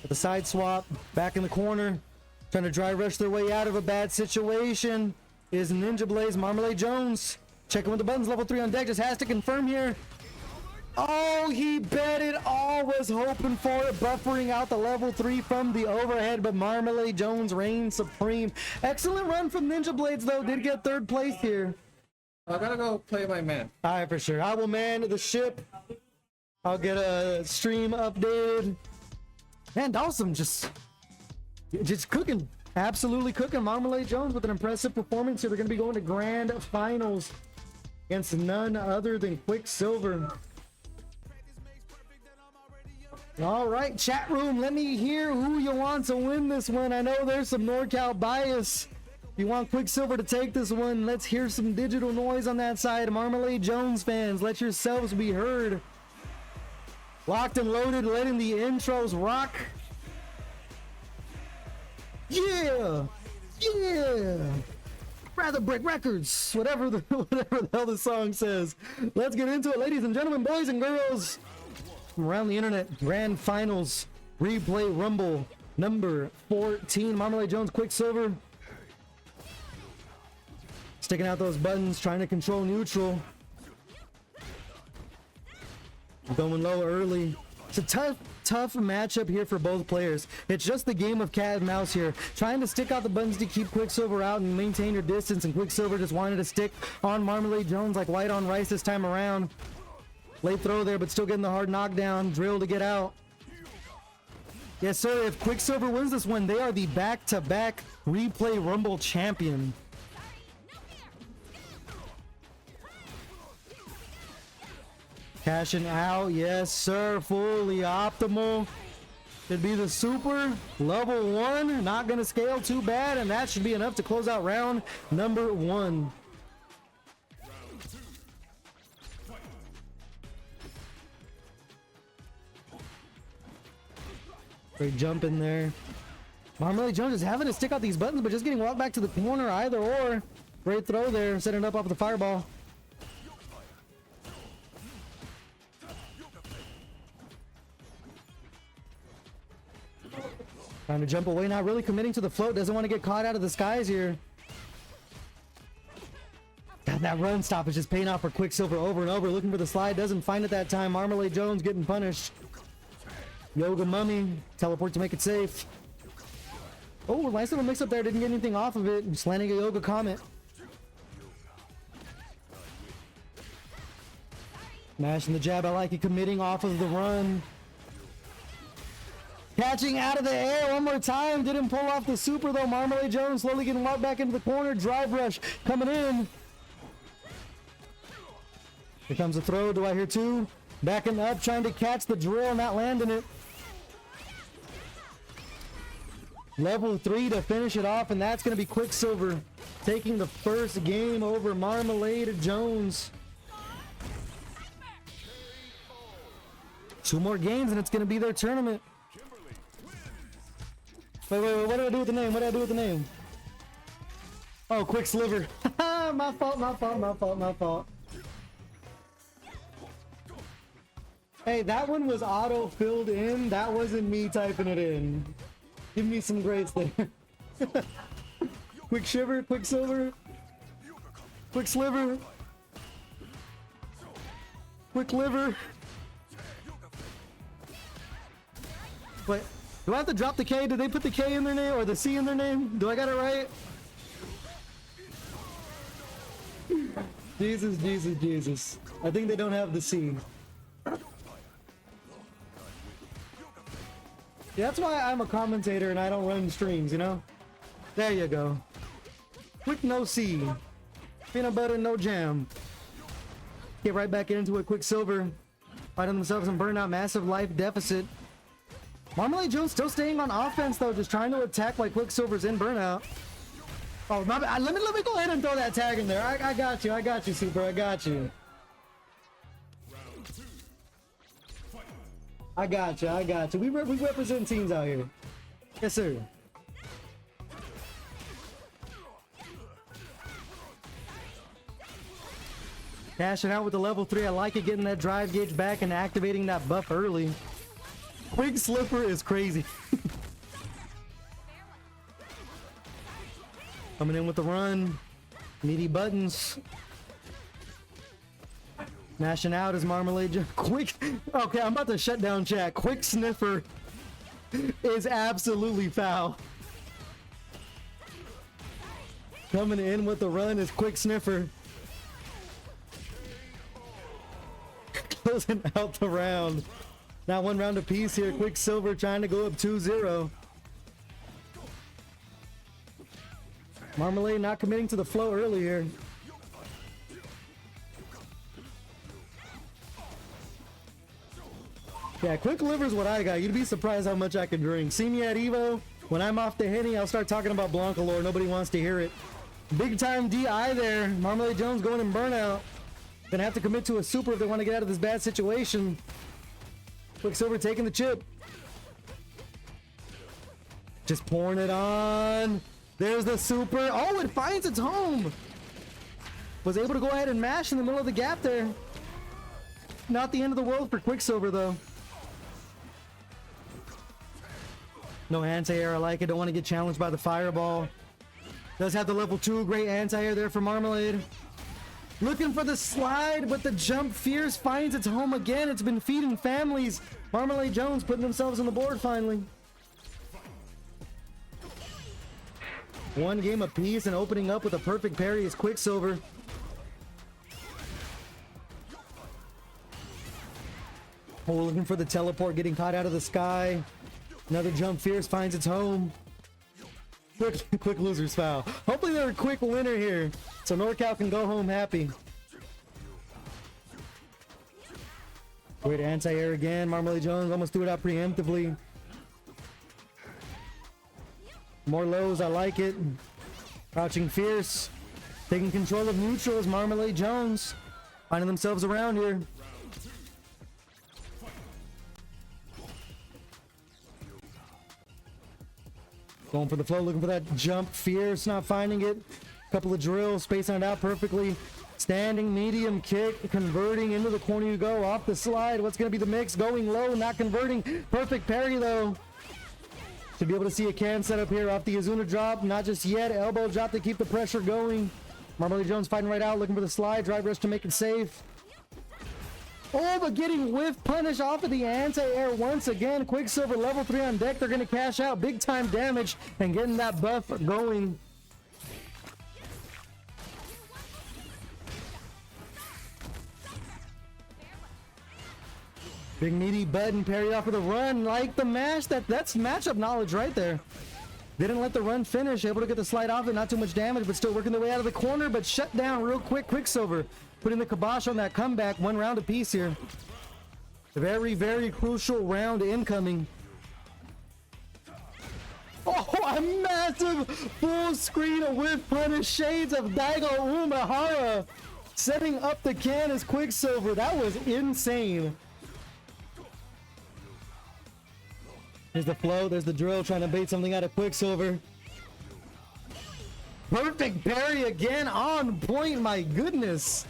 With the side swap, back in the corner, trying to dry rush their way out of a bad situation is Ninja Blaze. Marmalade Jones Checking with the buttons, level 3 on deck, just has to confirm here. Oh, he bet it all, was hoping for it, buffering out the level 3 from the overhead, but Marmalade Jones reigns supreme. Excellent run from Ninja Blades, though, did get 3rd place here. I gotta go play my man. All right, for sure. I will man the ship. I'll get a stream updated. Man, Dawson just cooking. Absolutely cooking. Marmalade Jones with an impressive performance here. They're going to be going to grand finals against none other than Quicksilver. All right, chat room, let me hear who you want to win this one. I know there's some NorCal bias. If you want Quicksilver to take this one, let's hear some digital noise on that side. Marmalade Jones fans, let yourselves be heard. Locked and loaded, letting the intros rock. Yeah! Yeah! Rather break records, whatever the hell the song says. Let's get into it, ladies and gentlemen, boys and girls. From around the internet, grand finals, replay rumble number 14. Marmalade Jones, Quicksilver. Sticking out those buttons, trying to control neutral. Going low early. It's a tough matchup here for both players. It's just the game of cat and mouse here. Trying to stick out the buttons to keep Quicksilver out and maintain your distance, and Quicksilver just wanted to stick on Marmalade Jones like white on rice this time around. Late throw there, but still getting the hard knockdown. Drill to get out. Yes, sir. If Quicksilver wins this one, they are the back-to-back replay rumble champion. Cashing out, yes sir, fully optimal. Should be the super, level 1, not gonna scale too bad, and that should be enough to close out round number 1. Great jump in there. Marmalade Jones is having to stick out these buttons, but just getting walked back to the corner either or. Great throw there, setting it up off the fireball. Trying to jump away, not really committing to the float. Doesn't want to get caught out of the skies here. God, that run stop is just paying off for Quicksilver over and over. Looking for the slide, doesn't find it that time. Marmalade Jones getting punished. Yoga Mummy, teleport to make it safe. Oh, nice little mix up there. Didn't get anything off of it. Just landing a Yoga Comet. Mashing the jab, I like it. Committing off of the run. Catching out of the air one more time. Didn't pull off the super though. Marmalade Jones slowly getting walked back into the corner. Drive rush coming in. Here comes a throw. Do I hear 2? Backing up, trying to catch the drill, not landing it. Level 3 to finish it off, and that's going to be Quicksilver taking the first game over Marmalade Jones. 2 more games, and it's going to be their tournament. Wait, what did I do with the name? What did I do with the name? Oh, Quicksilver. My fault. Hey, that one was auto-filled in. That wasn't me typing it in. Give me some grades there. Quicksilver, Quicksilver. Quicksliver. Quick liver. Wait. Do I have to drop the K? Did they put the K in their name or the C in their name? Do I got it right? Jesus. I think they don't have the C. Yeah, that's why I'm a commentator and I don't run streams, you know? There you go. Quick no C. Peanut butter, no jam. Get right back into it. Quicksilver finding themselves in burnout, massive life deficit. Marmalade Jones still staying on offense though, just trying to attack like Quicksilver's in burnout. Oh, my bad. Let me go ahead and throw that tag in there. I got you, Super. I got you. I got you. We represent teams out here. Yes, sir. Cashing out with the level 3. I like it, getting that drive gauge back and activating that buff early. Quick Slipper is crazy. Coming in with the run. Meaty buttons. Mashing out his Marmalade. Quick. Okay, I'm about to shut down chat. Quick sniffer is absolutely foul. Coming in with the run is Quick sniffer. Closing out the round. Now 1 round apiece here. Quicksilver trying to go up 2-0. Marmalade not committing to the flow earlier. Yeah, quick liver is what I got. You'd be surprised how much I can drink. See me at Evo. When I'm off the Henny, I'll start talking about Blanca lore. Nobody wants to hear it. Big time DI there. Marmalade Jones going in burnout. Gonna have to commit to a super if they want to get out of this bad situation. Quicksilver taking the chip. Just pouring it on. There's the super. Oh, it finds its home. Was able to go ahead and mash in the middle of the gap there. Not the end of the world for Quicksilver though. No anti-air, I like it. Don't want to get challenged by the fireball. Does have the level 2. Great anti-air there for Marmalade. Looking for the slide, but the jump fierce finds its home again. It's been feeding families. Marmalade Jones putting themselves on the board finally. 1 game apiece and opening up with a perfect parry is Quicksilver. Oh, looking for the teleport, getting caught out of the sky. Another jump fierce finds its home. Quick loser's foul. Hopefully they're a quick winner here, so NorCal can go home happy. Great anti-air again. Marmalade Jones almost threw it out preemptively. More lows, I like it. Crouching fierce. Taking control of neutrals. Marmalade Jones finding themselves around here. Going for the flow, looking for that jump. Fierce, not finding it. Couple of drills, spacing it out perfectly. Standing medium kick, converting into the corner you go. Off the slide, what's going to be the mix? Going low, not converting. Perfect parry though. To be able to see a can set up here off the Azuna drop. Not just yet. Elbow drop to keep the pressure going. Marmalade Jones fighting right out, looking for the slide. Drive rush to make it safe. Oh, but getting whiff punish off of the anti-air once again. Quicksilver level 3 on deck. They're going to cash out big time damage and getting that buff going. Big meaty button parry off of the run. Like the mash. That's matchup knowledge right there. Didn't let the run finish. Able to get the slide off it. Not too much damage, but still working their way out of the corner. But shut down real quick. Quicksilver putting the kibosh on that comeback. 1 round apiece here. Very, very crucial round incoming. Oh, a massive full screen of whiff punish. Shades of Daigo Umehara setting up the can as Quicksilver. That was insane. There's the flow, there's the drill, trying to bait something out of Quicksilver. Perfect parry again, on point, my goodness.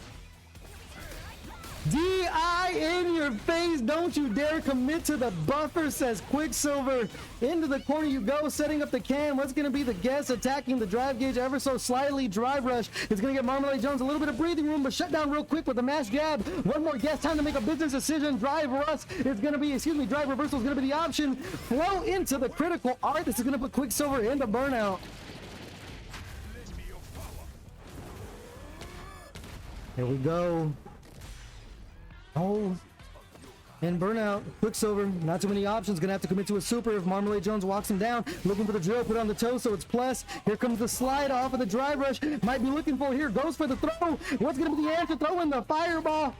DI in your face, don't you dare commit to the buffer, says Quicksilver. Into the corner you go, setting up the can. What's going to be the guess? Attacking the drive gauge ever so slightly. Drive rush is going to get Marmalade Jones a little bit of breathing room, but shut down real quick with the mash jab. One more guess, time to make a business decision. Drive rush is going to be, drive reversal is going to be the option. Flow into the critical art. This is going to put Quicksilver into burnout. Here we go. Oh, and burnout. Quicksilver, not too many options. Gonna have to commit to a super if Marmalade Jones walks him down. Looking for the drill, put on the toe, so it's plus. Here comes the slide off of the drive rush. Might be looking for here. Goes for the throw. What's gonna be the answer? Throw in the fireball.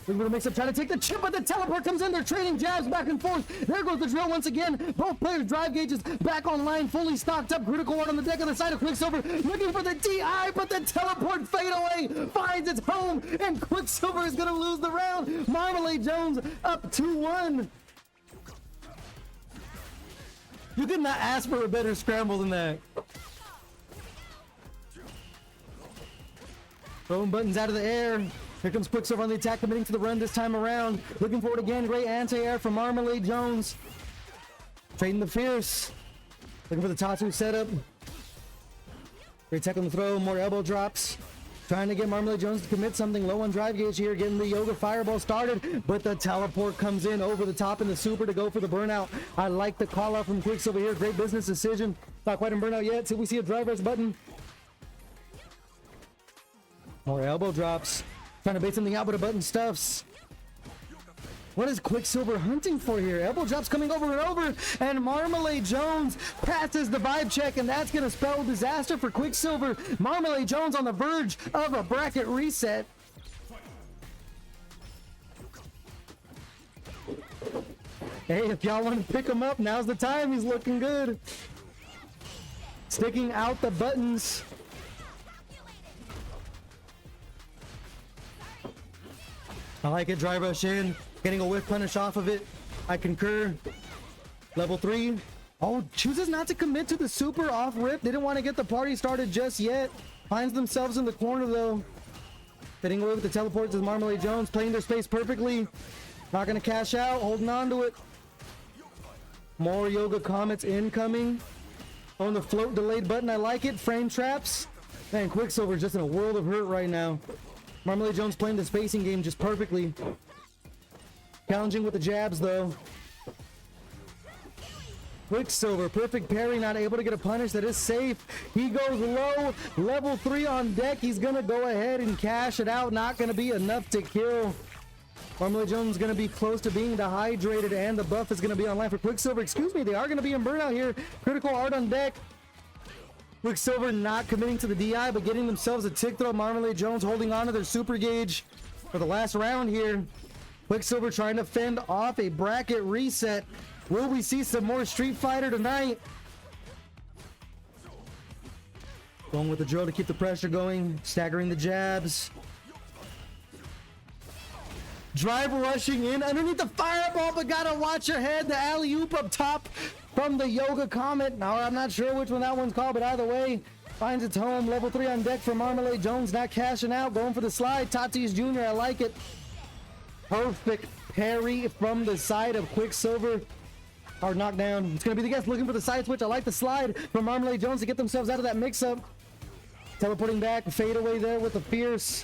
Looking for the mix up, trying to take the chip, but the teleport comes in. They're trading jabs back and forth. There goes the drill once again. Both players' drive gauges back online, fully stocked up. Critical one on the deck of the side of Quicksilver. Looking for the DI, but the teleport fadeaway finds its home, and Quicksilver is going to lose the round. Marmalade Jones up 2-1. You could not ask for a better scramble than that. Throwing buttons out of the air. Here comes Quicksilver on the attack, committing to the run this time around. Looking for it again. Great anti-air from Marmalade Jones. Trading the fierce. Looking for the Tatsu setup. Great tech on the throw. More elbow drops. Trying to get Marmalade Jones to commit something low on drive gauge here, getting the Yoga Fireball started, but the teleport comes in over the top in the super to go for the burnout. I like the call out from Quicksilver here. Great business decision. Not quite in burnout yet. So we see a drive rush button. More elbow drops. Trying to bait something out, but a button stuffs. What is Quicksilver hunting for here? Elbow drops coming over and over, and Marmalade Jones passes the vibe check, and that's going to spell disaster for Quicksilver. Marmalade Jones on the verge of a bracket reset. Hey, if y'all want to pick him up, now's the time. He's looking good. Sticking out the buttons. I like it. Drive rush in. Getting a whiff punish off of it. I concur. Level 3. Oh, chooses not to commit to the super off rip. They didn't want to get the party started just yet. Finds themselves in the corner though. Getting away with the teleports is Marmalade Jones. Playing their space perfectly. Not going to cash out. Holding on to it. More Yoga Comets incoming. On the float delayed button. I like it. Frame traps. Man, Quicksilver's just in a world of hurt right now. Marmalade Jones playing the spacing game just perfectly. Challenging with the jabs though. Quicksilver, perfect parry, not able to get a punish. That is safe. He goes low. Level 3 on deck. He's gonna go ahead and cash it out. Not gonna be enough to kill. Marmalade Jones is gonna be close to being dehydrated, and the buff is gonna be online for Quicksilver. Excuse me, they are gonna be in burnout here. Critical art on deck. Quicksilver not committing to the DI, but getting themselves a tick throw. Marmalade Jones holding on to their super gauge for the last round here. Quicksilver trying to fend off a bracket reset. Will we see some more Street Fighter tonight? Going with the drill to keep the pressure going. Staggering the jabs. Drive rushing in underneath the fireball, but gotta watch your head. The alley-oop up top from the Yoga Comet. Now, I'm not sure which one that one's called, but either way, finds its home. Level 3 on deck for Marmalade Jones. Not cashing out. Going for the slide. Tatis Jr. I like it. Perfect parry from the side of Quicksilver. Hard knockdown. It's going to be the guest looking for the side switch. I like the slide from Marmalade Jones to get themselves out of that mix-up. Teleporting back. Fade away there with the fierce.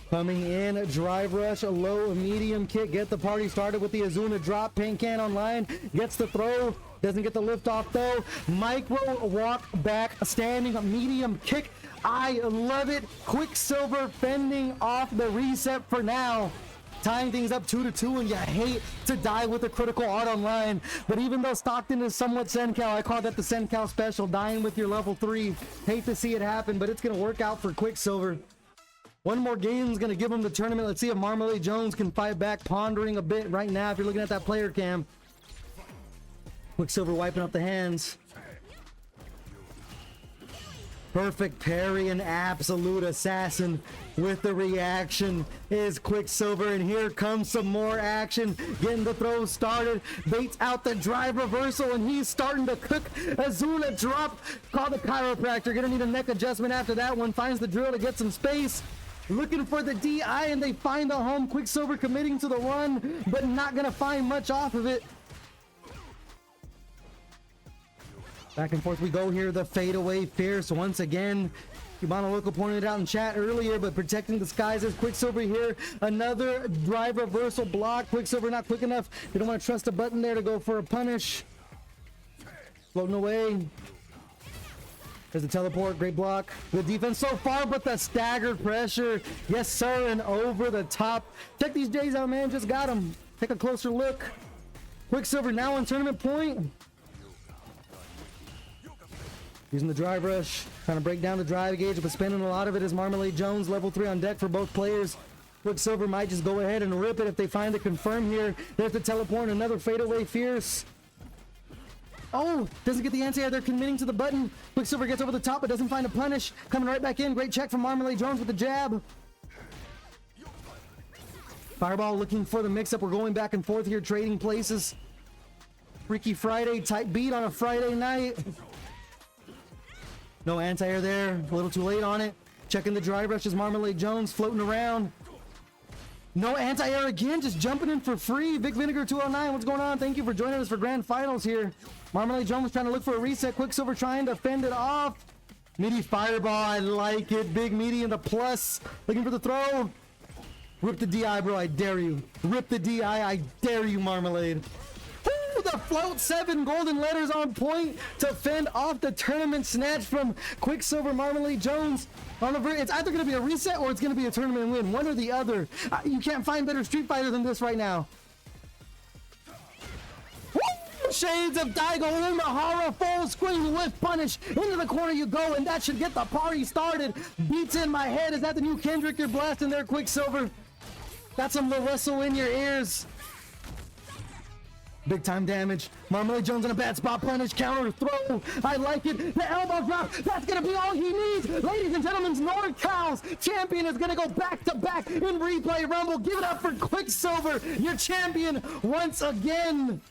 Coming in. Drive rush. A low medium kick. Get the party started with the Azuna drop. Paint can online. Gets the throw. Doesn't get the lift off though. Micro walk back. Standing medium kick. I love it. Quicksilver fending off the reset for now. Tying things up 2-2, and you hate to die with a critical art online. But even though Stockton is somewhat Sencal, I call that the Sencal special, dying with your level 3. Hate to see it happen, but it's going to work out for Quicksilver. One more game is going to give him the tournament. Let's see if Marmalade Jones can fight back, pondering a bit right now if you're looking at that player cam. Quicksilver wiping up the hands. Perfect parry and absolute assassin with the reaction is Quicksilver, and here comes some more action. Getting the throw started, baits out the drive reversal, and he's starting to cook. Azuna drop, call the chiropractor. Gonna need a neck adjustment after that one. Finds the drill to get some space. Looking for the DI, and they find the home. Quicksilver committing to the run, but not gonna find much off of it. Back and forth we go here. The fadeaway fierce once again. Cubano Loco pointed it out in chat earlier, but protecting the skies is Quicksilver here. Another drive reversal block. Quicksilver not quick enough. They don't want to trust a button there to go for a punish. Floating away. There's the teleport. Great block. Good defense so far, but the staggered pressure. Yes, sir, and over the top. Check these J's out, man. Just got him. Take a closer look. Quicksilver now on tournament point. Using the drive rush, trying to break down the drive gauge, but spending a lot of it is Marmalade Jones. Level 3 on deck for both players. Quicksilver might just go ahead and rip it if they find the confirm here. There's the teleport, another fadeaway fierce. Oh, doesn't get the anti-air. They're committing to the button. Quicksilver gets over the top, but doesn't find a punish. Coming right back in. Great check from Marmalade Jones with the jab. Fireball looking for the mix-up. We're going back and forth here, trading places. Freaky Friday type beat on a Friday night. No anti-air there. A little too late on it. Checking the drive rush is Marmalade Jones floating around. No anti-air again, just jumping in for free. Vic Vinegar 209, what's going on? Thank you for joining us for grand finals here. Marmalade Jones trying to look for a reset. Quicksilver trying to fend it off. Meaty fireball, I like it. Big Meaty in the plus. Looking for the throw. Rip the DI, bro, I dare you. Rip the DI, I dare you, Marmalade. Ooh, the float 7 golden letters on point to fend off the tournament snatch from Quicksilver Marmalade Jones. On the it's either going to be a reset or it's going to be a tournament win. One or the other. You can't find better Street Fighter than this right now. Woo! Shades of Daigo Umehara full screen with punish. Into the corner you go, and that should get the party started. Beats in my head. Is that the new Kendrick you're blasting there, Quicksilver? That's some whistle in your ears. Big time damage. Marmalade Jones in a bad spot. Punish, counter, throw. I like it. The elbow drop. That's going to be all he needs. Ladies and gentlemen, NorCal's champion is going to go back to back in replay rumble. Give it up for Quicksilver, your champion once again.